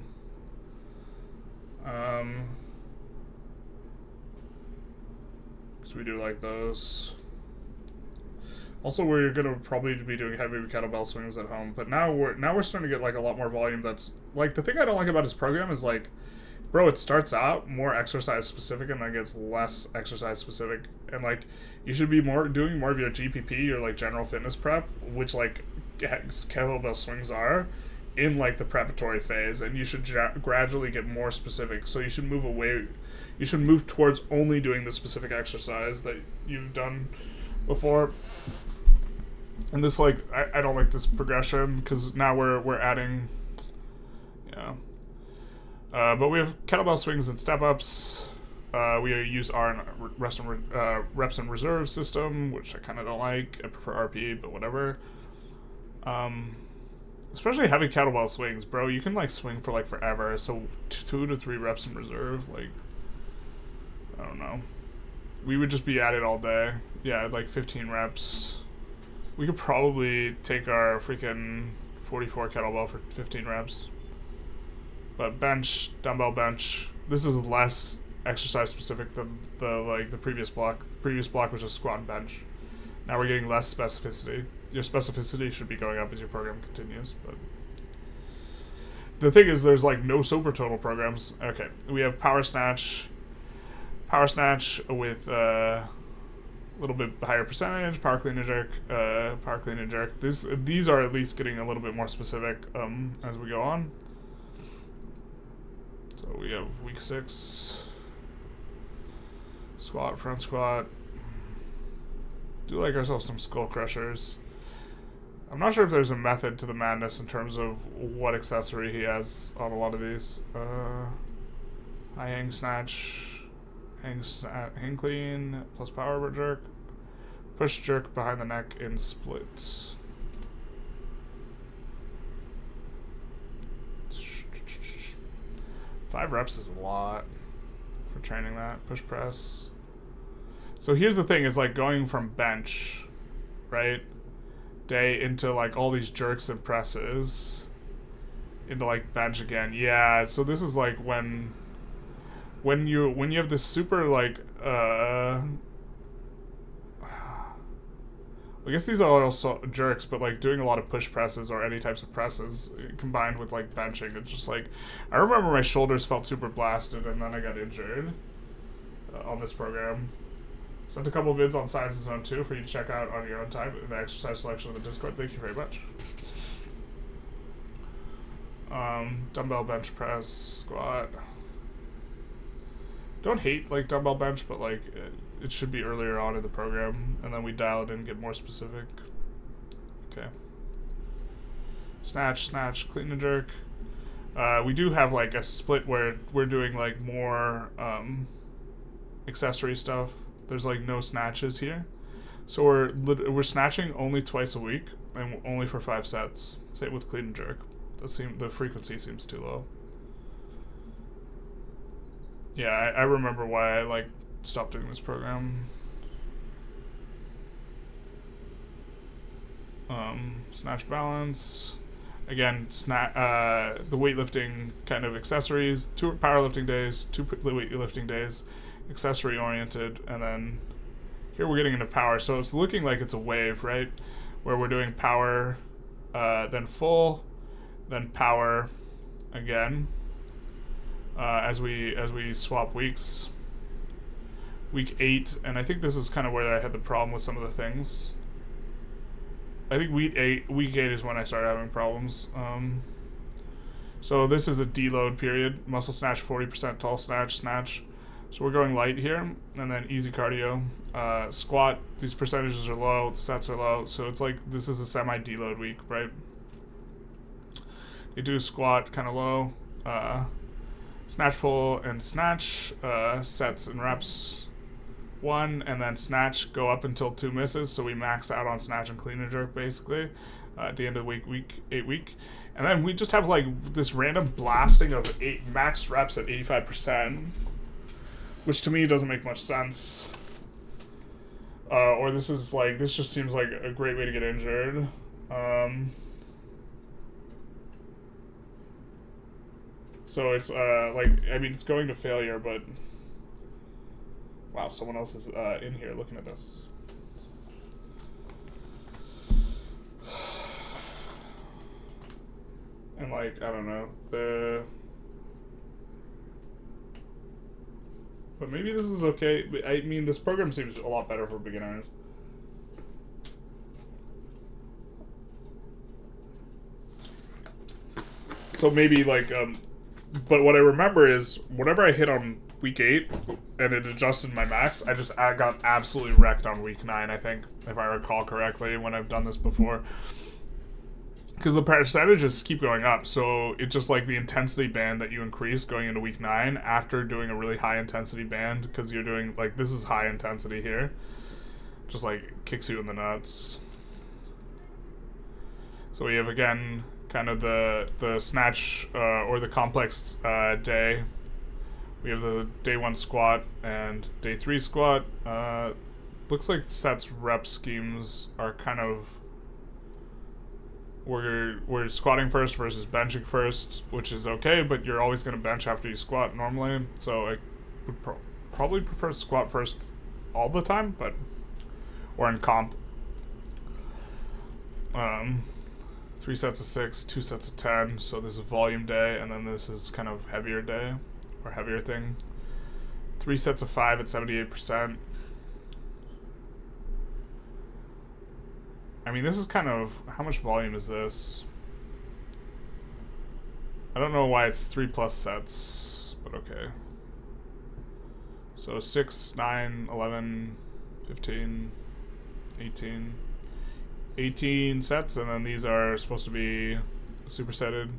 So we do like those. Also, we're gonna probably be doing heavy kettlebell swings at home, but now we're starting to get like a lot more volume. That's like the thing I don't like about his program is like, bro, it starts out more exercise specific and then gets less exercise specific, and like you should be doing more of your GPP, your like general fitness prep, which like kettlebell swings are, in like the preparatory phase, and you should gradually get more specific. So you should move away. You should move towards only doing the specific exercise that you've done before. And this, like, I don't like this progression, because now we're adding, yeah. But we have kettlebell swings and step-ups. We use R and reps and reserve system, which I kind of don't like. I prefer RPE, but whatever. Especially heavy kettlebell swings, bro. You can, like, swing for, like, forever. So 2 to 3 reps in reserve, like, I don't know. We would just be at it all day. Yeah, like 15 reps. We could probably take our freaking 44 kettlebell for 15 reps. But bench, dumbbell bench, this is less exercise specific than the previous block. The previous block was just squat and bench. Now we're getting less specificity. Your specificity should be going up as your program continues, but the thing is there's like no Supertotal programs. Okay, we have power snatch with a little bit higher percentage, power clean and jerk. These are at least getting a little bit more specific as we go on. So we have week 6, squat, front squat. Do like ourselves some skull crushers. I'm not sure if there's a method to the madness in terms of what accessory he has on a lot of these. High hang snatch. Hang clean plus power jerk, push jerk behind the neck in splits. Five reps is a lot for training that. Push press. So here's the thing: is like going from bench, right, day into like all these jerks and presses, into like bench again. Yeah. So this is like when you have this super like I guess these are also jerks, but like doing a lot of push presses or any types of presses combined with like benching, it's just like I remember my shoulders felt super blasted and then I got injured on this program. Sent a couple of vids on Science Zone 2 for you to check out on your own time in the exercise selection of the Discord. Thank you very much. Dumbbell bench press, squat. Don't hate like dumbbell bench, but like it should be earlier on in the program, and then we dial it in and get more specific. Okay. Snatch, clean and jerk. We do have like a split where we're doing like more accessory stuff. There's like no snatches here, so we're snatching only twice a week and only for 5 sets. Same with clean and jerk. The frequency seems too low. Yeah, I remember why I like stopped doing this program. Snatch balance. again, the weightlifting kind of accessories, 2 powerlifting days, 2 weightlifting days, accessory oriented, and then here we're getting into power. So it's looking like it's a wave, right? Where we're doing power, then full, then power again, as we swap weeks. Week 8, and I think this is kind of where I had the problem with some of the things. I think week 8 is when I started having problems. So this is a deload period. Muscle snatch 40%, tall snatch. So we're going light here, and then easy cardio. Squat, these percentages are low, the sets are low, so it's like this is a semi-deload week, right? You do squat kind of low, snatch, pull, and snatch, sets and reps 1, and then snatch go up until 2 misses, so we max out on snatch and clean and jerk basically at the end of week 8. And then we just have like this random blasting of 8 max reps at 85%, which to me doesn't make much sense. Or this just seems like a great way to get injured. So it's it's going to failure, but wow, someone else is in here looking at this. And I don't know, but maybe this is okay. I mean, this program seems a lot better for beginners. So maybe but what I remember is whenever I hit on week 8 and it adjusted my max, I got absolutely wrecked on week 9, I think, if I recall correctly, when I've done this before. Because the percentages keep going up, so it's just like the intensity band that you increase going into week 9 after doing a really high intensity band, because you're doing, this is high intensity here, just kicks you in the nuts. So we have, again, kind of the snatch or the complex day. We have the day 1 squat and day 3 squat. Looks like sets rep schemes are kind of, we're squatting first versus benching first, which is okay, but you're always going to bench after you squat normally. So I would probably prefer squat first all the time, or in comp. 3 sets of 6, 2 sets of 10. So this is volume day, and then this is kind of heavier day or heavier thing. 3 sets of 5 at 78%. I mean, this is kind of, how much volume is this? I don't know why it's 3 plus sets, but okay. So 6, 9, 11, 15, 18. 18 sets, and then these are supposed to be supersetted.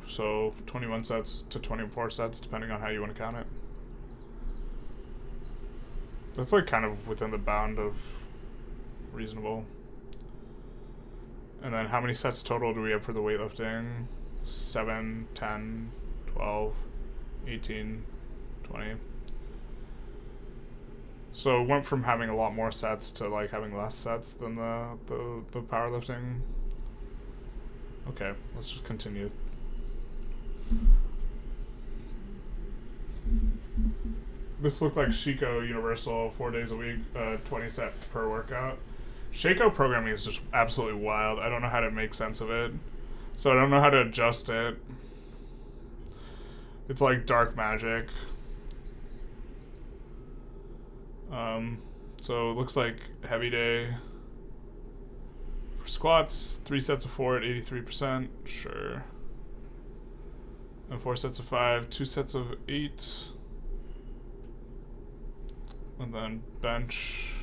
So 21 sets to 24 sets, depending on how you want to count it. That's kind of within the bound of reasonable. And then how many sets total do we have for the weightlifting? 7, 10, 12, 18, 20. So it went from having a lot more sets to having less sets than the powerlifting. Okay, let's just continue. This looked like Shiko Universal, 4 days a week, 20 set per workout. Shako programming is just absolutely wild. I don't know how to make sense of it. So I don't know how to adjust it. It's like dark magic. So it looks like heavy day for squats, 3 sets of 4 at 83%, sure. And 4 sets of 5, 2 sets of 8. And then bench.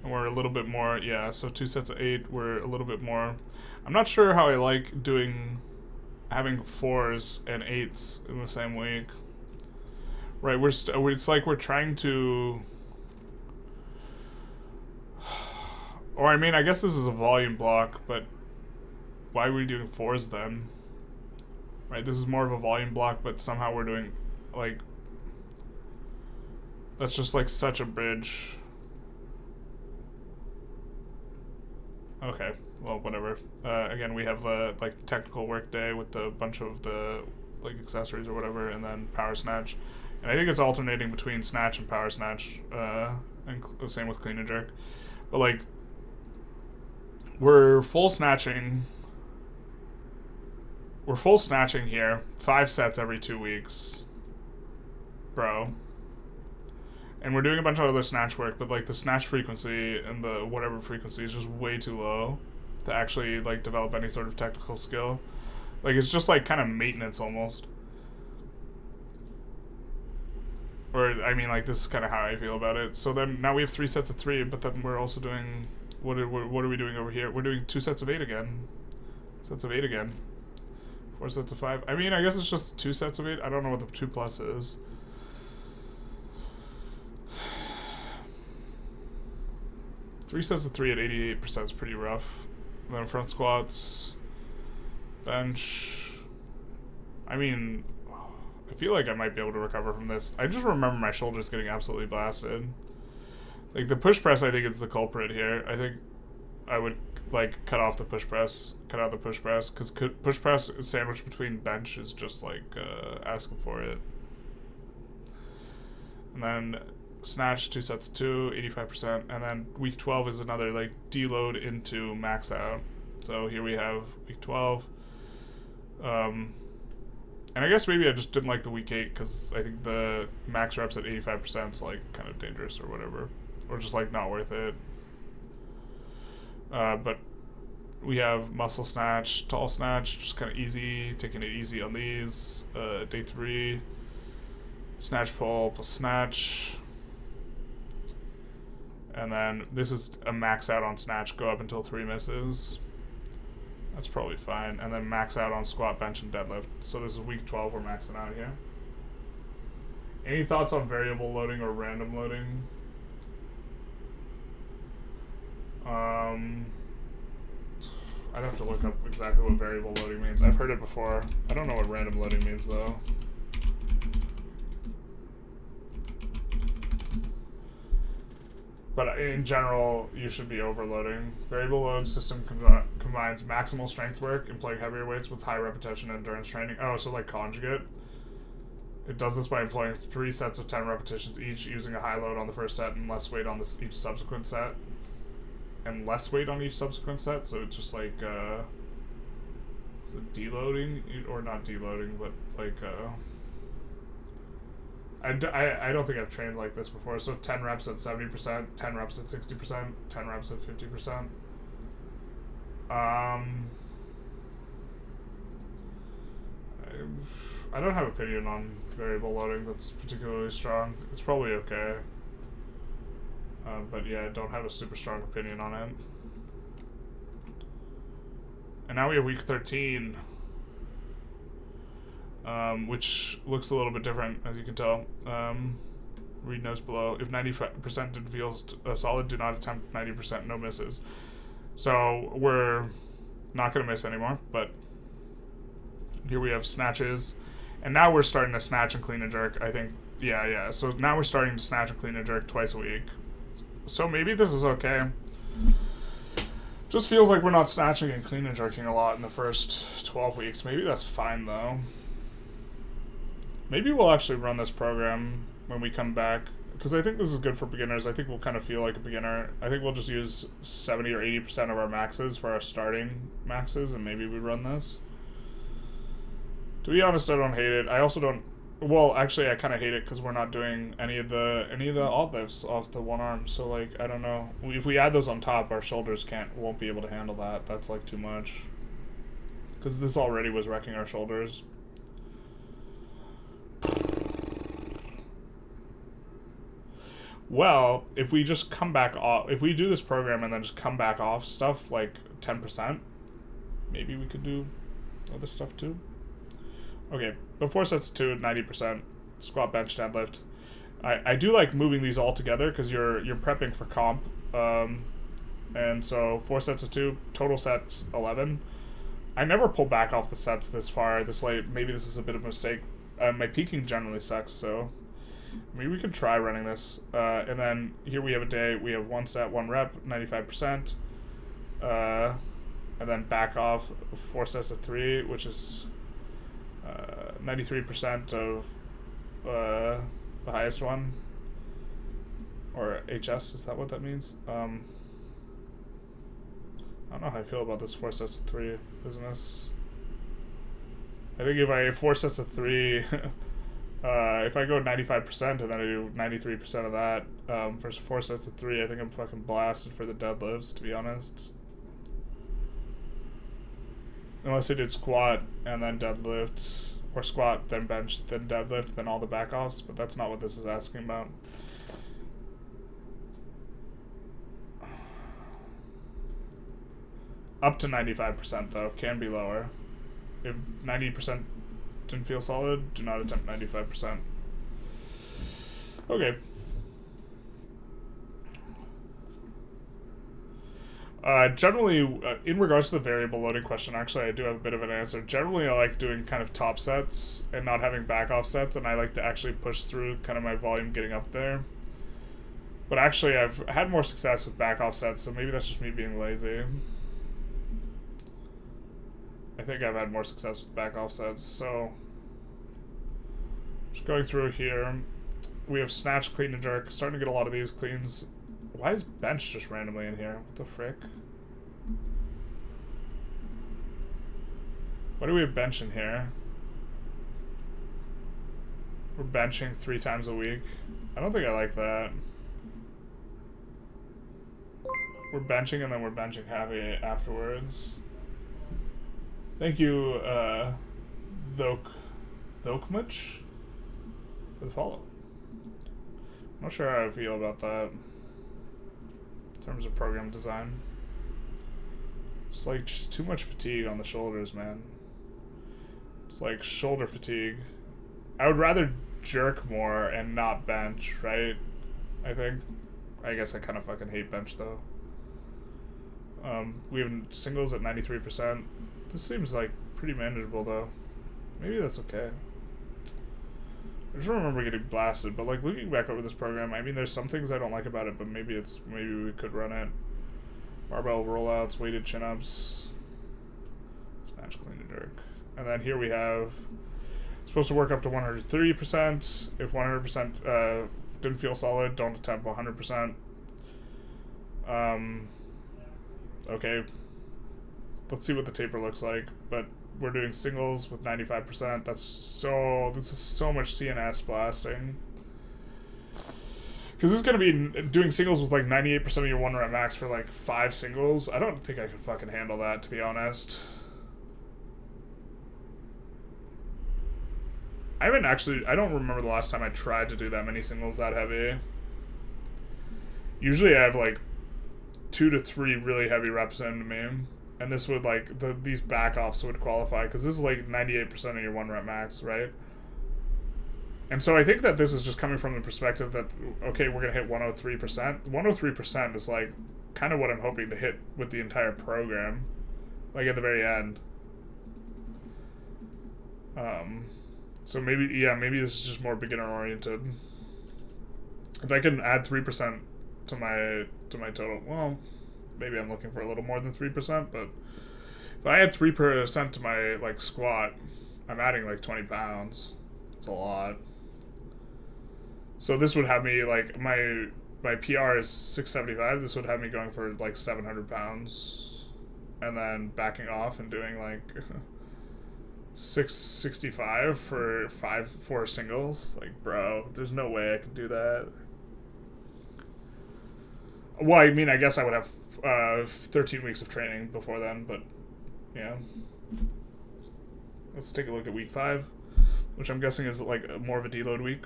And we're a little bit more, yeah, so 2 sets of 8, we're a little bit more. I'm not sure how I like having 4s and 8s in the same week. Right, it's like we're trying to, or I mean, I guess this is a volume block, but why are we doing 4s then? Right, this is more of a volume block, but somehow we're doing, that's just such a bridge. Okay, well, whatever. Again, we have the like technical work day with the bunch of the like accessories or whatever, and then power snatch. And I think it's alternating between snatch and power snatch, and same with clean and jerk. But like, we're full snatching here, 5 sets every 2 weeks, bro. And we're doing a bunch of other snatch work, but like the snatch frequency and the whatever frequency is just way too low to actually like develop any sort of technical skill. Like it's just like kind of maintenance almost. Or I mean, like this is kind of how I feel about it. So then now we have 3 sets of 3, but then we're also doing what are we doing over here? We're doing 2 sets of 8 again. 4 sets of 5. I mean, I guess it's just 2 sets of 8. I don't know what the 2 plus is. Three sets of 3 at 88% is pretty rough. And then front squats, bench. I mean, I feel like I might be able to recover from this. I just remember my shoulders getting absolutely blasted. Like the push press, I think is the culprit here. I think I would like cut out the push press, because push press sandwiched between bench is just like asking for it. And then snatch 2 sets of 2, 85%, and then week 12 is another like deload into max out. So here we have week 12. And I guess maybe I just didn't like the week 8 because I think the max reps at 85% is like kind of dangerous or whatever, or just like not worth it. But we have muscle snatch, tall snatch, just kind of easy, taking it easy on these. Day 3, snatch pull plus snatch. And then this is a max out on snatch, go up until 3 misses. That's probably fine. And then max out on squat, bench, and deadlift. So this is week 12, we're maxing out here. Any thoughts on variable loading or random loading? I'd have to look up exactly what variable loading means. I've heard it before. I don't know what random loading means though. But in general, you should be overloading. Variable load system combines maximal strength work, employing heavier weights with high repetition and endurance training. Oh, so like conjugate. It does this by employing 3 sets of 10 repetitions each, using a high load on the first set and less weight on each subsequent set. And less weight on each subsequent set, so it's just like, is it deloading? Or not deloading, but like, I don't think I've trained like this before. So 10 reps at 70%, 10 reps at 60%, 10 reps at 50%. I don't have an opinion on variable loading that's particularly strong. It's probably okay. But yeah, I don't have a super strong opinion on it. And now we have week 13. Which looks a little bit different, as you can tell. Read notes below. If 90% did feel solid, do not attempt 90%, no misses. So we're not going to miss anymore, but here we have snatches. And now we're starting to snatch and clean and jerk, I think. Yeah. So now we're starting to snatch and clean and jerk twice a week. So maybe this is okay. Just feels like we're not snatching and clean and jerking a lot in the first 12 weeks. Maybe that's fine, though. Maybe we'll actually run this program when we come back, because I think this is good for beginners. I think we'll kind of feel like a beginner. I think we'll just use 70 or 80% of our maxes for our starting maxes, and maybe we run this. To be honest, I don't hate it. I also don't... Well, actually, I kind of hate it because we're not doing any of the Oddlifts off the one arm. So, like, I don't know. If we add those on top, our shoulders won't be able to handle that. That's, like, too much. Because this already was wrecking our shoulders. Well, if we just come back off... If we do this program and then just come back off stuff, like, 10%, maybe we could do other stuff, too. Okay, but 4 sets of 2 at 90%, squat, bench, deadlift. I do like moving these all together because you're prepping for comp. And so 4 sets of 2, total sets 11. I never pull back off the sets this far, this late. Maybe this is a bit of a mistake. My peaking generally sucks, so maybe we could try running this. And then here we have a day, we have 1 set, 1 rep, 95%. and then back off 4 sets of 3, which is 93% of the highest one, or HS, is that what that means? I don't know how I feel about this 4 sets of 3 business. I think if I 4 sets of 3, if I go 95% and then I do 93% of that for 4 sets of 3, I think I'm fucking blasted for the deadlifts, to be honest. Unless I did squat and then deadlift, or squat, then bench, then deadlift, then all the back offs, but that's not what this is asking about. Up to 95% though, can be lower. If 90% didn't feel solid, do not attempt 95%. Okay. Generally, in regards to the variable loading question, actually I do have a bit of an answer. Generally I like doing kind of top sets and not having back off sets, and I like to actually push through kind of my volume getting up there. But actually I've had more success with back off sets, so maybe that's just me being lazy. I think I've had more success with back offsets, so just going through here, we have snatch, clean, and jerk. Starting to get a lot of these cleans. Why is bench just randomly in here? What the frick? Why do we have bench in here? We're benching 3 times a week. I don't think I like that. We're benching and then we're benching heavy afterwards. Thank you, Thokmuch, for the follow. I'm not sure how I feel about that in terms of program design. It's like just too much fatigue on the shoulders, man. It's like shoulder fatigue. I would rather jerk more and not bench, right? I think. I guess I kind of fucking hate bench though. We have singles at 93%. This seems like pretty manageable though. Maybe that's okay. I just remember getting blasted, but like looking back over this program, I mean there's some things I don't like about it, but maybe we could run it. Barbell rollouts, weighted chin-ups, snatch, clean, and jerk. And then here we have supposed to work up to 130%. If 100% didn't feel solid, don't attempt 100%. Okay. Let's see what the taper looks like, but we're doing singles with 95%. This is so much CNS blasting. Because this is going to be doing singles with like 98% of your 1 rep max for like 5 singles. I don't think I could fucking handle that, to be honest. I don't remember the last time I tried to do that many singles that heavy. Usually I have like 2 to 3 really heavy reps into me. And this would like, these back offs would qualify, because this is like 98% of your 1 rep max, right? And so I think that this is just coming from the perspective that, okay, we're going to hit 103%. 103% is like kind of what I'm hoping to hit with the entire program, like at the very end. So maybe this is just more beginner oriented. If I can add 3% to my total, well, maybe I'm looking for a little more than 3%, but if I add 3% to my like squat, I'm adding like 20 pounds. It's a lot. So this would have me like my PR is 675. This would have me going for like 700 pounds, and then backing off and doing like 665 for 4 singles. Like, bro, there's no way I could do that. Well, I mean, I guess I would have 13 weeks of training before then, but yeah. Let's take a look at week 5, which I'm guessing is like more of a deload week.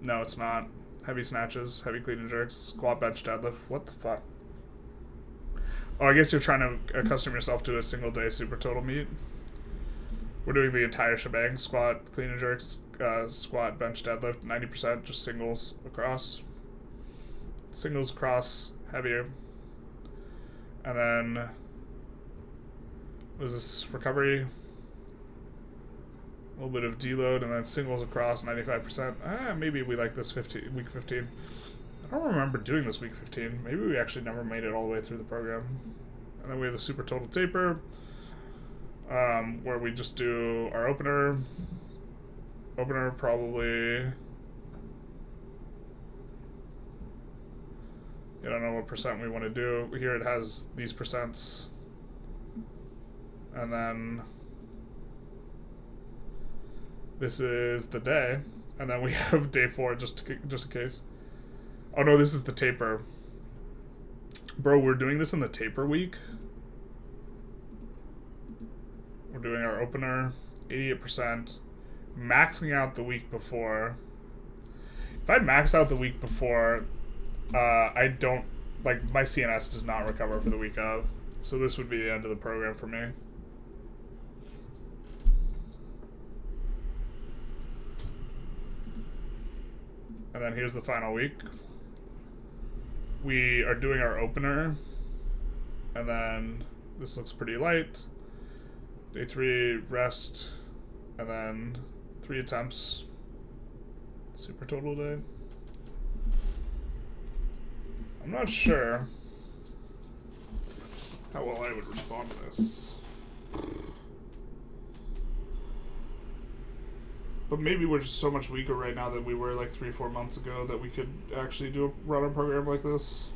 No, it's not. Heavy snatches, heavy clean and jerks, squat, bench, deadlift. What the fuck? Oh, I guess you're trying to accustom yourself to a single day Supertotal meet. We're doing the entire shebang: squat, clean and jerks, squat, bench, deadlift, 90%, just singles across. Singles across, heavier. And then, what is this, recovery? A little bit of deload, and then singles across, 95%. Maybe we like this week 15. I don't remember doing this week 15. Maybe we actually never made it all the way through the program. And then we have the Supertotal taper, where we just do our opener. Opener probably... I don't know what percent we want to do. Here it has these percents. And then this is the day. And then we have day 4 just in case. Oh no, this is the taper. Bro, we're doing this in the taper week. We're doing our opener, 88%. Maxing out the week before. If I max out the week before, I don't, like, my CNS does not recover for the week of. So this would be the end of the program for me. And then here's the final week. We are doing our opener. And then this looks pretty light. Day 3, rest. And then 3 attempts. Supertotal day. I'm not sure how well I would respond to this. But maybe we're just so much weaker right now than we were like 3-4 months ago that we could actually run a program like this.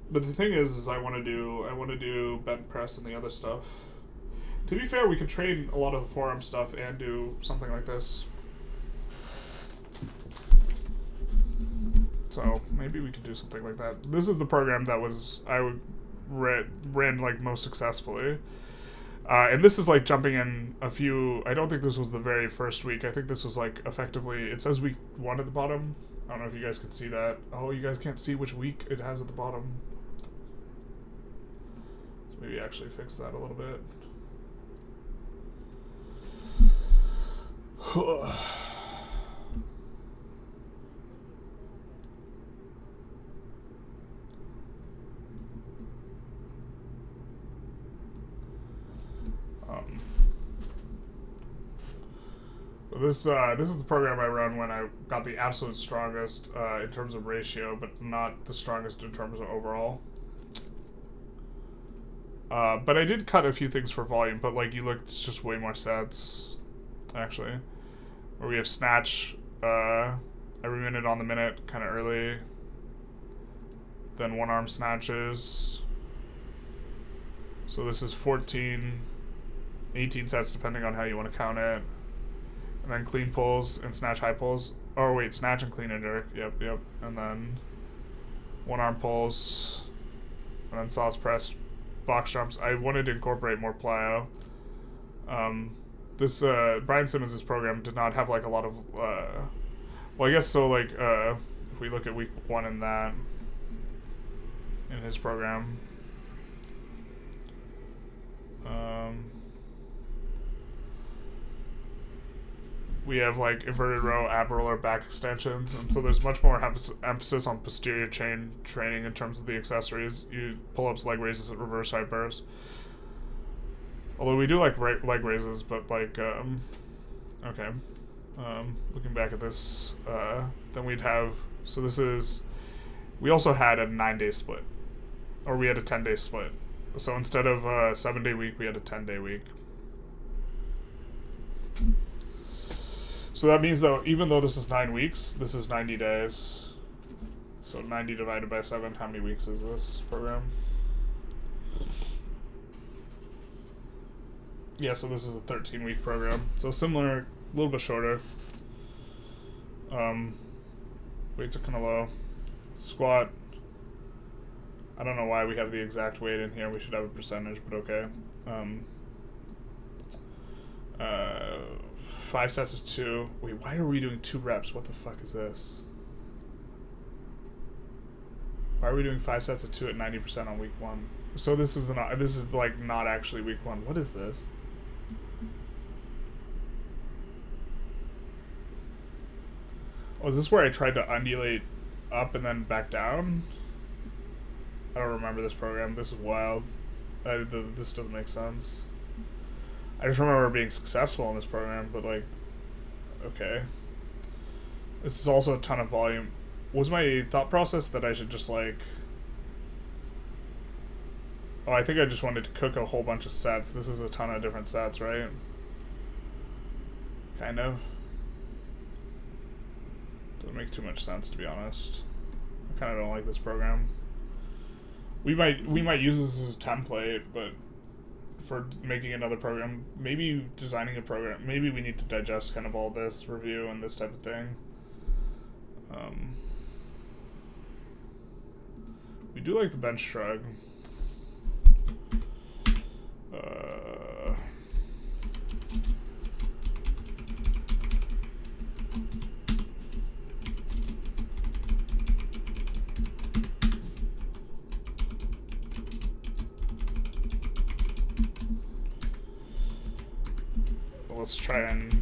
But the thing is I want to do bench press and the other stuff. To be fair, we could train a lot of the forearm stuff and do something like this. So maybe we could do something like that. This is the program that ran like most successfully. And this is like jumping in a few. I don't think this was the very first week. I think this was like effectively, it says week 1 at the bottom. I don't know if you guys can see that. Oh, you guys can't see which week it has at the bottom. So maybe actually fix that a little bit. This is the program I run when I got the absolute strongest in terms of ratio, but not the strongest in terms of overall. But I did cut a few things for volume, but like you look, it's just way more sets, actually. Where we have snatch every minute on the minute, kind of early. Then one arm snatches. So this is 14, 18 sets depending on how you want to count it. And then clean pulls and snatch high pulls. Oh wait, snatch and clean and jerk. Yep. And then one arm pulls. And then Skwaaats press, box jumps. I wanted to incorporate more plyo. This Brian Simmons' program did not have like a lot of well, I guess so. Like if we look at week 1 in that in his program. We have like inverted row, ab roller, back extensions, and so there's much more emphasis on posterior chain training in terms of the accessories. You pull-ups, leg raises, and reverse hypers. Although we do like leg raises, but like okay. Looking back at this, then we'd have, so this is, we also had a 9-day split, or we had a 10-day split. So instead of a 7-day week, we had a 10-day week. So that means, though, even though this is 9 weeks, this is 90 days. So 90 divided by 7, how many weeks is this program? Yeah, so this is a 13-week program. So similar, a little bit shorter. Weights are kind of low. Squat. I don't know why we have the exact weight in here. We should have a percentage, but okay. 5 sets of 2. Wait, why are we doing 2 reps? What the fuck is this? Why are we doing 5 sets of 2 at 90% on week 1? So this is like not actually week 1. What is this? Oh, is this where I tried to undulate up and then back down? I don't remember this program. This is wild. This doesn't make sense. I just remember being successful in this program, but like, okay. This is also a ton of volume. Was my thought process that I should just like... Oh, I think I just wanted to cook a whole bunch of sets. This is a ton of different sets, right? Kind of. Doesn't make too much sense, to be honest. I kind of don't like this program. We might use this as a template, but for making another program, maybe designing a program, maybe we need to digest kind of all this review and this type of thing. We do like the bench shrug. Let's try and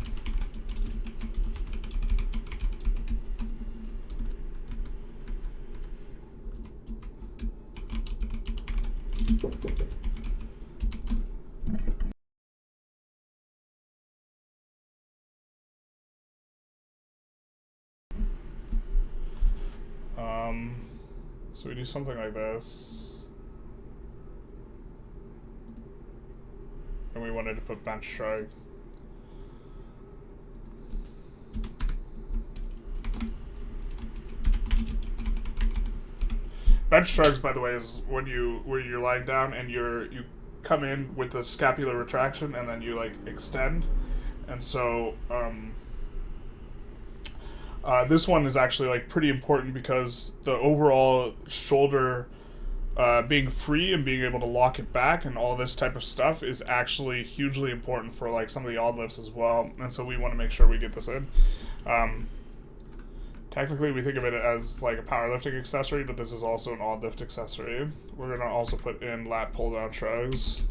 so we do something like this, and we wanted to put bench shrug. Bench shrugs, by the way, is when you're lying down and you come in with the scapular retraction and then you like extend, and so this one is actually like pretty important because the overall shoulder being free and being able to lock it back and all this type of stuff is actually hugely important for like some of the odd lifts as well, and so we want to make sure we get this in. Technically, we think of it as like a powerlifting accessory, but this is also an odd lift accessory. We're going to also put in lat pull-down shrugs.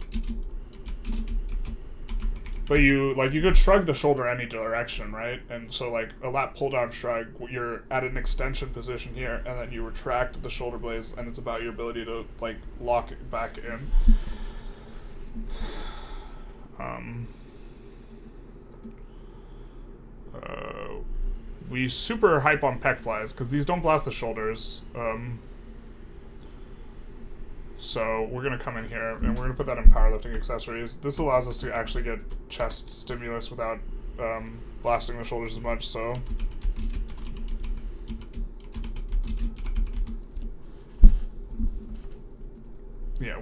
But you could shrug the shoulder any direction, right? And so like a lat pull-down shrug, you're at an extension position here, and then you retract the shoulder blades, and it's about your ability to like lock it back in. We super hype on pec flies because these don't blast the shoulders. So we're gonna come in here and we're gonna put that in powerlifting accessories. This allows us to actually get chest stimulus without blasting the shoulders as much. So yeah,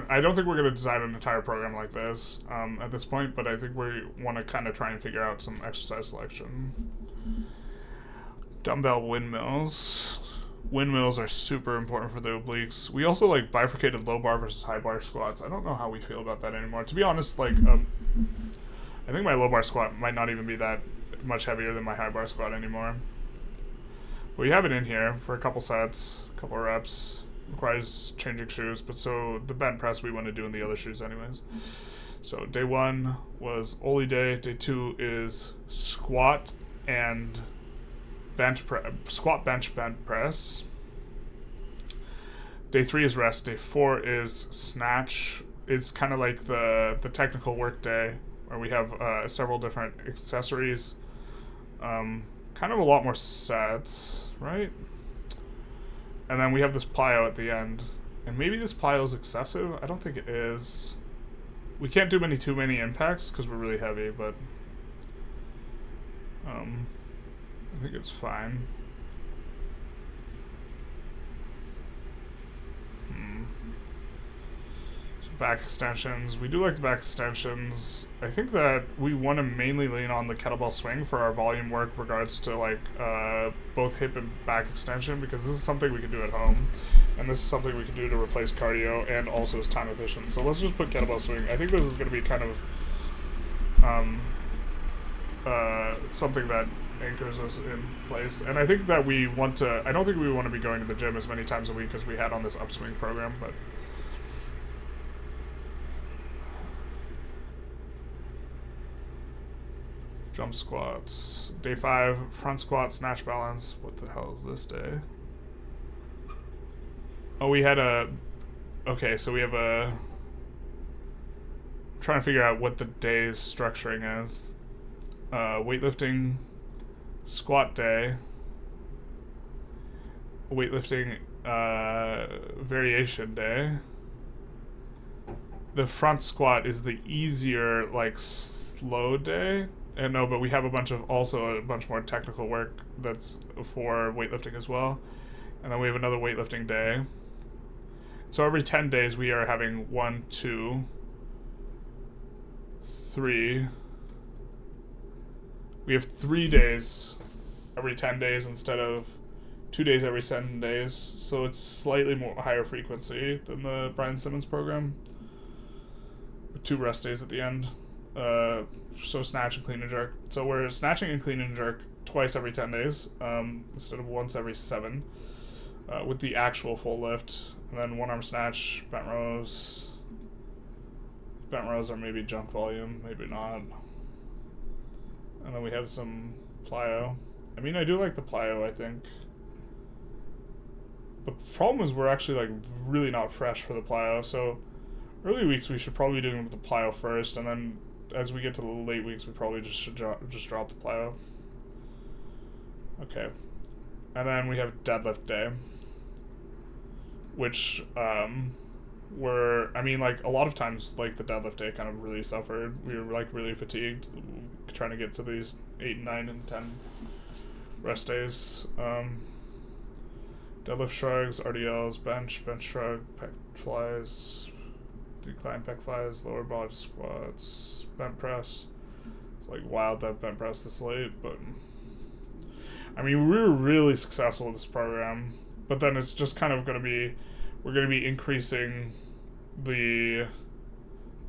I don't think we're gonna design an entire program like this at this point, but I think we want to kind of try and figure out some exercise selection. Dumbbell windmills. Windmills are super important for the obliques. We also like bifurcated low bar versus high bar squats. I don't know how we feel about that anymore. To be honest, like I think my low bar squat might not even be that much heavier than my high bar squat anymore. We have it in here for a couple sets, a couple reps. Requires changing shoes, but so the bent press we want to do in the other shoes anyways. So day 1 was Oli day. Day 2 is squat and squat bench bent press. Day 3 is rest. Day 4 is snatch. It's kind of like the technical work day where we have several different accessories. Kind of a lot more sets, right? And then we have this plyo at the end. And maybe this plyo is excessive. I don't think it is. We can't do too many impacts because we're really heavy, but I think it's fine. So back extensions. We do like the back extensions. I think that we want to mainly lean on the kettlebell swing for our volume work regards to like both hip and back extension, because this is something we can do at home. And this is something we can do to replace cardio and also is time efficient. So let's just put kettlebell swing. I think this is going to be kind of something that anchors us in place. And I think that I don't think we want to be going to the gym as many times a week as we had on this upswing program, but jump squats. Day 5, front squat, snatch balance. What the hell is this day? Oh, we had okay, so we have I'm trying to figure out what the day's structuring is. Weightlifting, squat day, weightlifting variation day. The front squat is the easier, like, slow day. And no, but we have a bunch more technical work that's for weightlifting as well. And then we have another weightlifting day. So every 10 days we are having 1, 2, 3. We have 3 days every 10 days instead of 2 days every 7 days. So it's slightly more higher frequency than the Brian Simmons program. 2 rest days at the end. So snatch and clean and jerk. So we're snatching and clean and jerk twice every 10 days instead of once every 7 with the actual full lift. And then 1 arm snatch, bent rows. Bent rows are maybe junk volume, maybe not. And then we have some plyo. I mean, I do like the plyo, I think. The problem is we're actually, like, really not fresh for the plyo, so early weeks we should probably be doing the plyo first, and then as we get to the late weeks we probably should drop the plyo. Okay. And then we have deadlift day, which I mean, like, a lot of times, like, the deadlift day kind of really suffered. We were, like, really fatigued trying to get to these 8, 9, and 10 rest days. Deadlift shrugs, RDLs, bench shrug, pec flies, decline pec flies, lower body squats, bent press. It's, like, wild that bent press this late, but I mean, we were really successful with this program, but then it's just kind of going to be, we're going to be increasing the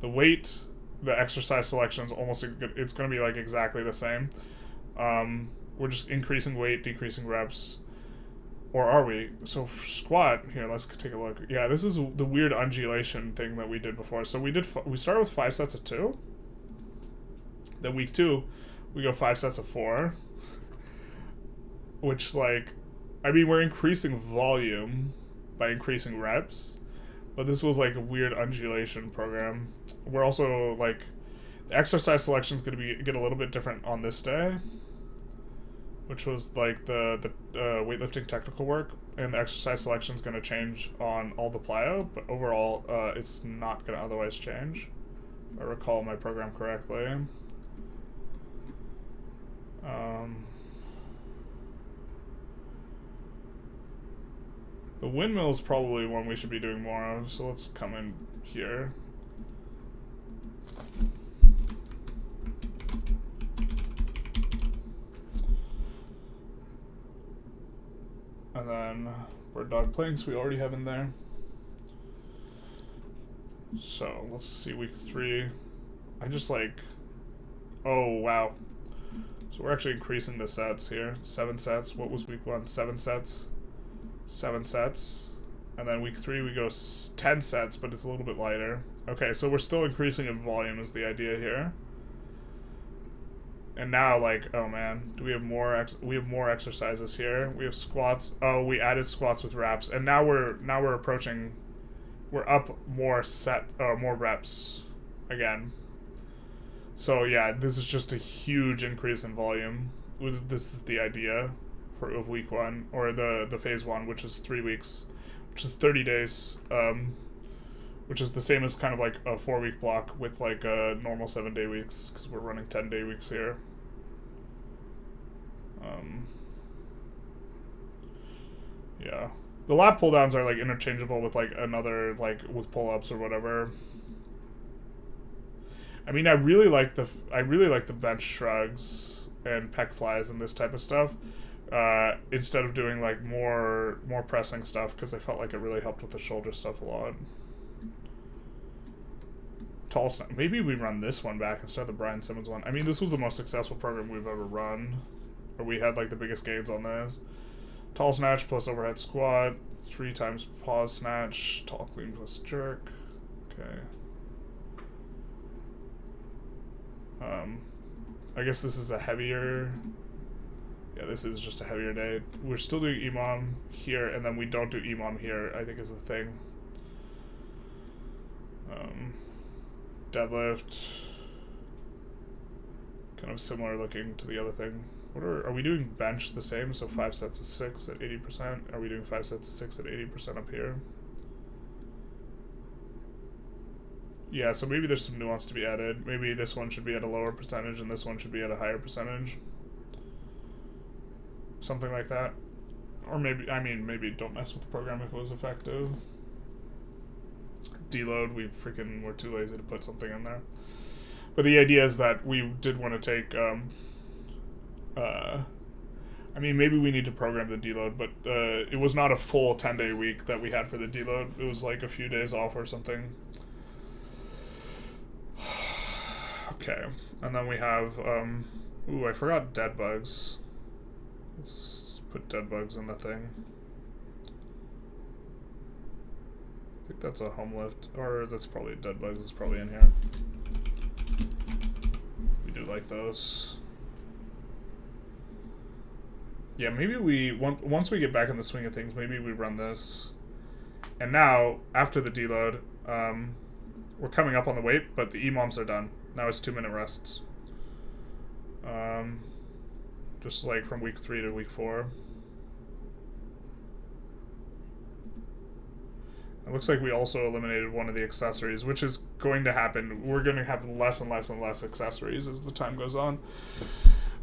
weight, the exercise selections, almost, it's going to be, like, exactly the same. We're just increasing weight, decreasing reps. Or are we? So squat, here, let's take a look. Yeah, this is the weird undulation thing that we did before. So we started with 5 sets of 2. Then week 2, we go 5 sets of 4. Which, like, I mean, we're increasing volume by increasing reps. But this was, like, a weird undulation program. We're also, like, the exercise selection is going to get a little bit different on this day, which was, like, the weightlifting technical work, and the exercise selection is going to change on all the plyo, but overall it's not going to otherwise change, if I recall my program correctly. The windmill is probably one we should be doing more of, so let's come in here. And then bird dog planks we already have in there. So let's see week 3. I just, like, oh wow. So we're actually increasing the sets here. 7 sets. What was week 1? 7 sets. 7 sets. And then week 3 we go 10 sets, but it's a little bit lighter. Okay, so we're still increasing in volume is the idea here. And now, like, oh man, do we have more? We have more exercises here. We have squats. Oh, we added squats with reps, and now we're approaching. We're up more reps again. So yeah, this is just a huge increase in volume. This is the idea of week 1, or the phase 1, which is 3 weeks, which is 30 days. Which is the same as kind of like a 4-week block with, like, a normal 7-day weeks, because we're running 10-day weeks here. Yeah. The lat pull downs are, like, interchangeable with, like, another, like, with pull ups or whatever. I mean, I really like the bench shrugs and pec flies and this type of stuff. Instead of doing, like, more pressing stuff, because I felt like it really helped with the shoulder stuff a lot. Tall snatch. Maybe we run this one back instead of the Brian Simmons one. I mean, this was the most successful program we've ever run, or we had, like, the biggest gains on this. Tall snatch plus overhead squat, 3 times pause snatch, tall clean plus jerk. Okay. I guess this is a heavier. Yeah, this is just a heavier day. We're still doing EMOM here, and then we don't do EMOM here, I think is the thing. Deadlift. Kind of similar looking to the other thing. Are we doing bench the same? So 5 sets of 6 at 80%. Are we doing 5 sets of 6 at 80% up here? Yeah, so maybe there's some nuance to be added. Maybe this one should be at a lower percentage and this one should be at a higher percentage. Something like that. Or maybe, I mean, maybe don't mess with the program if it was effective. Deload, we freaking were too lazy to put something in there. But the idea is that we did want to take, I mean, maybe we need to program the deload, but it was not a full 10-day week that we had for the deload. It was like a few days off or something. Okay, and then we have, ooh, I forgot dead bugs. Let's put dead bugs in the thing. I think that's a home lift, or that's probably dead bugs. It's probably in here. We do like those. Yeah, maybe once we get back in the swing of things, maybe we run this. And now, after the deload, we're coming up on the weight, but the EMOMs are done. Now it's 2-minute rests. Just like from week 3 to week 4. It looks like we also eliminated one of the accessories, which is going to happen. We're going to have less and less and less accessories as the time goes on.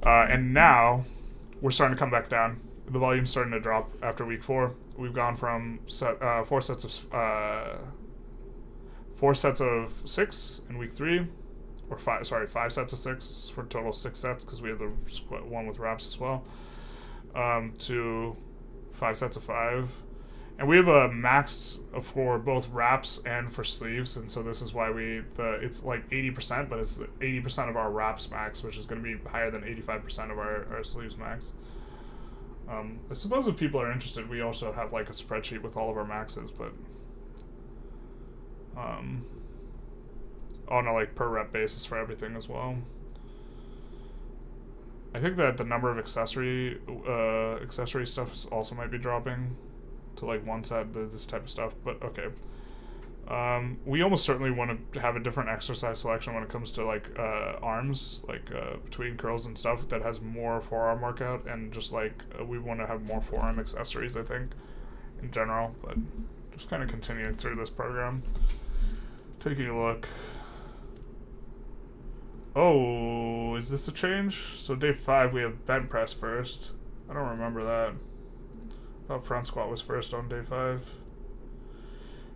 And now we're starting to come back down. The volume's starting to drop after week 4. We've gone from 4 sets of 6 in week 3, or 5 sets of 6 for a total 6 sets because we have the one with wraps as well, to 5 sets of 5. And we have a max for both wraps and for sleeves, and so this is why it's like 80%, but it's 80% of our wraps max, which is going to be higher than 85% of our sleeves max. I suppose if people are interested, we also have like a spreadsheet with all of our maxes, but on a like per rep basis for everything as well. I think that the number of accessory stuff also might be dropping to like 1 set, this type of stuff, but okay. We almost certainly want to have a different exercise selection when it comes to like arms, like between curls and stuff that has more forearm workout, and just like we want to have more forearm accessories, I think, in general, but just kind of continuing through this program. Taking a look. Oh, is this a change? So day 5 we have bench press first. I don't remember that. I thought front squat was first on day 5.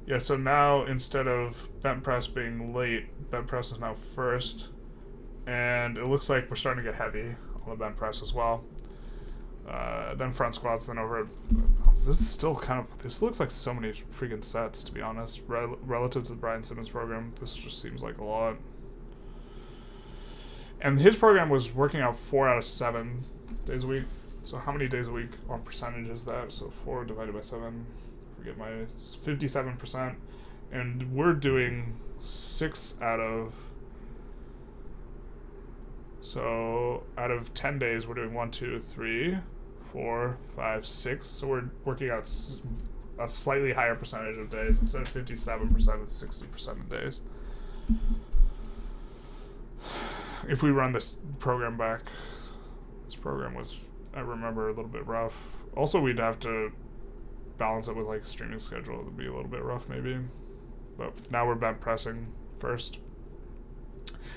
Yeah, so now instead of bench press being late, bench press is now first. And it looks like we're starting to get heavy on the bench press as well. Then front squats, then over. This is still this looks like so many freaking sets, to be honest. Relative to the Brian Simmons program, this just seems like a lot. And his program was working out 4 out of 7 days a week. So how many days a week on percentage is that? So 4 divided by 7. Forget my 57%. And we're doing 6 out of. So out of 10 days, we're doing 1, 2, 3, 4, 5, 6. So we're working out a slightly higher percentage of days. Instead of 57%, it's 60% of days. If we run this program back, this program was, I remember, a little bit rough. Also, we'd have to balance it with like a streaming schedule. It would be a little bit rough maybe. But now we're bench pressing first.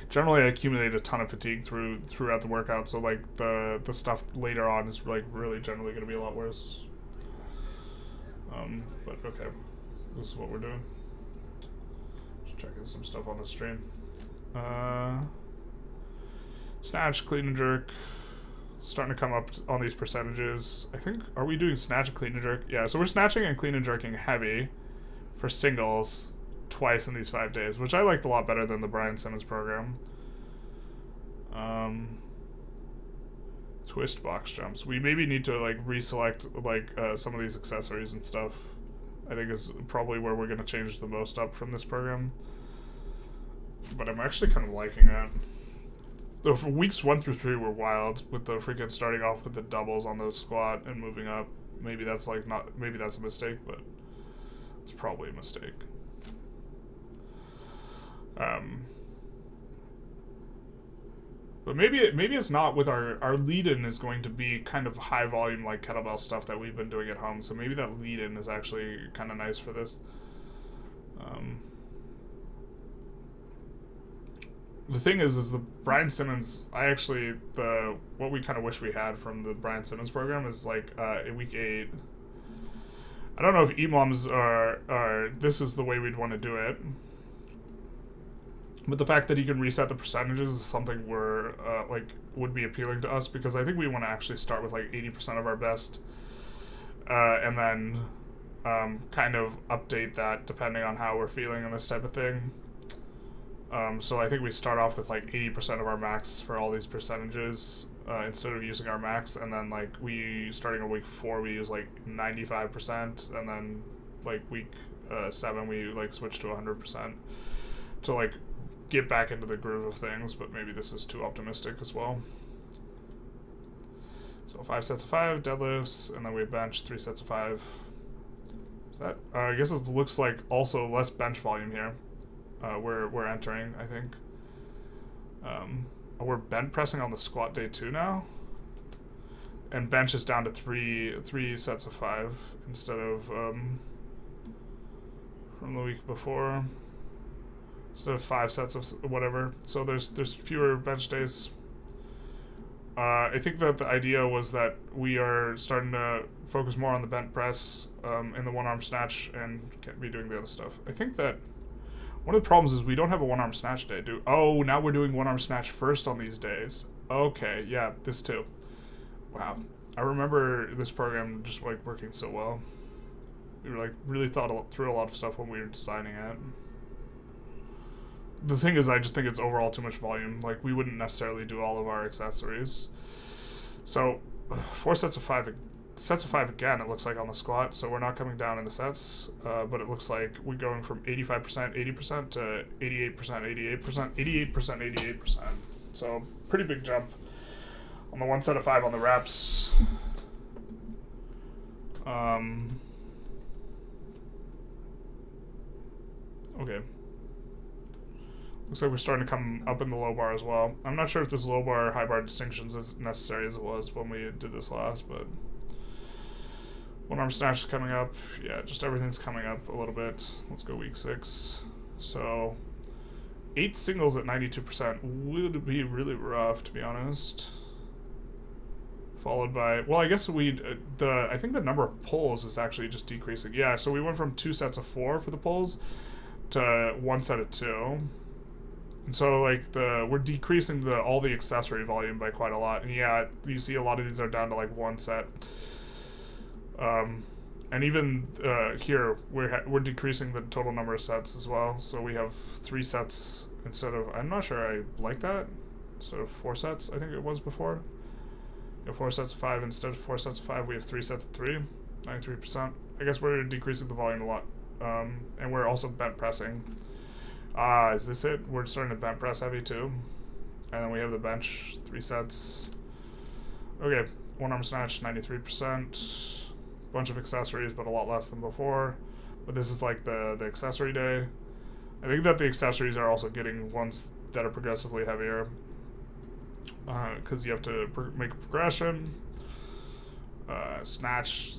Generally, I accumulate a ton of fatigue throughout the workout, so like the stuff later on is like really generally going to be a lot worse. But okay, this is what we're doing. Just checking some stuff on the stream. Snatch, clean and jerk, starting to come up on these percentages. I think, are we doing snatch and clean and jerk? Yeah, so we're snatching and clean and jerking heavy for singles twice in these 5 days, which I liked a lot better than the Brian Simmons program. Twist box jumps. We maybe need to like reselect like some of these accessories and stuff. I think is probably where we're going to change the most up from this program. But I'm actually kind of liking it. So for weeks 1 through 3 were wild, with the freaking starting off with the doubles on the squat and moving up. Maybe that's like not, maybe that's a mistake, but it's probably a mistake. But maybe it's not. With our lead-in is going to be kind of high volume like kettlebell stuff that we've been doing at home. So maybe that lead-in is actually kind of nice for this. The thing is the Brian Simmons. What we kind of wish we had from the Brian Simmons program is like in week 8. I don't know if EMOMs are this is the way we'd want to do it. But the fact that he can reset the percentages is something would be appealing to us, because I think we want to actually start with like 80% of our best, and then kind of update that depending on how we're feeling and this type of thing. So I think we start off with like 80% of our max for all these percentages instead of using our max, and then like starting on week 4 we use like 95%, and then like week 7 we like switch to 100% to like get back into the groove of things. But maybe this is too optimistic as well. So 5 sets of 5 deadlifts, and then we bench 3 sets of 5. Is that I guess it looks like also less bench volume here. We're entering, I think. We're bench pressing on the squat day 2 now, and bench is down to three sets of 5 instead of from the week before. Instead of 5 sets of whatever. So there's fewer bench days. I think that the idea was that we are starting to focus more on the bench press and the one-arm snatch, and can't be doing the other stuff. I think that one of the problems is we don't have a one-arm snatch day. Now we're doing one-arm snatch first on these days. Okay, yeah, this too. Wow. I remember this program just like working so well. We were like really thought through a lot of stuff when we were designing it. The thing is, I just think it's overall too much volume. Like, we wouldn't necessarily do all of our accessories. So, 4 sets of 5. Sets of 5 again, it looks like, on the squat. So we're not coming down in the sets, but it looks like we're going from 85%, 80% to 88%, 88%, 88%, 88%. So, pretty big jump on the 1 set of 5 on the reps. Okay. Looks like we're starting to come up in the low bar as well. I'm not sure if this low bar, high bar distinctions is necessary as it was when we did this last, but one arm snatch is coming up. Yeah, just everything's coming up a little bit. Let's go week 6. So 8 singles at 92% would be really rough, to be honest. Followed by, well, I guess I think the number of pulls is actually just decreasing. Yeah, so we went from 2 sets of 4 for the pulls to 1 set of 2. And so like we're decreasing all the accessory volume by quite a lot. And yeah, you see a lot of these are down to like 1 set. And even here we're decreasing the total number of sets as well. So we have 3 sets instead of, I'm not sure I like that, instead of 4 sets I think it was before. You have 4 sets of 5 instead of 4 sets of 5. We have 3 sets of 3, 93%. I guess we're decreasing the volume a lot, and we're also bench pressing. Is this it? We're starting to bench press heavy too. And then we have the bench, 3 sets. Okay, 1 arm snatch, 93%. Bunch of accessories, but a lot less than before. But this is like the accessory day. I think that the accessories are also getting ones that are progressively heavier. Because you have to make a progression. Snatch.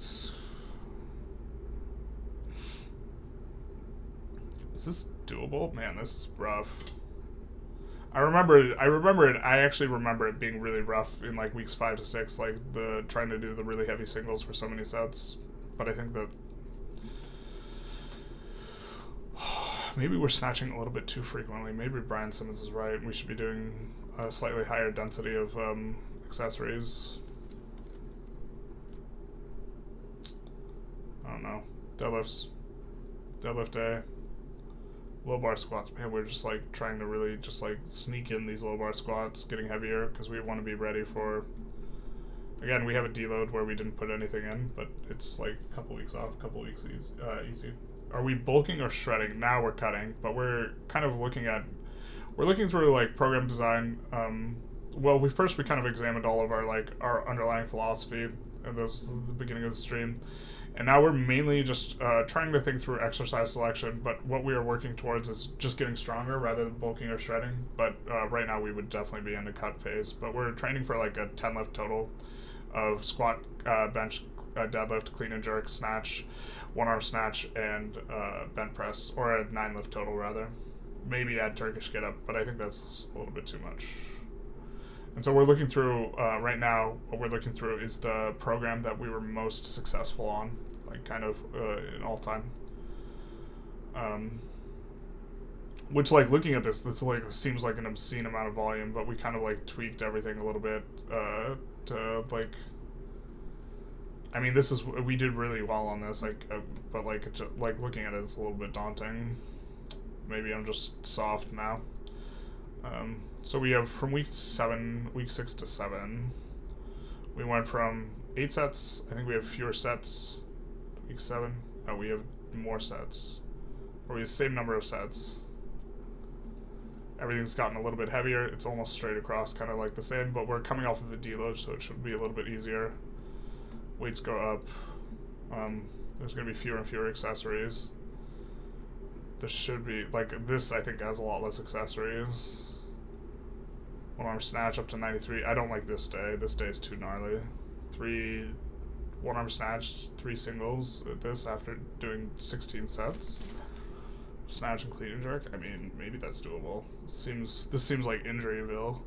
Is this doable? Man, this is rough. I actually remember it being really rough in like weeks 5 to 6, like trying to do the really heavy singles for so many sets. But I think that maybe we're snatching a little bit too frequently. Maybe Brian Simmons is right. We should be doing a slightly higher density of accessories. I don't know. Deadlift day. Low bar squats, man, we're just like trying to really just like sneak in these low bar squats, getting heavier because we want to be ready for, again, we have a deload where we didn't put anything in, but it's like a couple weeks off, a couple weeks easy. Are we bulking or shredding? Now we're cutting, but we're kind of looking through like program design. Well, we kind of examined all of our underlying philosophy, and those the beginning of the stream. And now we're mainly just trying to think through exercise selection, but what we are working towards is just getting stronger rather than bulking or shredding. But right now we would definitely be in the cut phase. But we're training for like a 10 lift total of squat, bench, deadlift, clean and jerk, snatch, one arm snatch, and bent press, or a 9 lift total rather. Maybe add Turkish get up, but I think that's a little bit too much. And so we're looking through, right now, what we're looking through is the program that we were most successful on, like kind of in all time. Which, like, looking at this like seems like an obscene amount of volume, but we kind of like tweaked everything a little bit to like. I mean, this is, we did really well on this, like, but like looking at it, it's a little bit daunting. Maybe I'm just soft now. So we have from week 6 to 7, we went from 8 sets. I think we have fewer sets. Week 7, no, we have more sets, or we have the same number of sets. Everything's gotten a little bit heavier. It's almost straight across, kind of like the same, but we're coming off of a deload, so it should be a little bit easier. Weights go up. There's going to be fewer and fewer accessories. This should be, like, this I think has a lot less accessories. One arm snatch up to 93. I don't like this day. This day is too gnarly. 3 one arm snatch, 3 singles at this after doing 16 sets. Snatch and clean and jerk. I mean, maybe that's doable. This seems like injuryville.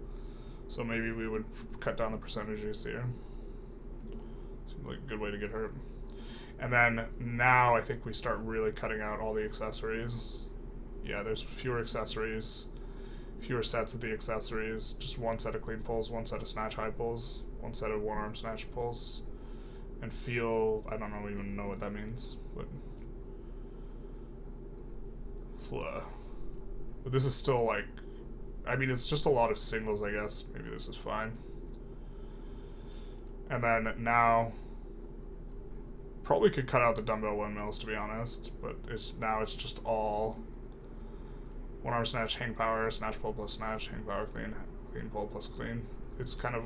So maybe we would cut down the percentages here. Seems like a good way to get hurt. And then now I think we start really cutting out all the accessories. Yeah, there's fewer accessories, fewer sets of the accessories, just 1 set of clean pulls, 1 set of snatch high pulls, 1 set of one arm snatch pulls, and feel, I don't even know what that means, but this is still like, I mean, it's just a lot of singles, I guess. Maybe this is fine. And then now, probably could cut out the dumbbell windmills, to be honest, but it's just all one arm snatch, hang power, snatch pull plus snatch, hang power, clean pull plus clean. It's kind of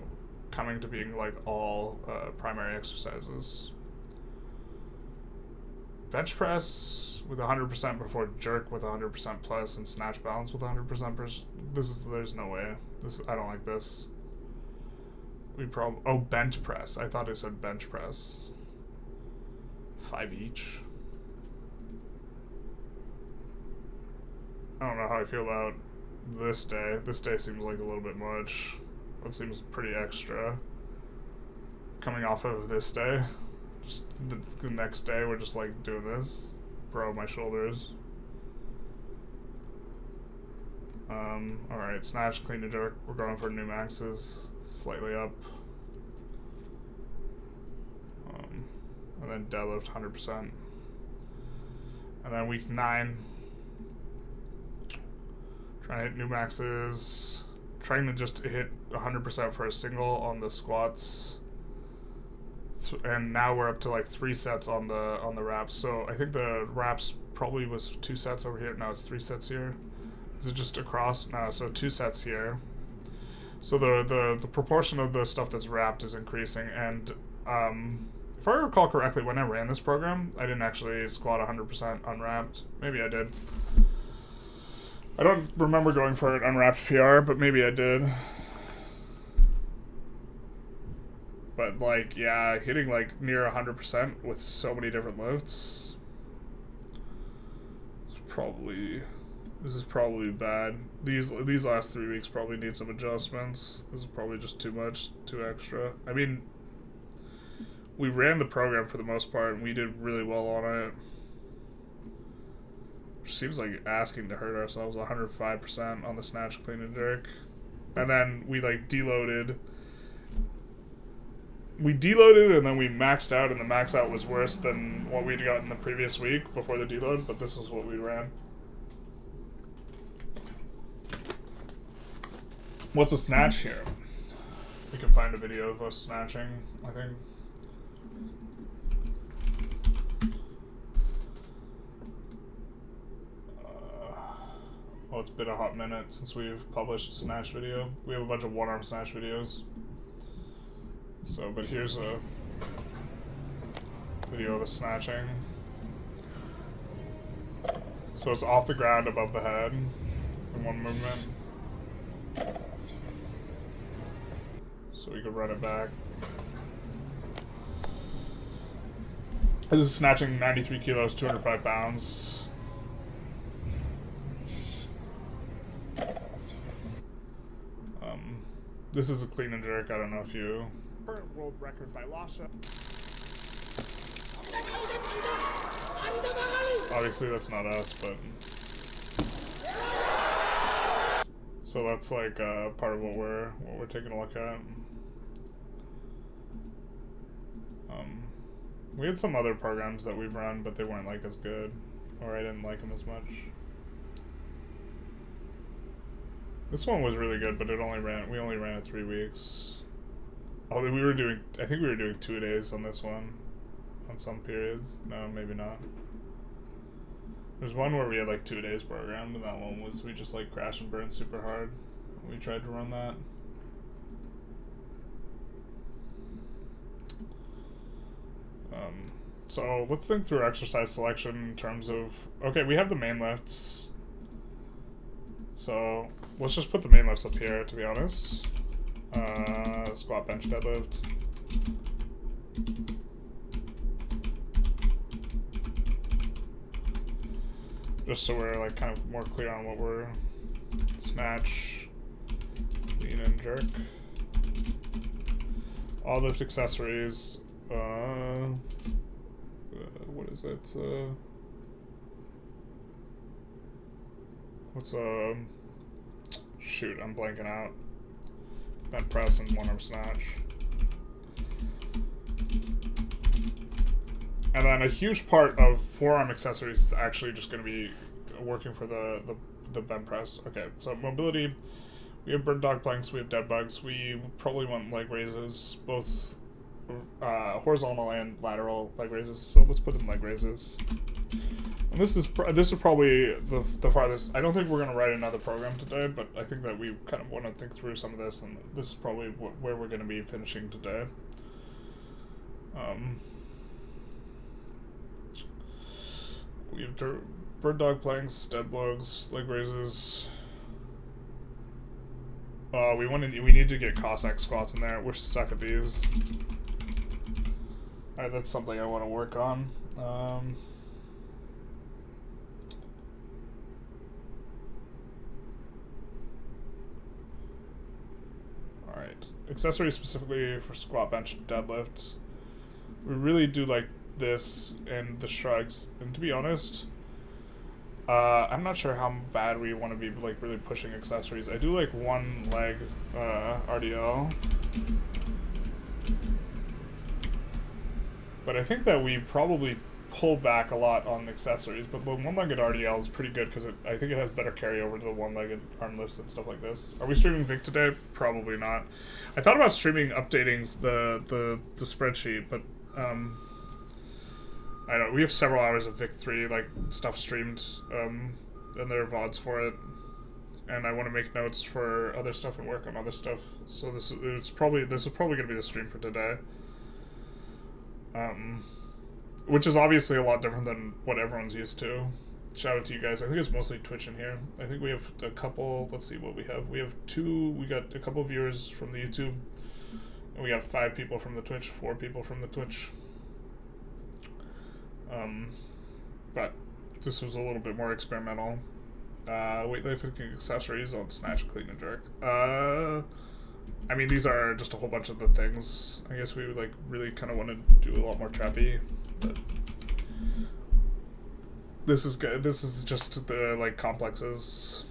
coming to being like all primary exercises. Bench press with 100% before jerk with 100% plus, and snatch balance with 100%. There's no way. I don't like this. Bench press. I thought it said bench press. 5 each. I don't know how I feel about this day. This day seems like a little bit much. That seems pretty extra. Coming off of this day. Just the next day we're just like doing this. Bro, my shoulders. Alright, snatch, clean and jerk. We're going for new maxes. Slightly up. And then deadlift 100%. And then week 9, trying to hit new maxes. Trying to just hit 100% for a single on the squats. And now we're up to like 3 sets on the wraps. So I think the wraps probably was 2 sets over here. Now it's 3 sets here. Is it just across? No, so 2 sets here. So the proportion of the stuff that's wrapped is increasing, and if I recall correctly, when I ran this program, I didn't actually squat 100% unwrapped. Maybe I did. I don't remember going for an unwrapped PR, but maybe I did. But like, yeah, hitting like near 100% with so many different lifts, this is probably bad. These last 3 weeks probably need some adjustments. This is probably just too much, too extra. I mean, we ran the program for the most part, and we did really well on it. Which seems like asking to hurt ourselves. 105% on the snatch, clean and jerk. And then we like deloaded. We deloaded and then we maxed out, and the max out was worse than what we'd gotten the previous week before the deload, but this is what we ran. What's a snatch here? We can find a video of us snatching, I think. It's been a hot minute since we've published a snatch video. We have a bunch of one-arm snatch videos. So, but here's a video of us snatching. So it's off the ground above the head in one movement. So we could run it back. This is snatching 93 kilos, 205 pounds. This is a clean and jerk. I don't know if you... Current world record by Lasha. Obviously that's not us, but... So that's like part of what we're taking a look at. We had some other programs that we've run, but they weren't like as good, or I didn't like them as much. This one was really good, but we only ran it 3 weeks. Although we were doing, I think we were doing 2 days on this one, on some periods. No, maybe not. There's one where we had like 2 days programmed, and that one was we just like crash and burn super hard. We tried to run that. So let's think through exercise selection in terms of, okay, we have the main lifts. So let's just put the main lifts up here, to be honest. Squat, bench, deadlift. Just so we're like kind of more clear on what we're snatch, lean and jerk. Oddlift accessories. What is it? What's shoot, I'm blanking out. Bench press and one arm snatch. And then a huge part of forearm accessories is actually just going to be working for the bench press. Okay, so mobility, we have bird dog planks, we have dead bugs, we probably want leg raises, both horizontal and lateral leg raises. So let's put them leg raises. And this is probably the farthest. I don't think we're going to write another program today, but I think that we kind of want to think through some of this, and this is probably where we're going to be finishing today. We have bird dog planks, dead bugs, leg raises. We need to get Cossack squats in there. We're stuck at these. Alright, that's something I want to work on. Alright. Accessories specifically for squat, bench, and deadlift. We really do like this and the shrugs. And to be honest, I'm not sure how bad we want to be like really pushing accessories. I do like one leg RDL. But I think that we probably pull back a lot on accessories. But the one-legged RDL is pretty good because I think it has better carryover to the one-legged arm lifts and stuff like this. Are we streaming Vic today? Probably not. I thought about streaming updating the spreadsheet, but I don't know. We have several hours of Vic 3 like stuff streamed, and there are VODs for it. And I want to make notes for other stuff and work on other stuff. So this is probably going to be the stream for today. Which is obviously a lot different than what everyone's used to. Shout out to you guys. I think it's mostly Twitch in here. I think we have a couple, let's see what we have. We got a couple viewers from the YouTube. And we got 5 people from the Twitch, 4 people from the Twitch. But this was a little bit more experimental. Weightlifting accessories on snatch, clean, and jerk. I mean, these are just a whole bunch of the things. I guess we would like really kind of want to do a lot more trappy, but this is good. This is just the like complexes.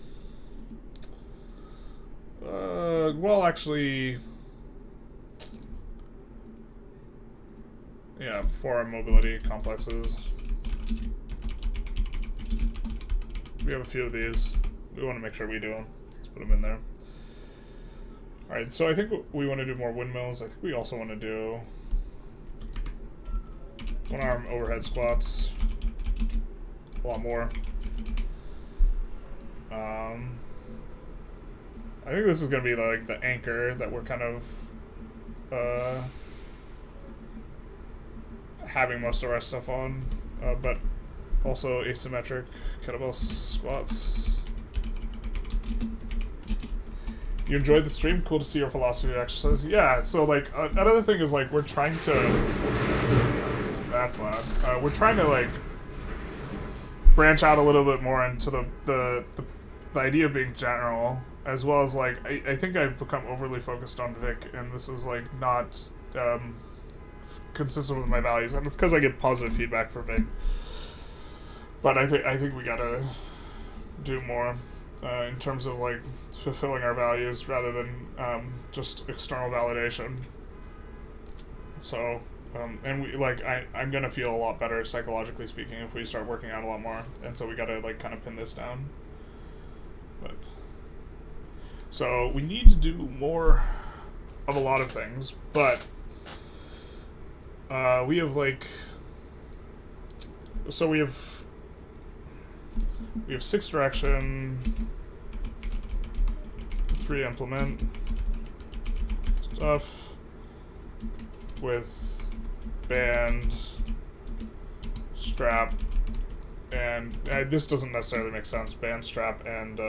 Well, actually, yeah, forearm mobility complexes. We have a few of these. We want to make sure we do them. Let's put them in there. Alright, so I think we want to do more windmills. I think we also want to do one arm overhead squats. A lot more. I think this is going to be like the anchor that we're kind of having most of our stuff on, but also asymmetric kettlebell squats. You enjoyed the stream? Cool to see your philosophy of exercise. Yeah, so like another thing is like we're trying to, that's loud. We're trying to like branch out a little bit more into the idea of being general, as well as like I think I've become overly focused on Vic, and this is like not consistent with my values, and it's because I get positive feedback for Vic. But I think we gotta do more in terms of like fulfilling our values rather than just external validation. So, and we like I'm gonna feel a lot better psychologically speaking if we start working out a lot more, and so we gotta like kind of pin this down. But so we need to do more of a lot of things, but we have like so we have 6 direction, 3 implement stuff with band, strap, and this doesn't necessarily make sense. Band, strap, and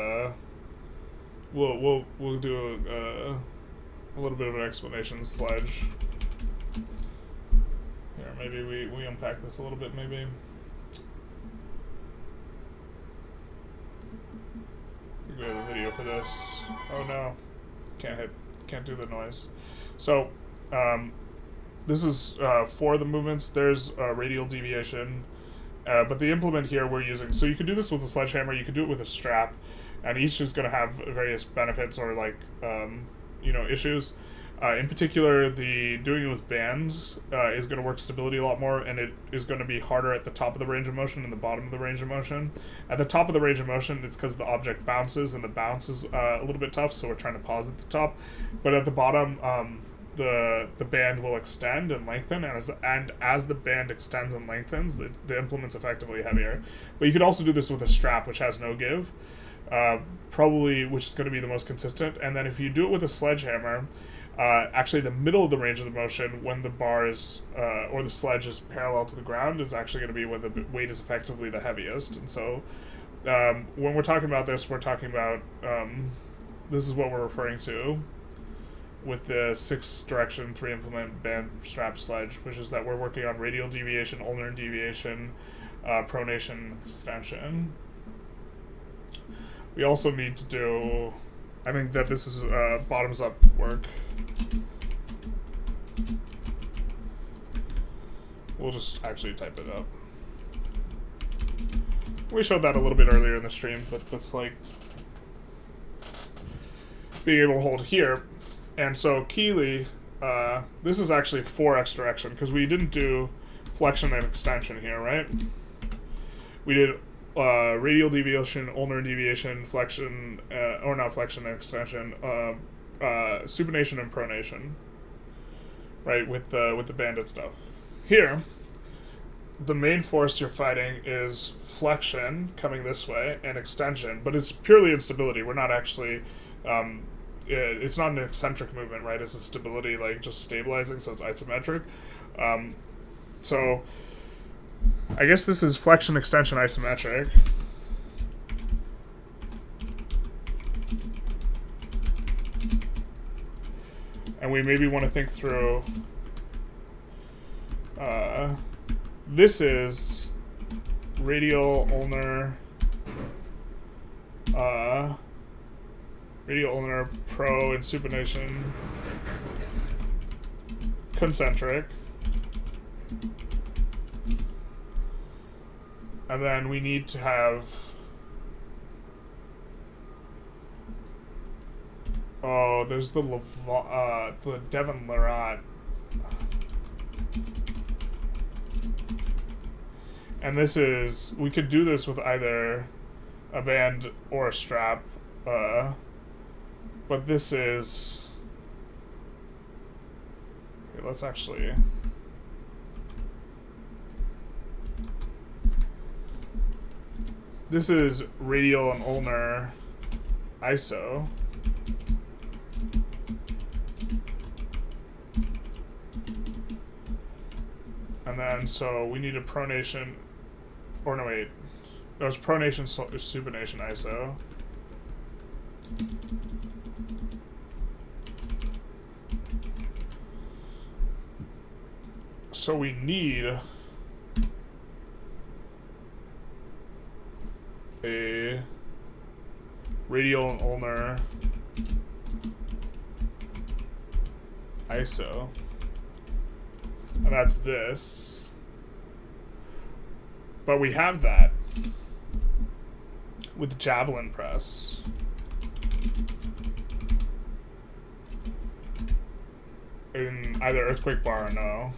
we'll do a little bit of an explanation sledge. Here, maybe we unpack this a little bit. Maybe. We have a video for this. Oh no, can't do the noise. So, this is 4 of the movements. There's radial deviation, but the implement here we're using. So you could do this with a sledgehammer. You could do it with a strap, and each is going to have various benefits or like issues. In particular, the doing it with bands is going to work stability a lot more, and it is going to be harder at the top of the range of motion and the bottom of the range of motion. At the top of the range of motion, it's because the object bounces, and the bounce is a little bit tough, so we're trying to pause at the top. But at the bottom, the band will extend and lengthen, and as the band extends and lengthens, the implement's effectively heavier. But you could also do this with a strap, which has no give, probably, which is going to be the most consistent. And then if you do it with a sledgehammer, actually the middle of the range of the motion, when the bar is or the sledge is parallel to the ground, is actually going to be when the weight is effectively the heaviest. And so when we're talking about this, we're talking about this is what we're referring to with the 6 direction 3 implement band strap sledge, which is that we're working on radial deviation, ulnar deviation, pronation, extension. We also need to do, I think that this is bottoms up work. We'll just actually type it up. We showed that a little bit earlier in the stream, but that's like being able to hold here. And so Keeley, this is actually 4x direction, because we didn't do flexion and extension here, right? We did radial deviation, ulnar deviation, flexion, or not flexion and extension, supination and pronation, right, with the banded stuff. Here, the main force you're fighting is flexion coming this way and extension, but it's purely instability. We're not actually, it's not an eccentric movement, right? It's a stability, like just stabilizing, so it's isometric. So I guess this is flexion, extension, isometric. And we maybe want to think through, this is radial, ulnar, pro and supination, concentric. And then we need to have, there's the Devon Larat. And this is, we could do this with either a band or a strap, but this is, here, let's actually, this is radial and ulnar iso. And And then, so we need a pronation, or no, wait. No, it's pronation, supination iso. So we need a radial and ulnar iso. And that's this. But we have that with javelin press. In either earthquake bar or no.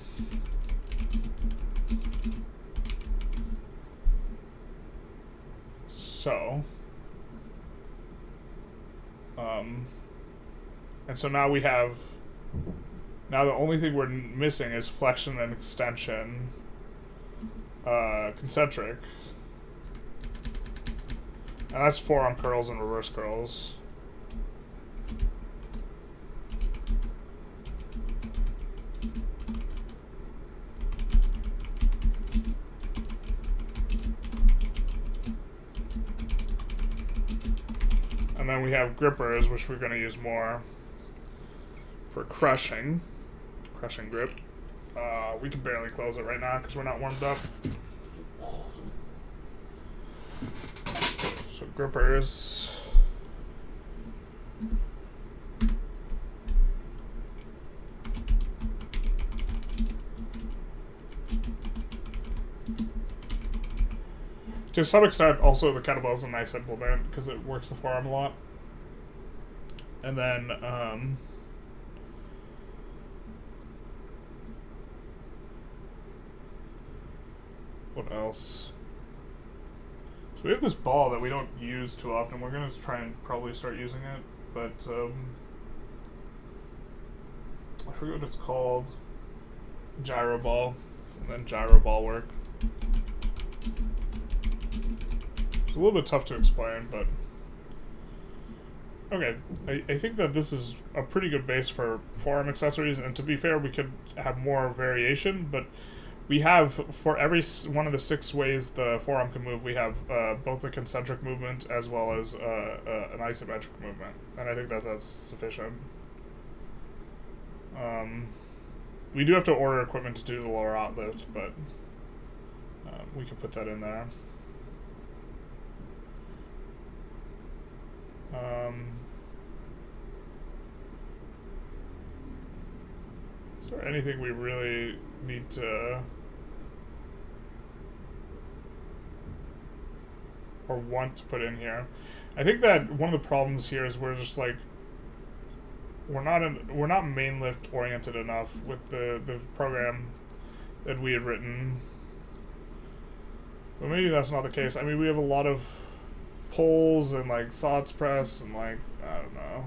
So, and so now we have, now the only thing we're missing is flexion and extension, concentric, and that's forearm curls and reverse curls. And then we have grippers, which we're going to use more for crushing grip. We can barely close it right now because we're not warmed up. So grippers. To some extent, also the kettlebell is a nice implement because it works the forearm a lot. And then, what else? So we have this ball that we don't use too often. We're going to try and probably start using it, but I forget what it's called. Gyro ball, and then gyro ball work. It's a little bit tough to explain, but okay. I think that this is a pretty good base for forearm accessories, and to be fair, we could have more variation, but we have, for every one of the 6 ways the forearm can move, we have both a concentric movement as well as an isometric movement, and I think that that's sufficient. We do have to order equipment to do the lower outlift, but we can put that in there. Is there anything we really need to or want to put in here? I think that one of the problems here is we're just like we're not main lift oriented enough with the program that we had written. But maybe that's not the case. I mean, we have a lot of pulls and like Skwaaats press and like, I don't know,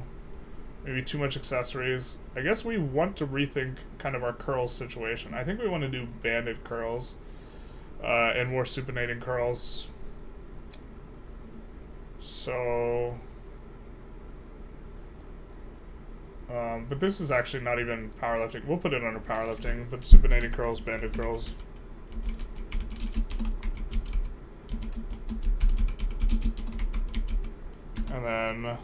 maybe too much accessories. I guess we want to rethink kind of our curls situation. I think we want to do banded curls and more supinating curls. So, but this is actually not even powerlifting. We'll put it under powerlifting, but supinating curls, banded curls. And then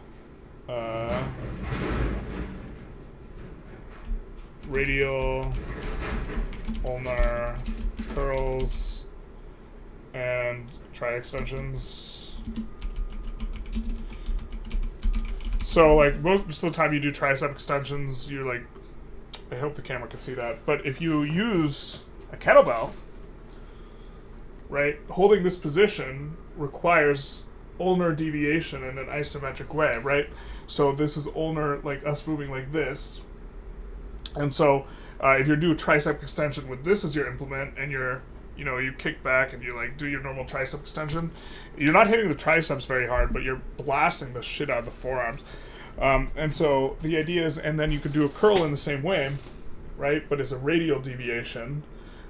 radial, ulnar, curls, and tri extensions. So like most of the time you do tricep extensions, you're like, I hope the camera can see that, but if you use a kettlebell, right, holding this position requires ulnar deviation in an isometric way, right? So this is ulnar, like us moving like this. And so if you do a tricep extension with this as your implement and you're, you know, you kick back and you like do your normal tricep extension, you're not hitting the triceps very hard, but you're blasting the shit out of the forearms. And so the idea is, and then you could do a curl in the same way, right? But it's a radial deviation,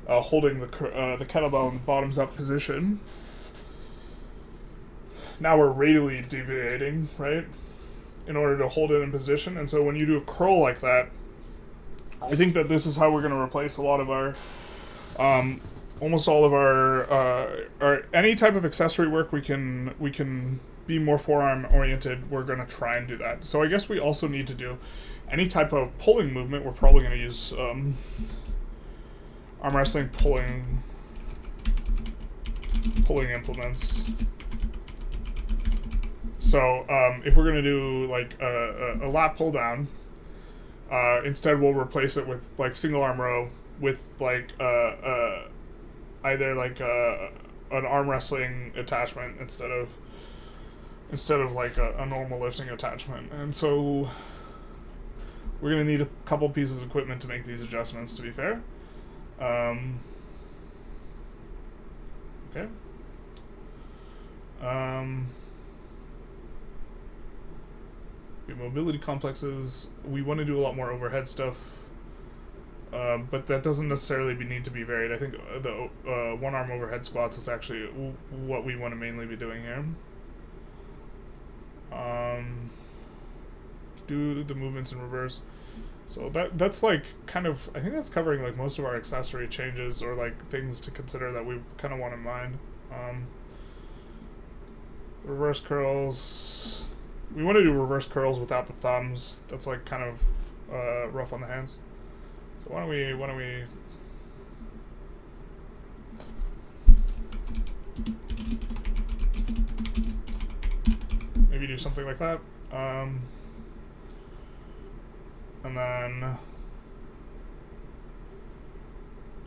holding the kettlebell in the bottoms up position. Now we're radially deviating, right, in order to hold it in position. And so when you do a curl like that, I think that this is how we're going to replace a lot of our Almost all of our any type of accessory work we can be more forearm oriented. We're gonna try and do that. So I guess we also need to do any type of pulling movement. We're probably gonna use arm wrestling pulling implements. So if we're gonna do like a lat pull down, instead we'll replace it with like single arm row with like either like an arm wrestling attachment instead of like a normal lifting attachment. And so we're gonna need a couple pieces of equipment to make these adjustments, to be fair. Okay. We have mobility complexes. We want to do a lot more overhead stuff, but that doesn't necessarily need to be varied. I think the one arm overhead squats is actually what we want to mainly be doing here. Do the movements in reverse. So that's like kind of, I think that's covering like most of our accessory changes or like things to consider that we kind of want in mind. Reverse curls. We want to do reverse curls without the thumbs. That's like kind of rough on the hands. So why don't we maybe do something like that. And then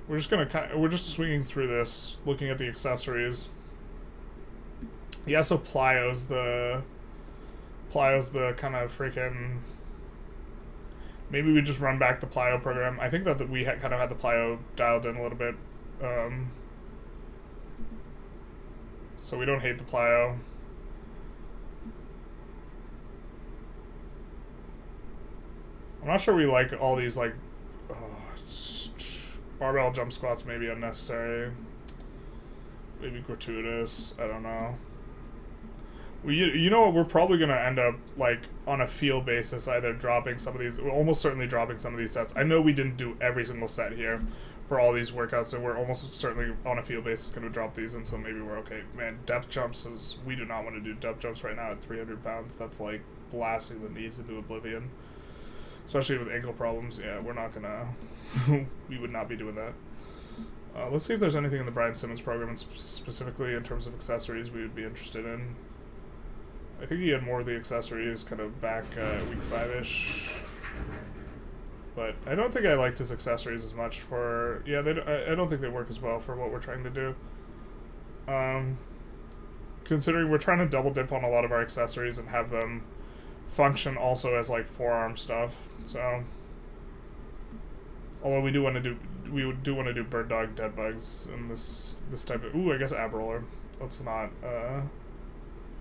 we're just swinging through this, looking at the accessories. Yeah, so plyo's the kind of freaking. Maybe we just run back the plyo program. I think that we kind of had the plyo dialed in a little bit, so we don't hate the plyo. I'm not sure we like all these like barbell jump squats. Maybe unnecessary, maybe gratuitous. I don't know. You know what, we're probably going to end up like on a feel basis either dropping some of these, almost certainly dropping some of these sets. I know we didn't do every single set here for all these workouts, so we're almost certainly on a feel basis going to drop these, and so maybe we're okay. Man, depth jumps we do not want to do depth jumps right now at 300 pounds. That's like blasting the knees into oblivion, especially with ankle problems. Yeah, we're not gonna we would not be doing that. Let's see if there's anything in the Brian Simmons program, and specifically in terms of accessories we would be interested in. I think he had more of the accessories kind of back week 5-ish. But I don't think I liked his accessories as much for... Yeah, I don't think they work as well for what we're trying to do. Considering we're trying to double dip on a lot of our accessories and have them function also as like forearm stuff. So... Although we do want to do bird dog, dead bugs, and this type of... Ooh, I guess ab roller. Let's not...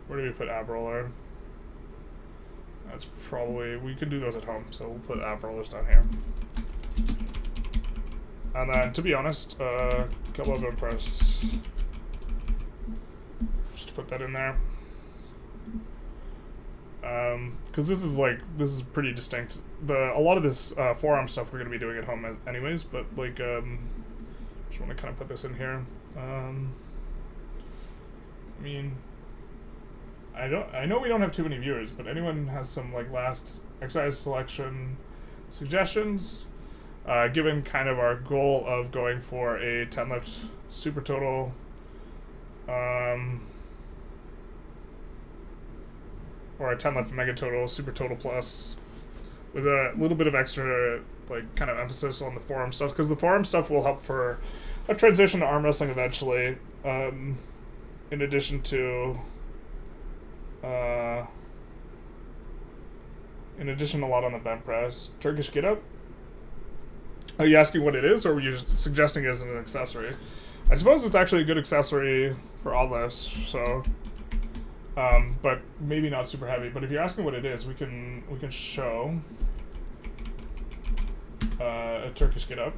Where do we put ab roller? That's probably... We could do those at home, so we'll put ab rollers down here. And then, to be honest, kettlebell bench press. Just to put that in there. Because this is pretty distinct. A lot of this forearm stuff we're going to be doing at home anyways, but like, just want to kind of put this in here. I mean... I know we don't have too many viewers, but anyone has some like last exercise selection suggestions, given kind of our goal of going for a 10 lift Supertotal, or a 10 lift Megatotal, Supertotal Plus, with a little bit of extra like kind of emphasis on the forearm stuff, because the forearm stuff will help for a transition to arm wrestling eventually, in addition to a lot on the bench press. Turkish get up? Are you asking what it is, or were you just suggesting it as an accessory? I suppose it's actually a good accessory for Oddlifts, so but maybe not super heavy. But if you're asking what it is, we can show a Turkish get up.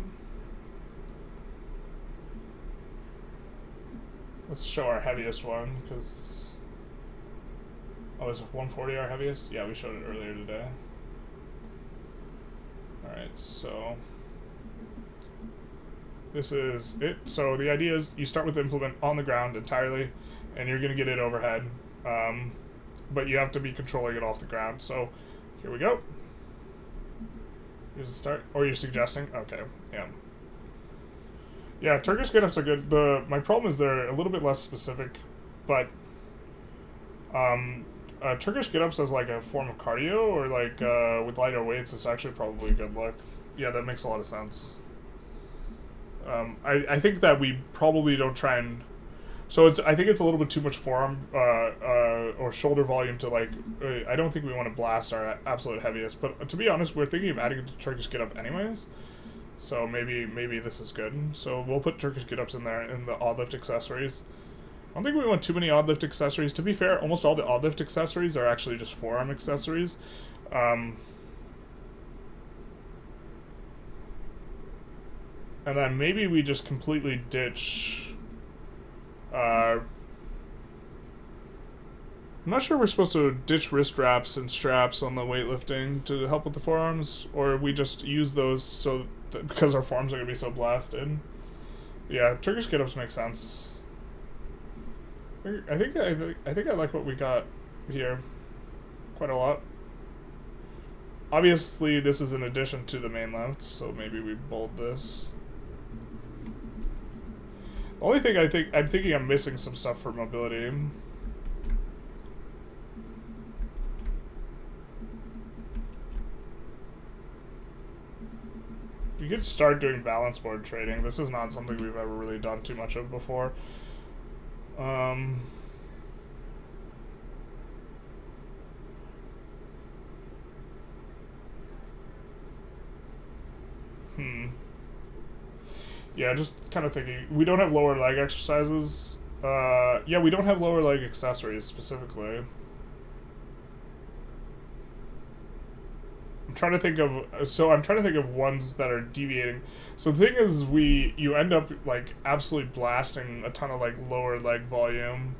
Let's show our heaviest one, because oh, is 140 our heaviest? Yeah, we showed it earlier today. Alright, so This is it. So the idea is you start with the implement on the ground entirely, and you're going to get it overhead. But you have to be controlling it off the ground. So here we go. Here's the start. Or you're suggesting? Okay, yeah. Yeah, Turkish get-ups are good. My problem is they're a little bit less specific, but Turkish get-ups as like a form of cardio or like with lighter weights is actually probably a good look. Yeah, that makes a lot of sense. I think that we probably don't try and... So I think it's a little bit too much forearm or shoulder volume to like... I don't think we want to blast our absolute heaviest, but to be honest, we're thinking of adding it to Turkish get-up anyways. So maybe this is good. So we'll put Turkish get-ups in there in the Oddlift accessories. I don't think we want too many Oddlift accessories. To be fair, almost all the Oddlift accessories are actually just forearm accessories. And then maybe we just completely ditch... I'm not sure we're supposed to ditch wrist wraps and straps on the weightlifting to help with the forearms, or we just use those so because our forearms are going to be so blasted. Yeah, Turkish get-ups make sense. I think I like what we got here quite a lot. Obviously, this is in addition to the main lift, so maybe we bold this. The only thing I'm thinking I'm missing some stuff for mobility. You could start doing balance board trading. This is not something we've ever really done too much of before. Yeah, just kind of thinking. We don't have lower leg exercises. Yeah, we don't have lower leg accessories specifically. I'm trying to think of ones that are deviating. So the thing is, you end up like absolutely blasting a ton of like lower leg volume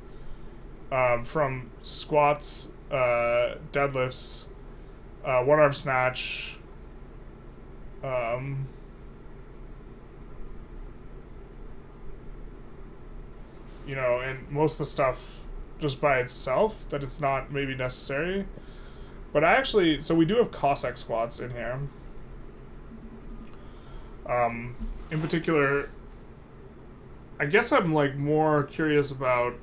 from squats, deadlifts, one arm snatch, you know, and most of the stuff just by itself that it's not maybe necessary. But so we do have Cossack squats in here. In particular, I guess I'm like more curious about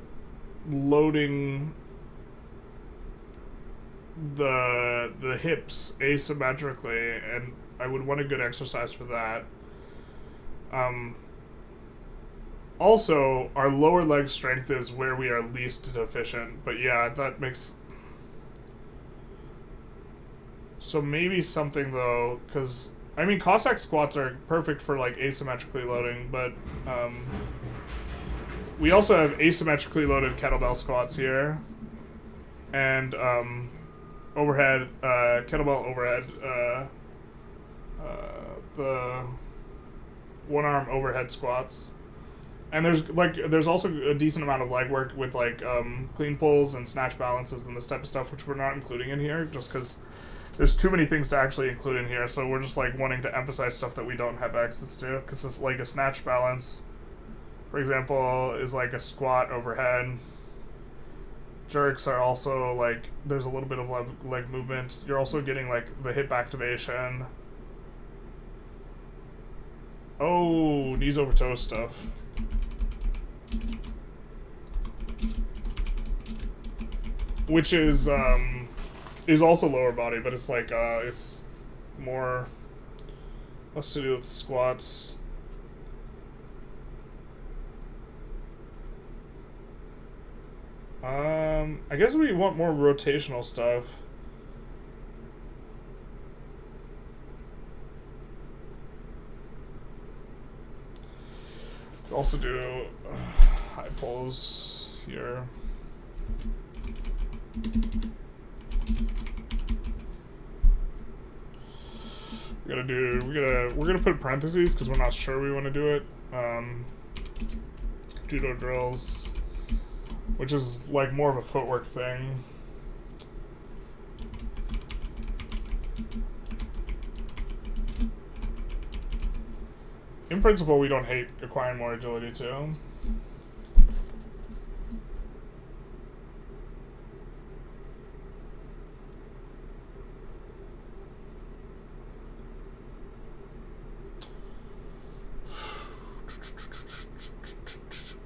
loading the hips asymmetrically, and I would want a good exercise for that. Also, our lower leg strength is where we are least deficient, but yeah, that makes... So maybe something though, because I mean Cossack squats are perfect for like asymmetrically loading, but we also have asymmetrically loaded kettlebell squats here, and overhead kettlebell overhead, the one arm overhead squats, and there's also a decent amount of leg work with like clean pulls and snatch balances and this type of stuff, which we're not including in here just because there's too many things to actually include in here, so we're just like wanting to emphasize stuff that we don't have access to, because it's like a snatch balance, for example, is like a squat overhead. Jerks are also like, there's a little bit of leg movement. You're also getting like the hip activation. Oh, knees over toes stuff. Which is also lower body, but it's like it's more less to do with squats. I guess we want more rotational stuff. Could also do high pulls here. We're gonna put parentheses because we're not sure we want to do it. Judo drills, which is like more of a footwork thing. in principle, we don't hate acquiring more agility too.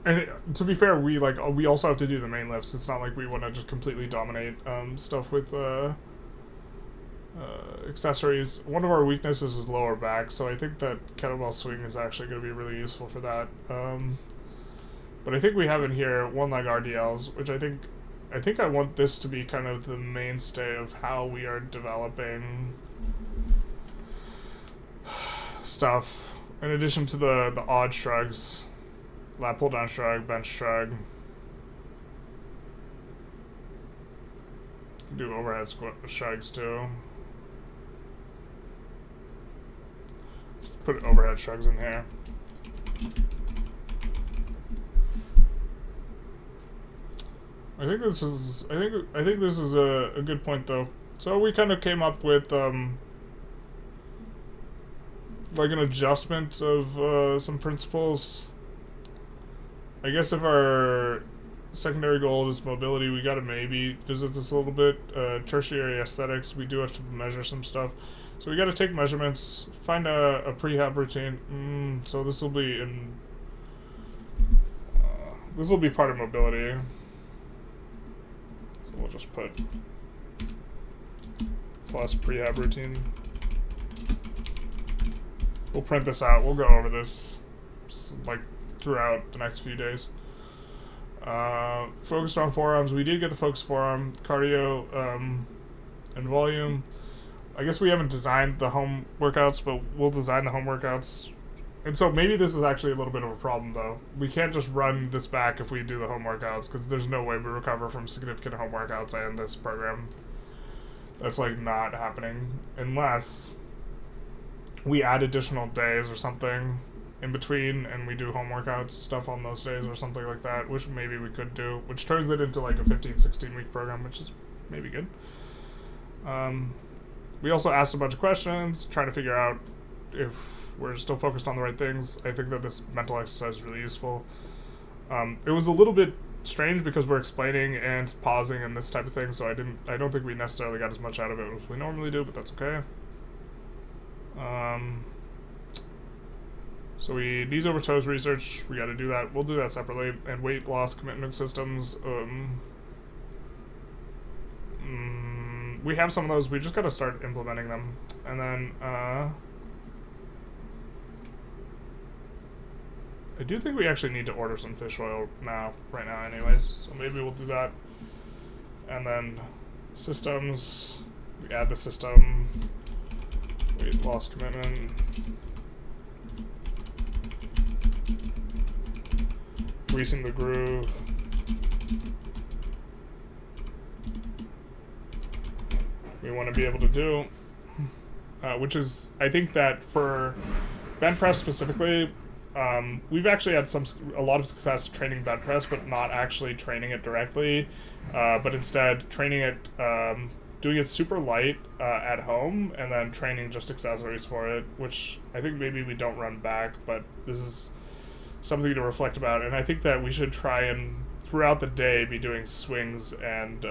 And to be fair, we also have to do the main lifts. It's not like we want to just completely dominate stuff with accessories. One of our weaknesses is lower back, so I think that kettlebell swing is actually going to be really useful for that. But I think we have in here one leg RDLs, which I think I want this to be kind of the mainstay of how we are developing stuff. In addition to the odd shrugs. Lat pull down shrug, bench shrug. Do overhead shrugs too. Let's put overhead shrugs in here. I think this is a good point though. So we kind of came up with like an adjustment of some principles. I guess if our secondary goal is mobility, we gotta maybe visit this a little bit. Tertiary aesthetics, we do have to measure some stuff. So we gotta take measurements, find a prehab routine. So this will be in... this will be part of mobility. So we'll just put plus prehab routine. We'll print this out, we'll go over this like throughout the next few days. Focused on forearms. We did get the focus forearm, cardio, and volume. I guess we haven't designed the home workouts, but we'll design the home workouts. And so maybe this is actually a little bit of a problem though. We can't just run this back if we do the home workouts, because there's no way we recover from significant home workouts in this program. That's like not happening unless we add additional days or something in between, and we do home workouts stuff on those days or something like that, which maybe we could do, which turns it into like a 15-16 week program, which is maybe good. We also asked a bunch of questions, trying to figure out if we're still focused on the right things. I think that this mental exercise is really useful. It was a little bit strange because we're explaining and pausing and this type of thing, so I don't think we necessarily got as much out of it as we normally do, but that's okay. So we knees over toes research, we got to do that. We'll do that separately. And weight loss commitment systems. We have some of those. We just got to start implementing them. And then I do think we actually need to order some fish oil right now anyways. So maybe we'll do that. And then systems. We add the system. Weight loss commitment. Greasing the groove. We want to be able to do, which is, I think that for bench press specifically, we've actually had a lot of success training bench press, but not actually training it directly, but instead training it, doing it super light at home, and then training just accessories for it, which I think maybe we don't run back, but this is something to reflect about. And I think that we should try and throughout the day be doing swings and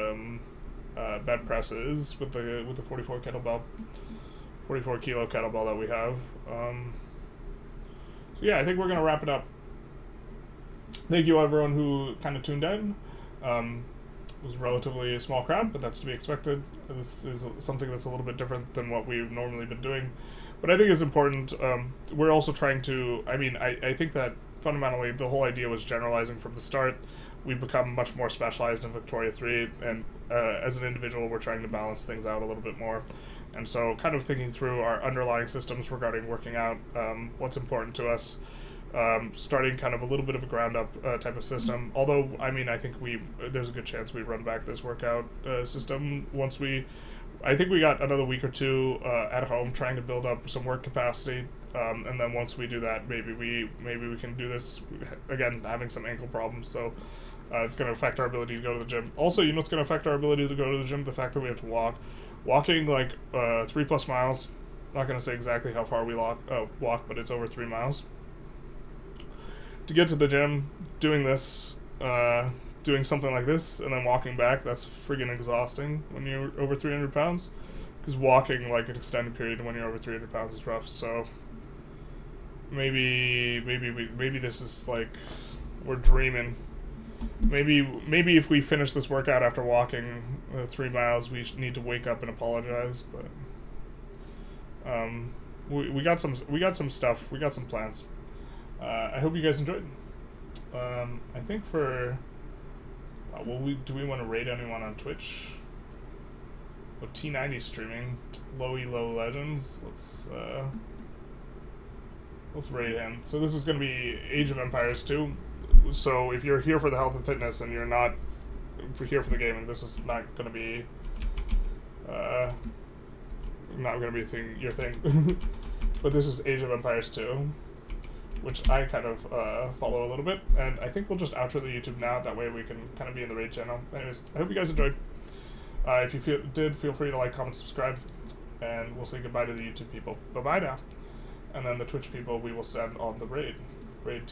bench presses with the 44 kilo kettlebell that we have. So yeah, I think we're gonna wrap it up. Thank you everyone who kind of tuned in. It was relatively a small crowd, but that's to be expected. This is something that's a little bit different than what we've normally been doing, but I think it's important. We're also trying to, I think that fundamentally the whole idea was generalizing from the start. We've become much more specialized in Victoria 3, and as an individual we're trying to balance things out a little bit more. And so kind of thinking through our underlying systems regarding working out, what's important to us, starting kind of a little bit of a ground up type of system. Although, I think there's a good chance we run back this workout system once I think we got another week or two at home trying to build up some work capacity, and then once we do that, maybe we can do this again. Having some ankle problems, so it's going to affect our ability to go to the gym. Also, what's going to affect our ability to go to the gym? The fact that we have to walking like 3+ miles. Not going to say exactly how far we walk, but it's over 3 miles. to get to the gym, doing this, doing something like this, and then walking back, that's friggin' exhausting when you're over 300 pounds. Because walking like an extended period when you're over 300 pounds is rough. So maybe this is like we're dreaming. Maybe if we finish this workout after walking 3 miles, we need to wake up and apologize. But we got some stuff. We got some plans. I hope you guys enjoyed. I think for do we want to raid anyone on Twitch? Oh, T90 streaming, low legends. Let's raid him. So this is going to be Age of Empires 2. So if you're here for the health and fitness and you're not here for the gaming, this is not going to be your thing. But this is Age of Empires 2, which I kind of follow a little bit, and I think we'll just outro the YouTube now. That way we can kind of be in the raid channel. Anyways, I hope you guys enjoyed. If you did, feel free to like, comment, subscribe, and we'll say goodbye to the YouTube people. Bye-bye now. And then the Twitch people we will send on the raid. Raid T.